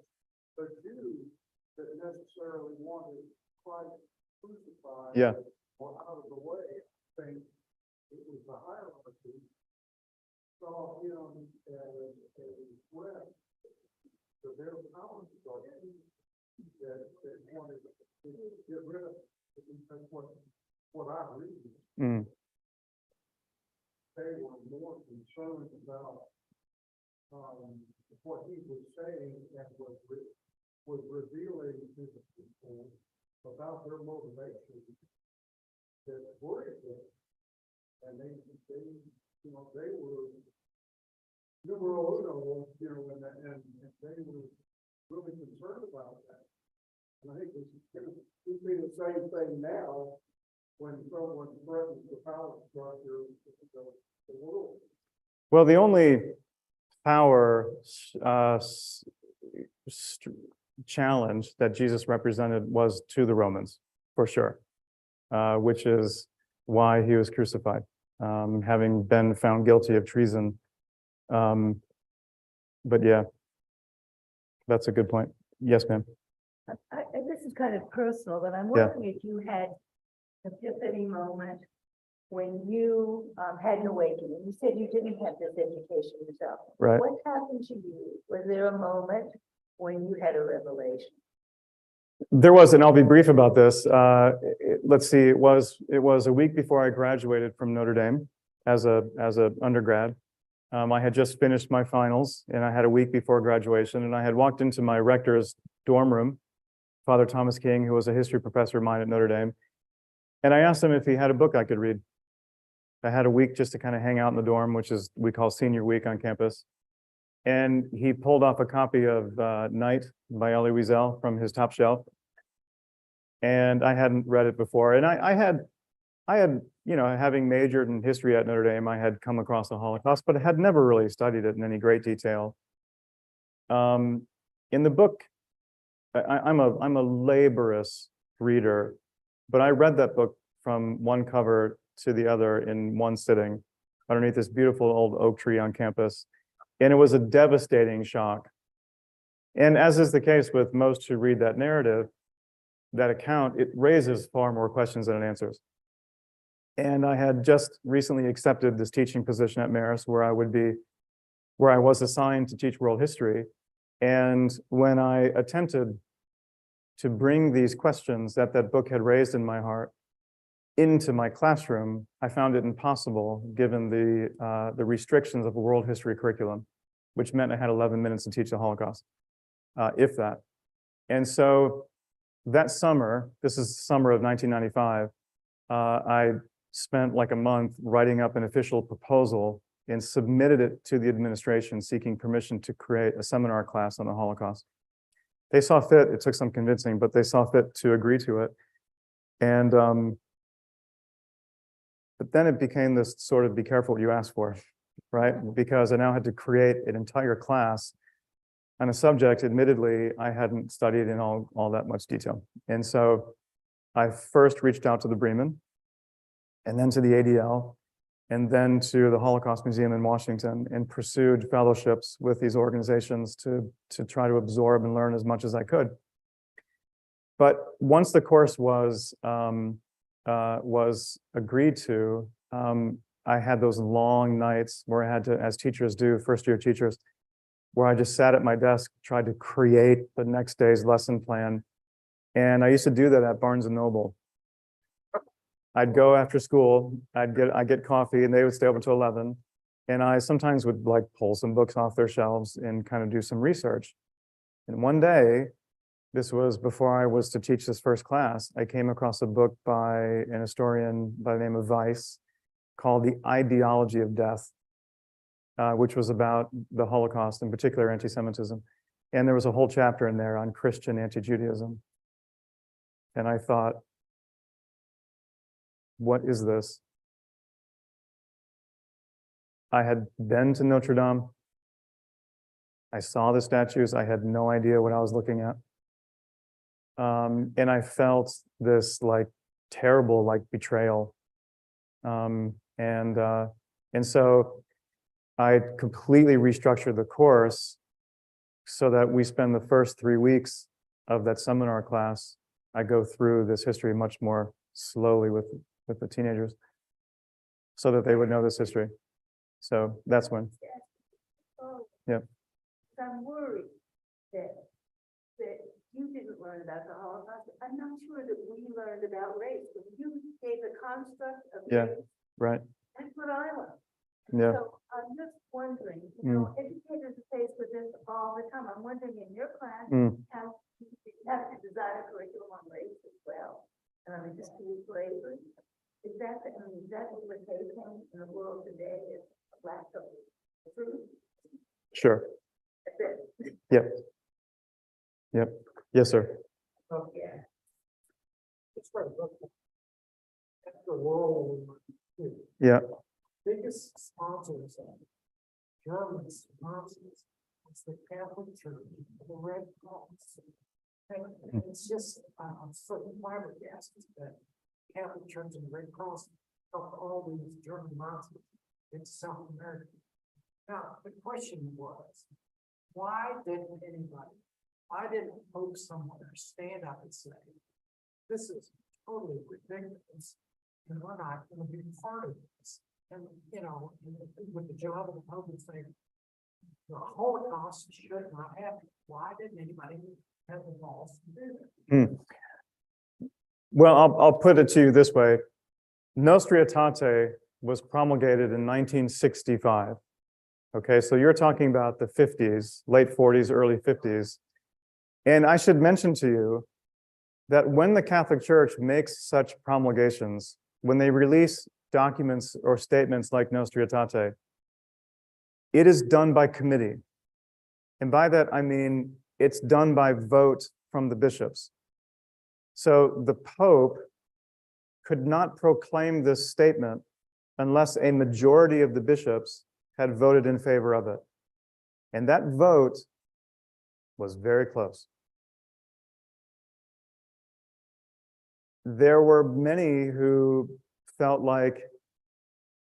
the Jews that necessarily wanted Christ crucified. Yeah. Or out of the way. I think it was the hierarchy saw him as a threat to their power structure that wanted to get rid of. That's what I read. They were more concerned about what he was saying and was revealing to the people about their motivation that worried them. And they you know, they were numero uno, you know, and they were really concerned about that. And I think we see the same thing now when someone threatens the power structure of the world. Well, the only power challenge that Jesus represented was to the Romans, for sure, which is why he was crucified, having been found guilty of treason. But yeah, that's a good point. Yes, ma'am. This is kind of personal, but I'm wondering if you had an epiphany moment when you had an awakening. You said you didn't have this education yourself. Right. What happened to you? Was there a moment when you had a revelation? There was, and I'll be brief about this. Let's see, it was a week before I graduated from Notre Dame as a undergrad. I had just finished my finals, and I had a week before graduation, and I had walked into my rector's dorm room, Father Thomas King, who was a history professor of mine at Notre Dame, and I asked him if he had a book I could read. I had a week just to kind of hang out in the dorm, which is we call senior week on campus. And he pulled off a copy of Night by Elie Wiesel from his top shelf. And I hadn't read it before. And I had, you know, having majored in history at Notre Dame, I had come across the Holocaust, but I had never really studied it in any great detail. In the book, I'm a laborious reader, but I read that book from one cover to the other in one sitting underneath this beautiful old oak tree on campus. And it was a devastating shock. And as is the case with most who read that narrative, that account, it raises far more questions than it answers. And I had just recently accepted this teaching position at Marist where I was assigned to teach world history. And when I attempted to bring these questions that book had raised in my heart into my classroom, I found it impossible given the restrictions of a world history curriculum, which meant I had 11 minutes to teach the Holocaust, if that. And so that summer, this is summer of 1995, I spent like a month writing up an official proposal and submitted it to the administration seeking permission to create a seminar class on the Holocaust. They saw fit, it took some convincing, but they saw fit to agree to it. And but then it became this sort of be careful what you ask for, right? Because I now had to create an entire class on a subject, admittedly, I hadn't studied in all that much detail. And so I first reached out to the Bremen, and then to the ADL, and then to the Holocaust Museum in Washington, and pursued fellowships with these organizations to try to absorb and learn as much as I could. But once the course was agreed to, I had those long nights where I had to, as teachers do, first-year teachers, where I just sat at my desk, tried to create the next day's lesson plan. And I used to do that at Barnes & Noble. I'd go after school, I'd get coffee, and they would stay open until 11. And I sometimes would like pull some books off their shelves and kind of do some research. And one day, this was before I was to teach this first class, I came across a book by an historian by the name of Weiss called The Ideology of Death, which was about the Holocaust, in particular anti-Semitism. And there was a whole chapter in there on Christian anti-Judaism. And I thought, what is this? I had been to Notre Dame. I saw the statues. I had no idea what I was looking at. And I felt this like terrible like betrayal. And so I completely restructured the course so that we spend the first 3 weeks of that seminar class. I go through this history much more slowly with the teenagers so that they would know this history. So that's when. Yeah. I'm worried that you didn't learn about the Holocaust. I'm not sure that we learned about race. When you gave the construct of race, Right. that's what I learned. Yeah. So I'm just wondering, you know, educators are faced with this all the time. I'm wondering in your class, how you have to design a curriculum on race as well. And I mean, just to use slavery. Is that what we're facing in the world today? Is a lack of truth? Sure. That's it. Yep. Yep. Yes, sir. Oh, yeah. It's right. After World War II, Yeah. biggest sponsors, German sponsors, was the Catholic Church, the Red Cross. And it's just, I'm certain flabbergasted that Catholic Church and the Red Cross helped all these German Nazis in South America. Now, the question was, why didn't folks somewhere stand up and say, this is totally ridiculous, and we're not going to be part of this? And, you know, with the job of the Pope saying, the Holocaust should not happen. Why didn't anybody have the balls to do that? Well, I'll put it to you this way. Nostra Aetate was promulgated in 1965. Okay, so you're talking about the 50s, late 40s, early 50s. And I should mention to you that when the Catholic Church makes such promulgations, when they release documents or statements like Nostra Aetate, it is done by committee. And by that, I mean, it's done by vote from the bishops. So the Pope could not proclaim this statement unless a majority of the bishops had voted in favor of it. And that vote was very close. There were many who felt like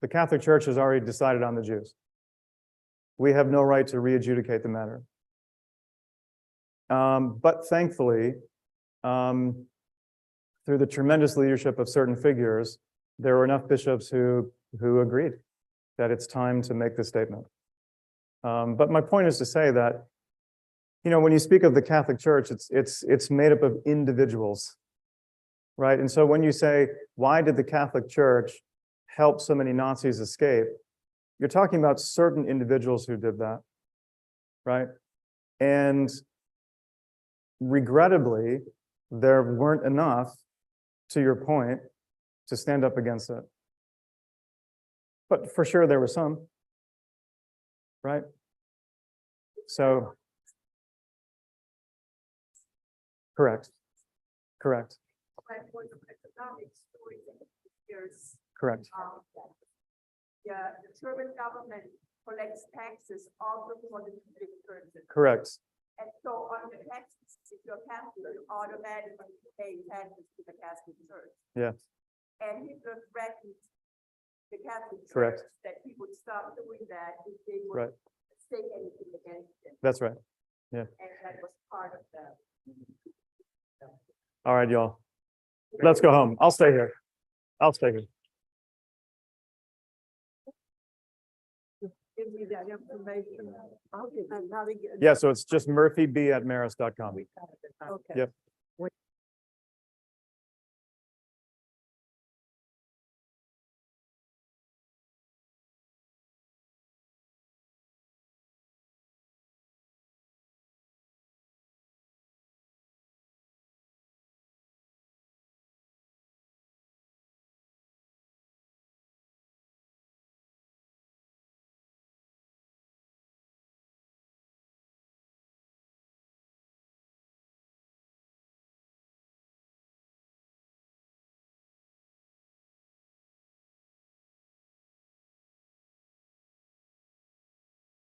the Catholic Church has already decided on the Jews. We have no right to re-adjudicate the matter. But thankfully, through the tremendous leadership of certain figures, there were enough bishops who agreed that it's time to make this statement. But my point is to say that, you know, when you speak of the Catholic Church, it's made up of individuals, right? And so when you say, why did the Catholic Church help so many Nazis escape? You're talking about certain individuals who did that, right? And regrettably, there weren't enough, to your point, to stand up against it. But for sure, there were some, right? So, correct, correct, But for the economic story, there's, correct, the German government collects taxes also for the Catholic churches. correct, And so on the taxes, if you're Catholic, you automatically pay taxes to the Catholic Church. yeah, And Hitler threatened the Catholic Correct. Church that he would stop doing that if they right, would say anything against him. that's right. And that was part of the. All right, y'all. Let's go home. I'll stay here. I'll stay here. Give me that information. Okay, and how to get. Yeah, so it's just murphyb@marist.com. Okay. Yep.